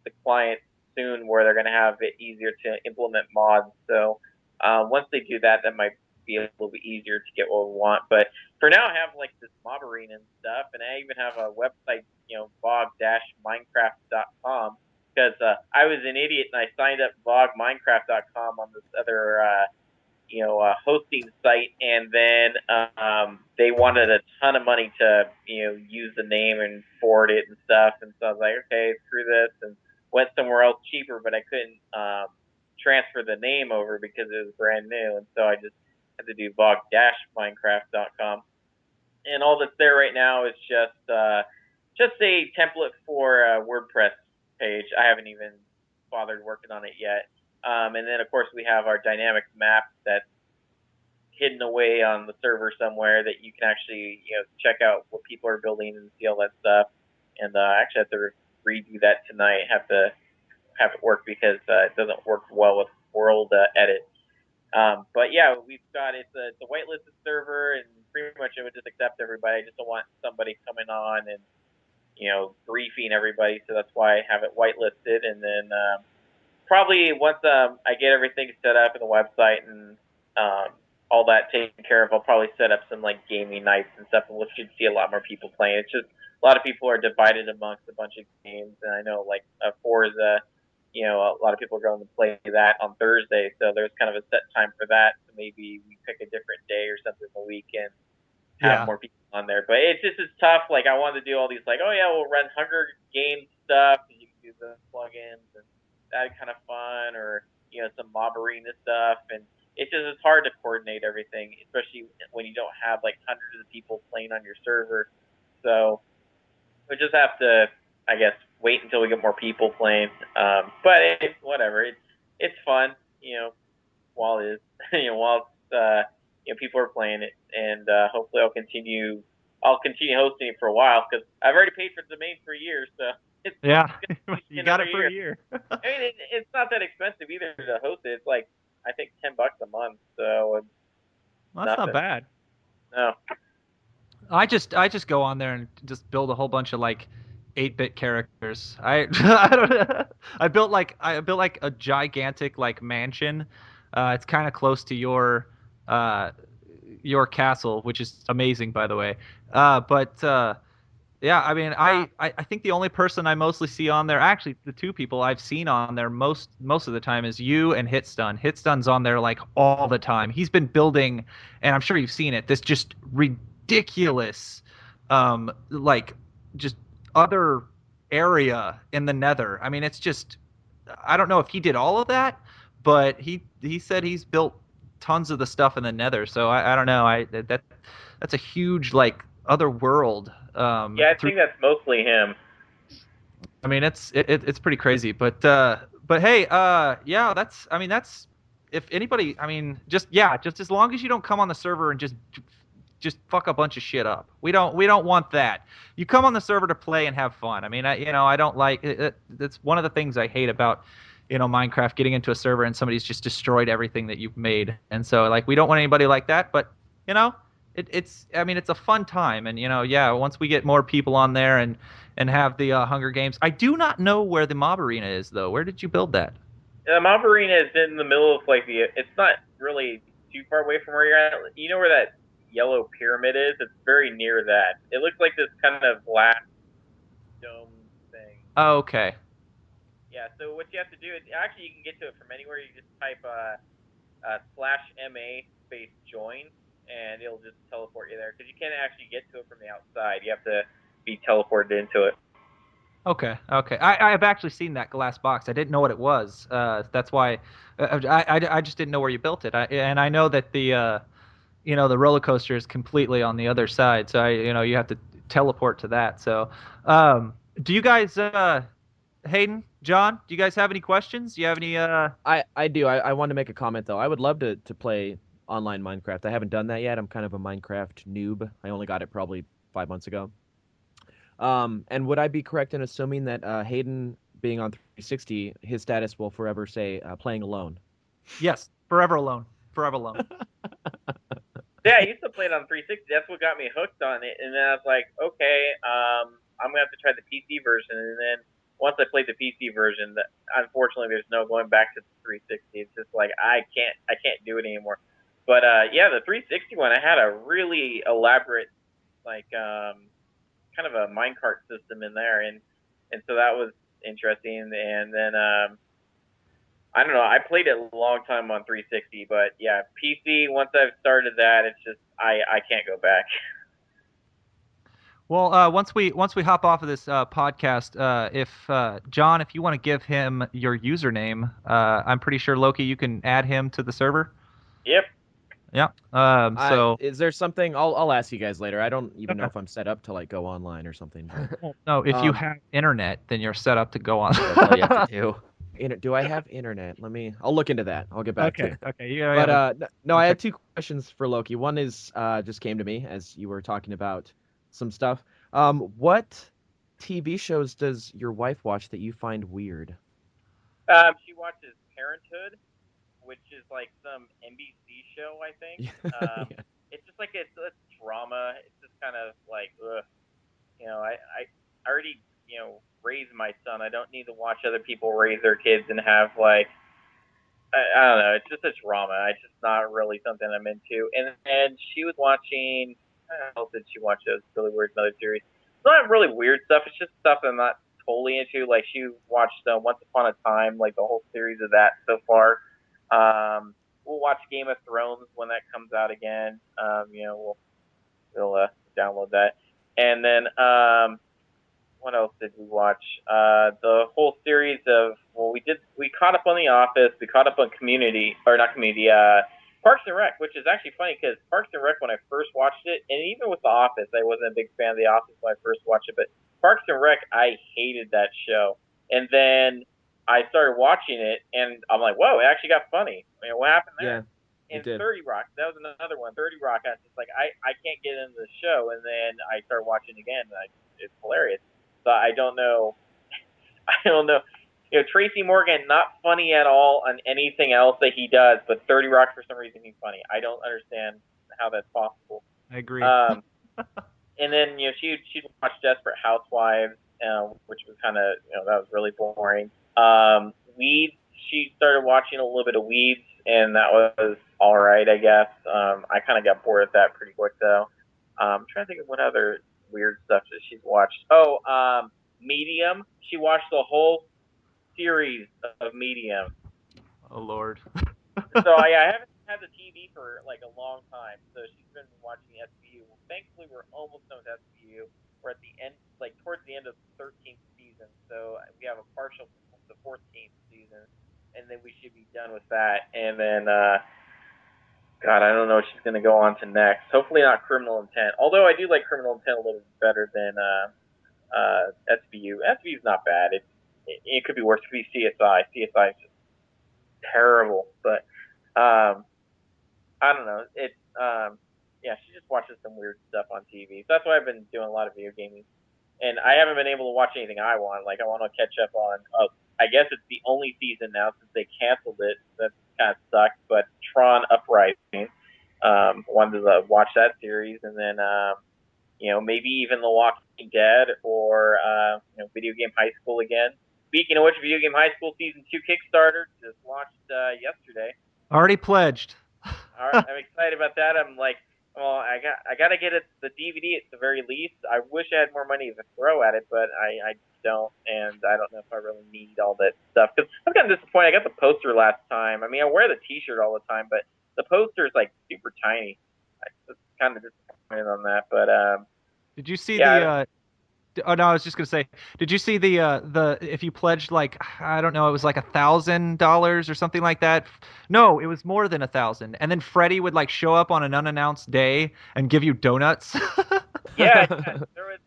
the client soon, where they're gonna have it easier to implement mods. So once they do that, that might be a little bit easier to get what we want. But for now, I have like this mob arena and stuff, and I even have a website, bog-minecraft.com, because I was an idiot and I signed up bogminecraft.com on this other hosting site, and then they wanted a ton of money to use the name and forward it and stuff, and so I was like, okay, screw this, and went somewhere else cheaper, but I couldn't transfer the name over because it was brand new, and so I just had to do bog-minecraft.com, and all that's there right now is just a template for a WordPress page. I haven't even bothered working on it yet. And then of course we have our dynamic map that's hidden away on the server somewhere that you can actually check out what people are building and see all that stuff. And I actually have to redo that tonight. Have to have it work because it doesn't work well with World Edit. But yeah, we've got it's a whitelisted server, and pretty much it would just accept everybody. I just don't want somebody coming on and griefing everybody, so that's why I have it whitelisted. And then probably once I get everything set up in the website and all that taken care of, I'll probably set up some like gaming nights and stuff, and we should see a lot more people playing. It's just a lot of people are divided amongst a bunch of games, and I know like Forza, a lot of people are going to play that on Thursday, so there's kind of a set time for that. So maybe we pick a different day or something the weekend, have more people on there. But it's just as tough. Like I wanted to do all these like, oh yeah, we'll run Hunger Games stuff, and you can do the plugins and that kind of fun, or some mob arena stuff, and it's hard to coordinate everything, especially when you don't have like hundreds of people playing on your server. So we just have to, I guess, wait until we get more people playing. But whatever, it's fun, while it's people are playing it, and hopefully I'll continue hosting it for a while because I've already paid for the domain for a year, so it's you got it for a year. I mean, it's not that expensive either to host it. It's like I think $10 a month, so that's not bad. No. I just go on there and just build a whole bunch of like 8-bit characters. I I built like a gigantic like mansion. It's kind of close to your castle, which is amazing, by the way. Yeah, I mean, I think the only person I mostly see on there, actually, the two people I've seen on there most of the time is you and Hitstun. Hitstun's on there like all the time. He's been building, and I'm sure you've seen it, this just ridiculous, like just other area in the Nether. I mean, it's just, I don't know if he did all of that, but he said he's built tons of the stuff in the Nether. So I don't know. That's a huge like other world. Yeah, I think that's mostly him. I mean, it's pretty crazy, but hey, yeah, that's if anybody, I mean, just as long as you don't come on the server and just fuck a bunch of shit up. We don't want that. You come on the server to play and have fun. I mean, I don't like it. That's one of the things I hate about Minecraft, getting into a server and somebody's just destroyed everything that you've made. And so like we don't want anybody like that, but it's a fun time. And once we get more people on there and have the Hunger Games. I do not know where the mob arena is though. Where did you build that? The mob arena is in the middle of like it's not really too far away from where you're at. You know where that yellow pyramid is? It's very near that. It looks like this kind of glass dome thing. Oh, okay. Yeah, so what you have to do is, actually you can get to it from anywhere. You just type /MA space join, and it'll just teleport you there, because you can't actually get to it from the outside. You have to be teleported into it. Okay. I've actually seen that glass box. I didn't know what it was. That's why I just didn't know where you built it. And I know that the the roller coaster is completely on the other side, so you have to teleport to that. So, do you guys, Hayden, John, do you guys have any questions? Do you have any? I do. I want to make a comment though. I would love to play online Minecraft. I haven't done that yet. I'm kind of a Minecraft noob. I only got it probably 5 months ago. And would I be correct in assuming that Hayden, being on 360, his status will forever say playing alone? Yes, forever alone. Forever alone. Yeah, I used to play it on 360. That's what got me hooked on it. And then I was like, okay, I'm gonna have to try the PC version. And then once I played the PC version, unfortunately, there's no going back to the 360. It's just like I can't do it anymore. But yeah, the 360 one, I had a really elaborate like kind of a minecart system in there, and so that was interesting. And then I don't know, I played it a long time on 360, but yeah, PC, once I've started that, it's just I can't go back. Well, once we hop off of this podcast, if John, if you want to give him your username, I'm pretty sure Loki, you can add him to the server. Yep. Yeah. So is there something I'll ask you guys later. I don't even know if I'm set up to like go online or something. But, no, if you have internet, then you're set up to go on. That's all you have to do. Do I have internet? I'll look into that. I'll get back to you. Okay. But Yeah. no, I had two questions for Loki. One is just came to me as you were talking about some stuff. What TV shows does your wife watch that you find weird? She watches Parenthood, which is like some NBC show, I think. Yeah. It's just like it's drama. It's just kind of like, ugh. I already raised my son. I don't need to watch other people raise their kids and have like I don't know. It's just a drama. It's just not really something I'm into. And she was watching. What else did she watch? It was really weird. Another series. It's not really weird stuff. It's just stuff I'm not totally into. Like she watched Once Upon a Time, like the whole series of that so far. We'll watch Game of Thrones when that comes out again. We'll download that, and then what else did we watch? The whole series of we caught up on The Office, we caught up on Community, or not Community, Parks and Rec, which is actually funny because Parks and Rec when I first watched it, and even with The Office, I wasn't a big fan of The Office when I first watched it, but Parks and Rec, I hated that show, and then I started watching it, and I'm like, whoa, it actually got funny. What happened there? Yeah, it And did. 30 Rock, that was another one. 30 Rock, I was just like, I can't get into the show, and then I started watching it again, and it's hilarious. So I don't know. I don't know. Tracy Morgan, not funny at all on anything else that he does, but 30 Rock for some reason he's funny. I don't understand how that's possible. I agree. And then she'd watch Desperate Housewives, which was kind of that was really boring. Weeds, she started watching a little bit of Weeds, and that was all right, I guess. I kind of got bored with that pretty quick though. I'm trying to think of what other weird stuff that she's watched. Oh, Medium. She watched the whole series of Medium. Oh Lord. So I haven't had the TV for like a long time. So she's been watching SVU. Well, thankfully, we're almost done with SVU. We're at the end, like towards the end of the 13th season. So we have a partial for the 14th season, and then we should be done with that. And then, God, I don't know what she's going to go on to next. Hopefully, not Criminal Intent. Although I do like Criminal Intent a little bit better than SVU. SVU is not bad. It could be worse. It could be CSI. CSI is just terrible, but I don't know. Yeah, she just watches some weird stuff on TV. So that's why I've been doing a lot of video gaming, and I haven't been able to watch anything I want. Like I want to catch up on. I guess it's the only season now since they canceled it. That kind of sucked. But Tron Uprising, wanted to watch that series, and then maybe even The Walking Dead or Video Game High School again. Speaking of which, Video Game High School Season 2 Kickstarter just launched yesterday. Already pledged. I'm excited about that. I'm like, well, I got to get it the DVD at the very least. I wish I had more money to throw at it, but I don't, and I don't know if I really need all that stuff. Because I'm kind of disappointed. I got the poster last time. I mean, I wear the T-shirt all the time, but the poster is like super tiny. I was kind of disappointed on that, but Did you see yeah, oh no, I was just gonna say, did you see the if you pledged like I don't know, it was like $1,000 or something like that? No, it was more than 1,000. And then Freddie would like show up on an unannounced day and give you donuts. yeah, there was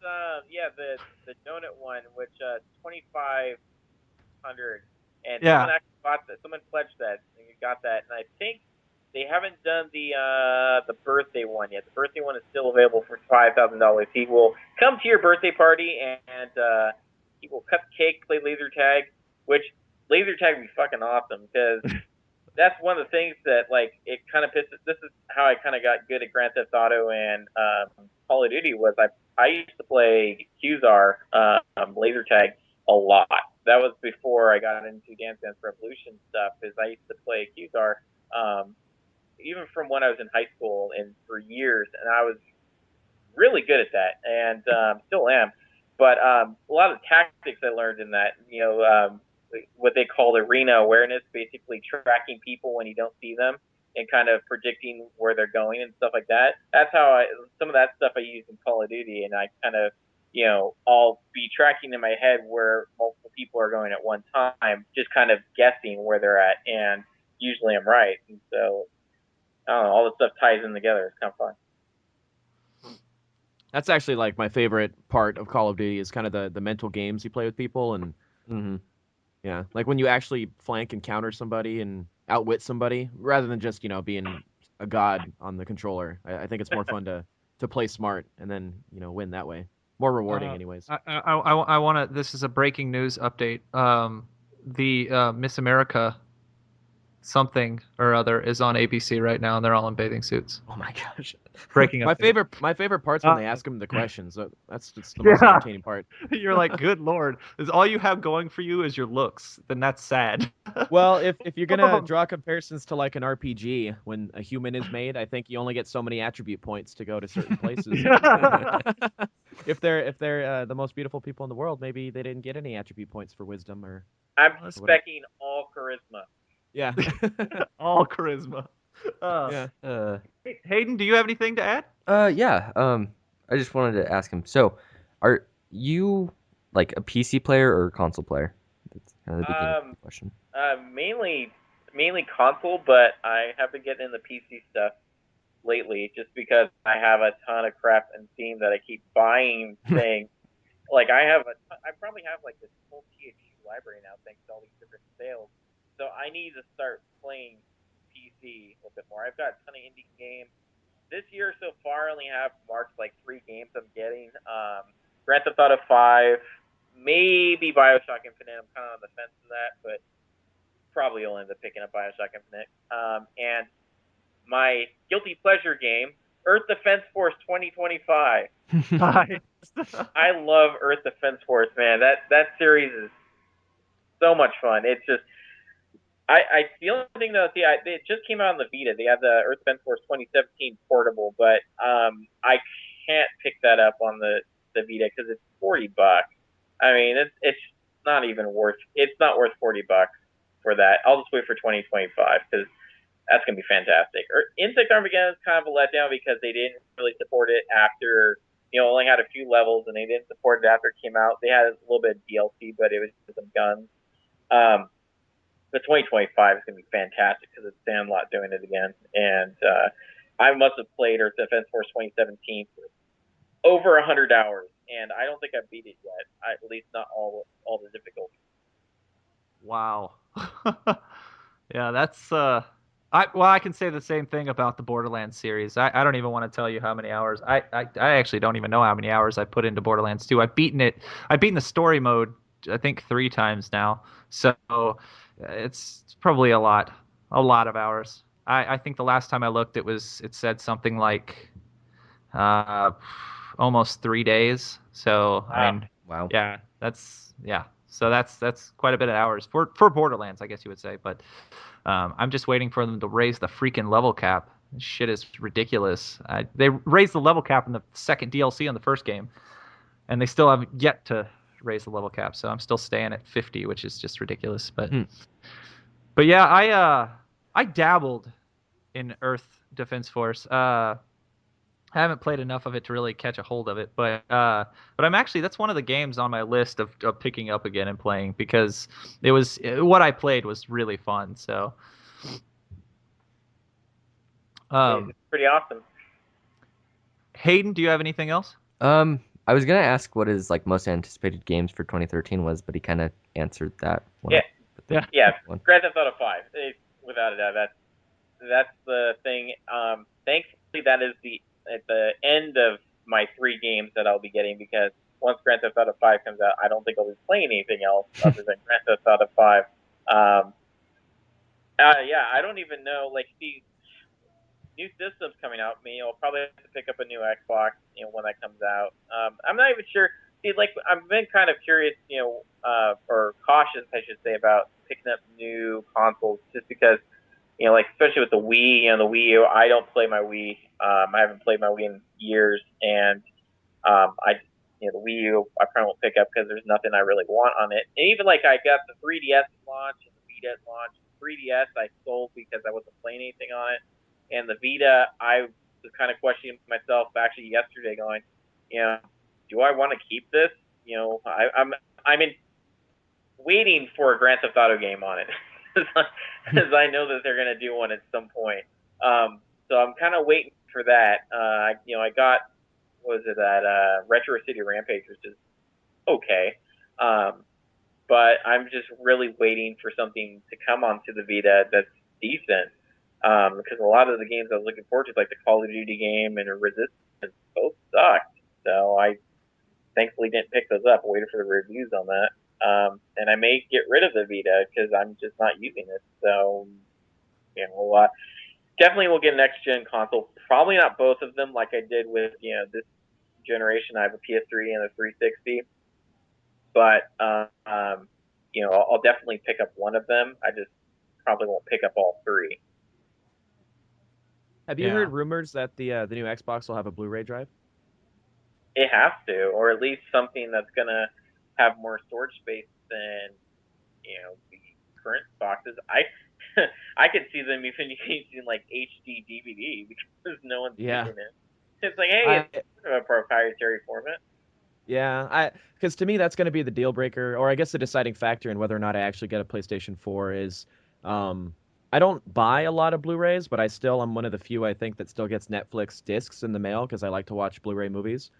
the donut one, which 2,500, and someone Yeah. actually bought that. Someone pledged that, and you got that. And I think they haven't done the birthday one yet. The birthday one is still available for $5,000. He will come to your birthday party and he will cut the cake, play laser tag, which laser tag would be fucking awesome because that's one of the things that like it kind of pisses. This is how I kind of got good at Grand Theft Auto and Call of Duty. Was I used to play Qzar laser tag a lot. That was before I got into Dance Dance Revolution stuff. Is I used to play Qzar even from when I was in high school and for years, and I was really good at that, and still am. But a lot of tactics I learned in that, what they call arena awareness, basically tracking people when you don't see them and kind of predicting where they're going and stuff like that. That's how some of that stuff I use in Call of Duty, and I kind of, I'll be tracking in my head where multiple people are going at one time, just kind of guessing where they're at, and usually I'm right. And so, I don't know, all this stuff ties in together. It's kind of fun. That's actually like my favorite part of Call of Duty is kind of the mental games you play with people, and Mm-hmm. Yeah, like when you actually flank and counter somebody and outwit somebody, rather than just being a god on the controller. I think it's more fun to play smart and then win that way. More rewarding, Uh, anyways. I want to. This is a breaking news update. The Miss America something or other is on ABC right now, and they're all in bathing suits. Oh my gosh. Breaking My update. favorite part's when Uh, they ask him the questions. That's just the most yeah, entertaining part. you're like, good lord, is all you have going for you is your looks? Then that's sad. Well, if you're Some of gonna them. draw comparisons to like an RPG, when a human is made, I think you only get so many attribute points to go to certain places. If they're the most beautiful people in the world, maybe they didn't get any attribute points for wisdom I'm or whatever. specking all charisma. Yeah. All charisma. Uh, Yeah. Uh, Hayden, do you have anything to add? yeah. I just wanted to ask him. So, are you like a PC player or a console player? That's kind of the beginning of Um, the question. mainly console, but I have been getting in the PC stuff lately just because I have a ton of crap in Steam that I keep buying things. Like I probably have like this whole THQ library now thanks to all these different sales. So I need to start playing PC a little bit more. I've got a ton of indie games. This year so far, I only have marked like 3 games I'm getting. Grand Theft Auto 5, maybe Bioshock Infinite. I'm kind of on the fence of that, but probably will end up picking up Bioshock Infinite. And my guilty pleasure game, Earth Defense Force 2025. Nice. I love Earth Defense Force, man. That series is so much fun. It's just I the only thing though, see, it just came out on the Vita. They have the Earth Defense Force 2017 portable, but I can't pick that up on the Vita because it's $40. I mean, it's not even worth. It's not worth $40 for that. I'll just wait for 2025 because that's gonna be fantastic. Insect Armageddon is kind of a letdown because they didn't really support it after only had a few levels and they didn't support it after it came out. They had a little bit of DLC, but it was just some guns. Um, the 2025 is going to be fantastic because it's Sandlot doing it again, and I must have played Earth Defense Force 2017 for over 100 hours, and I don't think I beat it yet. At least not all the difficulties. Wow. Yeah, that's I can say the same thing about the Borderlands series. I don't even want to tell you how many hours. I actually don't even know how many hours I put into Borderlands 2. I've beaten it. I've beaten the story mode I think 3 times now. So it's probably a lot of hours. I think the last time I looked it said something like uh almost 3 days. So I Wow. mean, Wow. yeah, yeah. So that's quite a bit of hours for Borderlands, I guess you would say. But I'm just waiting for them to raise the freaking level cap. This shit is ridiculous. They raised the level cap in the second DLC on the first game, and they still haven't yet to raise the level cap. So I'm still staying at 50, which is just ridiculous. Hmm. But yeah, I dabbled in Earth Defense Force. I haven't played enough of it to really catch a hold of it, but I'm actually that's one of the games on my list of picking up again and playing because what I played was really fun. So, It's pretty awesome. Hayden, do you have anything else? I was gonna ask what his like most anticipated games for 2013 was, but he kind of answered that one. Yeah, Yeah. yeah. One. Grand Theft Auto 5, without a doubt. That's the thing. Thankfully, that is at the end of my 3 games that I'll be getting because once Grand Theft Auto 5 comes out, I don't think I'll be playing anything else other than Grand Theft Auto 5. Yeah, I don't even know. Like these new systems coming out, I'll probably have to pick up a new Xbox, when that comes out. I'm not even sure. See, like I've been kind of curious, or cautious, I should say, about picking up new consoles just because like especially with the Wii, the Wii U. I don't play my Wii. I haven't played my Wii in years, and the Wii U I probably won't pick up because there's nothing I really want on it. And even like I got the 3DS launch and the Vita launch. 3DS I sold because I wasn't playing anything on it, and the Vita I was kind of questioning myself actually yesterday, going, do I want to keep this? I'm in waiting for a Grand Theft Auto game on it because I know that they're going to do one at some point. So I'm kind of waiting for that. I got what was it that Retro City Rampage, which is okay, but I'm just really waiting for something to come onto the Vita that's decent. Because a lot of the games I was looking forward to, like the Call of Duty game and Resistance, both sucked. So I thankfully didn't pick those up. I waited for the reviews on that. And I may get rid of the Vita because I'm just not using it. So, definitely we'll get a next gen console. Probably not both of them like I did with this generation. I have a PS3 and a 360, but I'll definitely pick up one of them. I just probably won't pick up all three. Have you heard rumors that the new Xbox will have a Blu-ray drive? It has to, or at least something that's gonna have more storage space than the current boxes. I could see them even using like HD DVD because no one's using it. It's like, hey, it's a proprietary format. Yeah, because to me that's going to be the deal breaker, or I guess the deciding factor in whether or not I actually get a PlayStation 4 is, I don't buy a lot of Blu-rays, but I still am one of the few I think that still gets Netflix discs in the mail because I like to watch Blu-ray movies.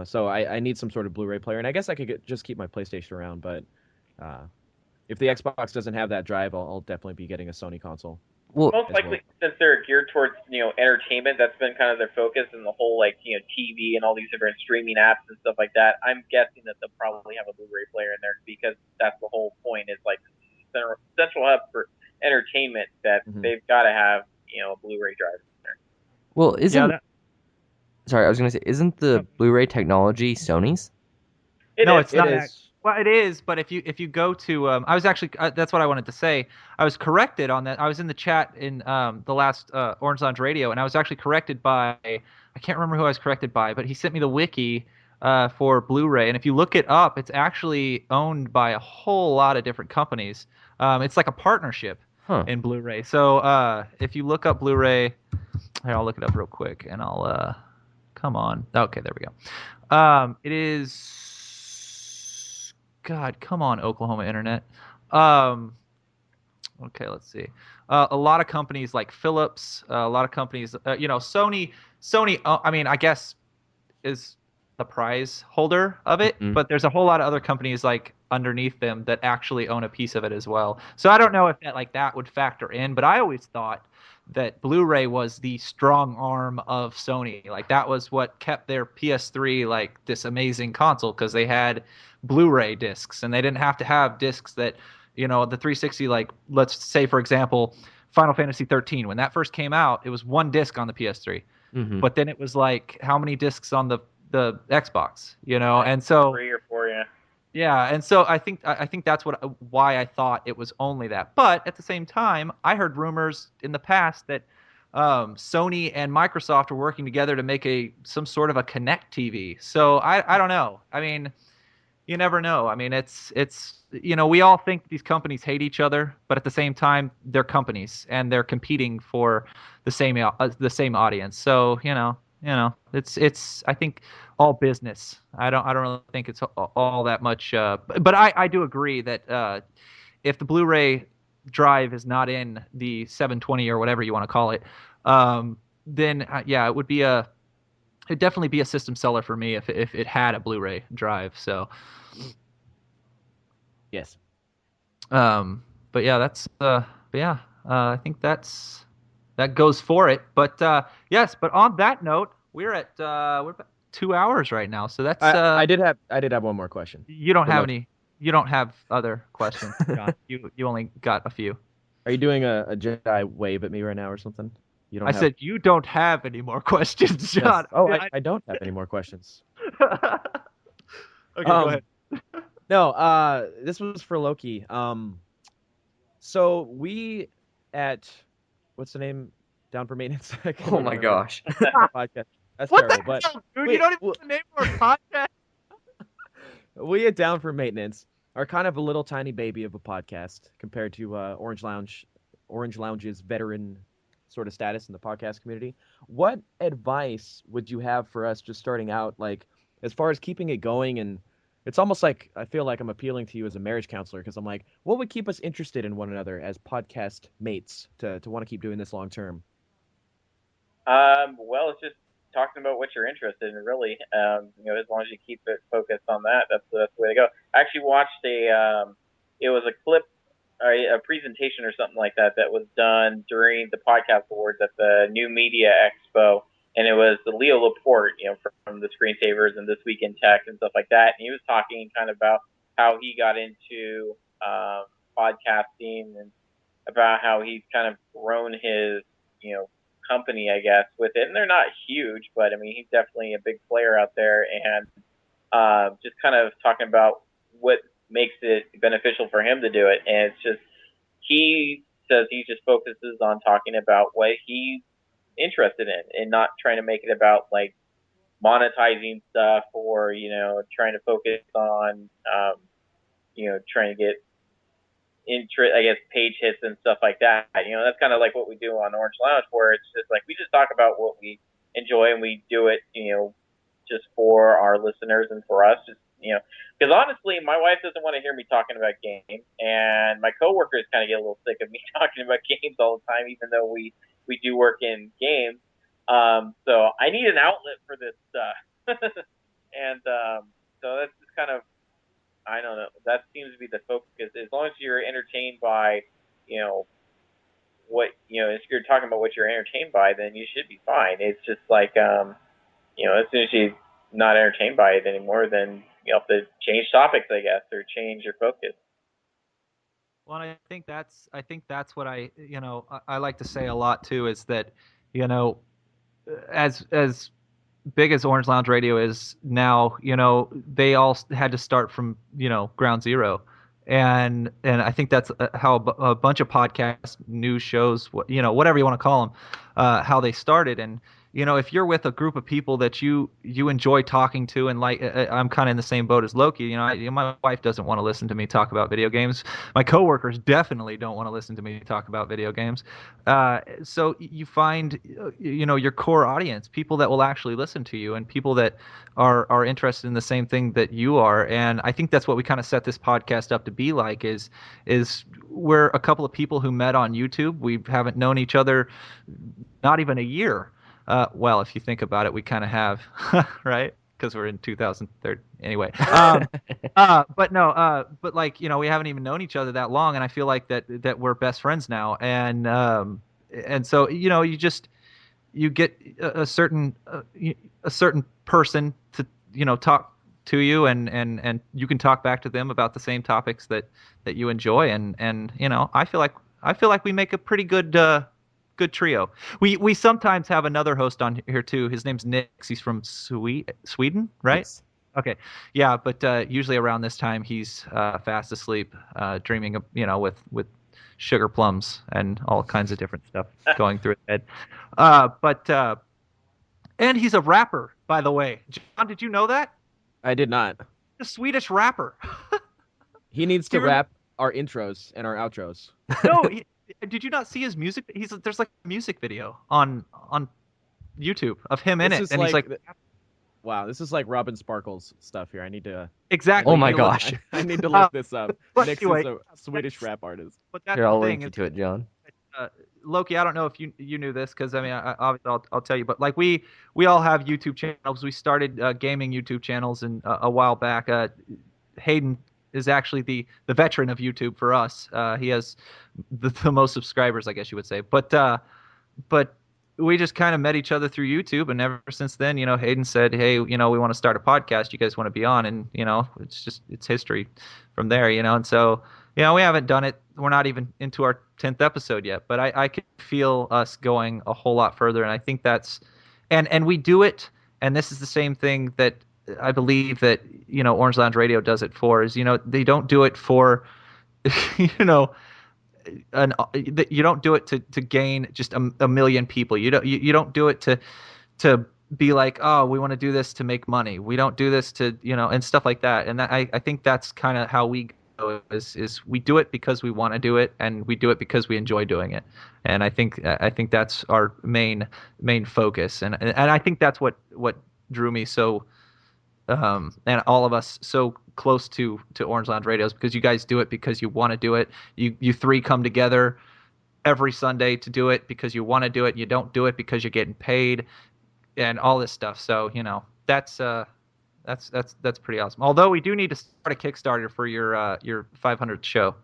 So I need some sort of Blu-ray player, and I guess I could just keep my PlayStation around, but if the Xbox doesn't have that drive, I'll definitely be getting a Sony console. Well, most likely, since they're geared towards entertainment, that's been kind of their focus, and the whole TV and all these different streaming apps and stuff like that. I'm guessing that they'll probably have a Blu-ray player in there because that's the whole point. Is like central hub for entertainment that they've got to have a Blu-ray drive in there. Well, sorry, I was gonna say, isn't the Blu-ray technology Sony's? It's not. Well, it is, but if you go to, I was actually that's what I wanted to say. I was corrected on that. I was in the chat in the last Orange Lounge Radio, and I was actually corrected by, I can't remember who I was corrected by, but he sent me the wiki for Blu-ray, and if you look it up, it's actually owned by a whole lot of different companies. It's like a partnership in Blu-ray. So if you look up Blu-ray, here, I'll look it up real quick, and I'll come on. Okay, there we go. It is. God, come on, Oklahoma internet. Okay, let's see. A lot of companies like Philips, a lot of companies, Sony. I mean, I guess is the prize holder of it, but there's a whole lot of other companies like underneath them that actually own a piece of it as well. So I don't know if that would factor in, but I always thought that Blu-ray was the strong arm of Sony. Like that was what kept their PS3 like this amazing console because they had Blu-ray discs and they didn't have to have discs that, the 360, like let's say for example, Final Fantasy 13, when that first came out, it was one disc on the PS3. But then it was like how many discs on the Xbox, and so 3 or 4, yeah. Yeah, and so I think that's why I thought it was only that. But at the same time, I heard rumors in the past that Sony and Microsoft were working together to make some sort of a Kinect TV. So I don't know. I mean, you never know. I mean, it's we all think these companies hate each other, but at the same time, they're companies and they're competing for the same audience. So it's I think all business. I don't really think it's all that much. But I do agree that if the Blu-ray drive is not in the 720 or whatever you want to call it, then it would be it'd definitely be a system seller for me if it had a Blu-ray drive. So yes. But yeah, I think that goes for it. But yes, but on that note, we're about 2 hours right now. So that's I did have one more question. You don't have any. You don't have other questions, John. You only got a few. Are you doing a Jedi wave at me right now or something? I said you don't have any more questions, John. Yes. Oh, I don't have any more questions. Okay, go ahead. No, this was for Loki. So we at what's the name? Down for Maintenance. Oh my gosh. Podcast. That's what terrible. The hell, dude? You don't even name our podcast. We at Down for Maintenance are kind of a little tiny baby of a podcast compared to Orange Lounge's veteran sort of status in the podcast community. What advice would you have for us just starting out, like as far as keeping it going? And it's almost like I feel like I'm appealing to you as a marriage counselor because I'm like, what would keep us interested in one another as podcast mates to want to keep doing this long term? Well, it's just talking about what you're interested in, really. As long as you keep it focused on that, that's the way to go. I actually watched it was a clip, a presentation or something like that that was done during the podcast awards at the New Media Expo, and it was the Leo Laporte, from the Screensavers and This Week in Tech and stuff like that. And he was talking kind of about how he got into podcasting and about how he's kind of grown his, company, I guess, with it. And they're not huge, but I mean, he's definitely a big player out there. And just kind of talking about what makes it beneficial for him to do it. And it's just, he says he just focuses on talking about what he's interested in and not trying to make it about like monetizing stuff or, trying to focus on, trying to get I guess, page hits and stuff like that. That's kind of like what we do on Orange Lounge, where it's just like we just talk about what we enjoy and we do it, just for our listeners and for us. Just because honestly, my wife doesn't want to hear me talking about games, and my coworkers kind of get a little sick of me talking about games all the time, even though we do work in games. So I need an outlet for this stuff, and so that's just kind of. I don't know. That seems to be the focus. As long as you're entertained by, if you're talking about what you're entertained by, then you should be fine. It's just like, as soon as you're not entertained by it anymore, then you have to change topics, I guess, or change your focus. Well, I think that's what I like to say a lot too, is that, as big as Orange Lounge Radio is now, they all had to start from, ground zero. And I think that's how a bunch of podcasts, news shows, whatever you want to call them, how they started. And, if you're with a group of people that you enjoy talking to, and like I'm kind of in the same boat as Loki. My wife doesn't want to listen to me talk about video games. My coworkers definitely don't want to listen to me talk about video games. So you find, your core audience, people that will actually listen to you, and people that are interested in the same thing that you are. And I think that's what we kind of set this podcast up to be like. Is we're a couple of people who met on YouTube. We haven't known each other not even a year. Well, if you think about it, we kind of have, right? Because we're in 2030 anyway. But no, but like, we haven't even known each other that long, and I feel like that we're best friends now. And so, you get a certain person to, talk to you, and you can talk back to them about the same topics that you enjoy. And I feel like we make a pretty good trio. We sometimes have another host on here too. His name's Nick. He's from Sweden, right? Yes. Okay. Yeah, but usually around this time he's fast asleep, dreaming of, with sugar plums and all kinds of different stuff going through his head. And he's a rapper, by the way. John, did you know that? I did not. A Swedish rapper. He needs Do to you rap our intros and our outros. No, did you not see his music? There's like a music video on YouTube of him in This it, is and he's like, wow, this is like Robin Sparkles stuff here. I need to. exactly. Oh my you look- gosh. I need to look this up. but Nick's anyway, is a Swedish rap artist. But that's Here, I'll the link thing. you to it, John. Loki, I don't know if you knew this, because I mean, obviously I'll tell you, but like we all have YouTube channels. We started gaming YouTube channels a while back. Hayden is actually the veteran of YouTube for us. He has the most subscribers, I guess you would say. But we just kind of met each other through YouTube, and ever since then, Hayden said, "Hey, we want to start a podcast. You guys want to be on?" And it's history from there. And so we haven't done it. We're not even into our 10th episode yet, but I can feel us going a whole lot further, and I think that's and we do it. And this is the same thing that I believe that Orange Lounge Radio does it for. Is they don't do it for you don't do it to gain just a million people. You don't do it to be like, oh, we want to do this to make money. We don't do this to and stuff like that. And I think that's kind of how we go, is we do it because we want to do it, and we do it because we enjoy doing it. And I think that's our main focus. And I think that's what drew me so and all of us so close to Orange Lounge Radios, because you guys do it because you want to do it. You three come together every Sunday to do it because you want to do it. You don't do it because you're getting paid. and all this stuff. So that's pretty awesome. Although we do need to start a Kickstarter for your 500th show,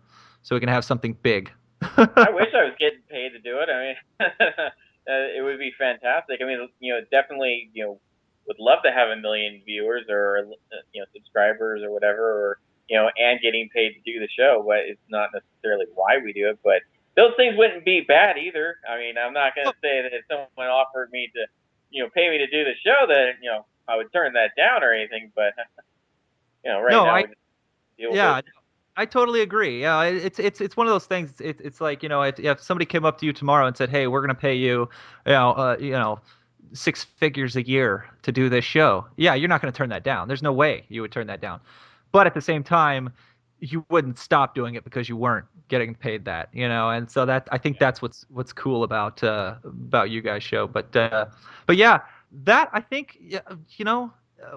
so we can have something big. I wish I was getting paid to do it. I mean, it would be fantastic. I mean, definitely, would love to have 1 million viewers or subscribers or whatever, or and getting paid to do the show. But it's not necessarily why we do it. But those things wouldn't be bad either. I mean, I'm not going to say that if someone offered me to, pay me to do the show, that I would turn that down or anything. But right No, now we just deal with yeah, it. I totally agree. Yeah, it's one of those things. It's like if somebody came up to you tomorrow and said, "Hey, we're gonna pay you, 6 figures a year to do this show." Yeah, you're not gonna turn that down. There's no way you would turn that down. But at the same time, you wouldn't stop doing it because you weren't getting paid that, And so that I think that's what's cool about you guys' show. But yeah, that I think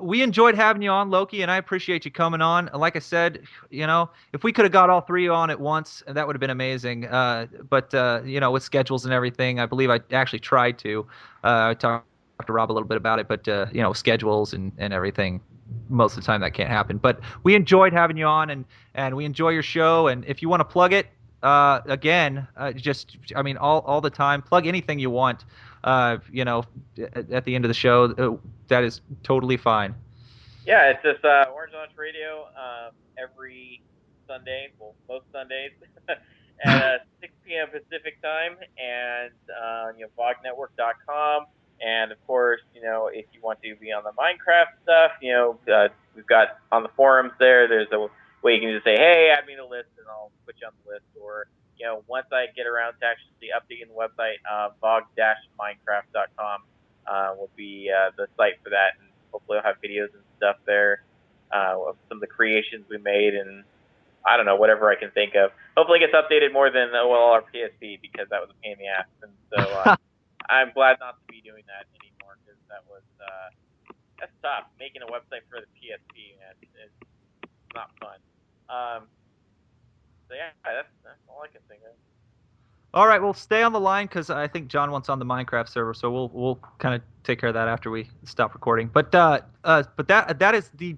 we enjoyed having you on, Loki, and I appreciate you coming on. Like I said, if we could have got all three on at once, that would have been amazing. But with schedules and everything, I believe I actually tried to. I talked to Rob a little bit about it, but schedules and everything, most of the time that can't happen. But we enjoyed having you on, and we enjoy your show. And if you want to plug it, again, all the time, plug anything you want. At the end of the show, that is totally fine. Yeah, it's just Orange Launch Radio every Sunday, well, most Sundays, at 6 p.m. Pacific time, and vognetwork.com. And of course, if you want to be on the Minecraft stuff, we've got on the forums there. There's a way you can just say, "Hey, add me to the list," and I'll put you on the list. Or once I get around to actually updating the website, vog-minecraft.com will be the site for that. And hopefully I'll have videos and stuff there of some of the creations we made, and I don't know, whatever I can think of. Hopefully it gets updated more than our PSP, because that was a pain in the ass. And so I'm glad not to be doing that anymore, because that's tough. Making a website for the PSP, man, it's not fun. So yeah, that's all I can think of. All right, well, stay on the line because I think John wants on the Minecraft server, so we'll kind of take care of that after we stop recording. But that is the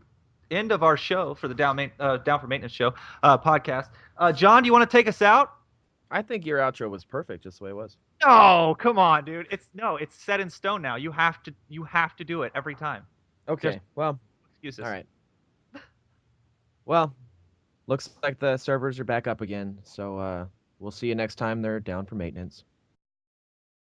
end of our show for the Down for Maintenance show podcast. John, do you want to take us out? I think your outro was perfect, just the way it was. Oh, come on, dude! It's set in stone now. You have to do it every time. Okay, well, Excuses. all right. Well, looks like the servers are back up again, so we'll see you next time they're down for maintenance.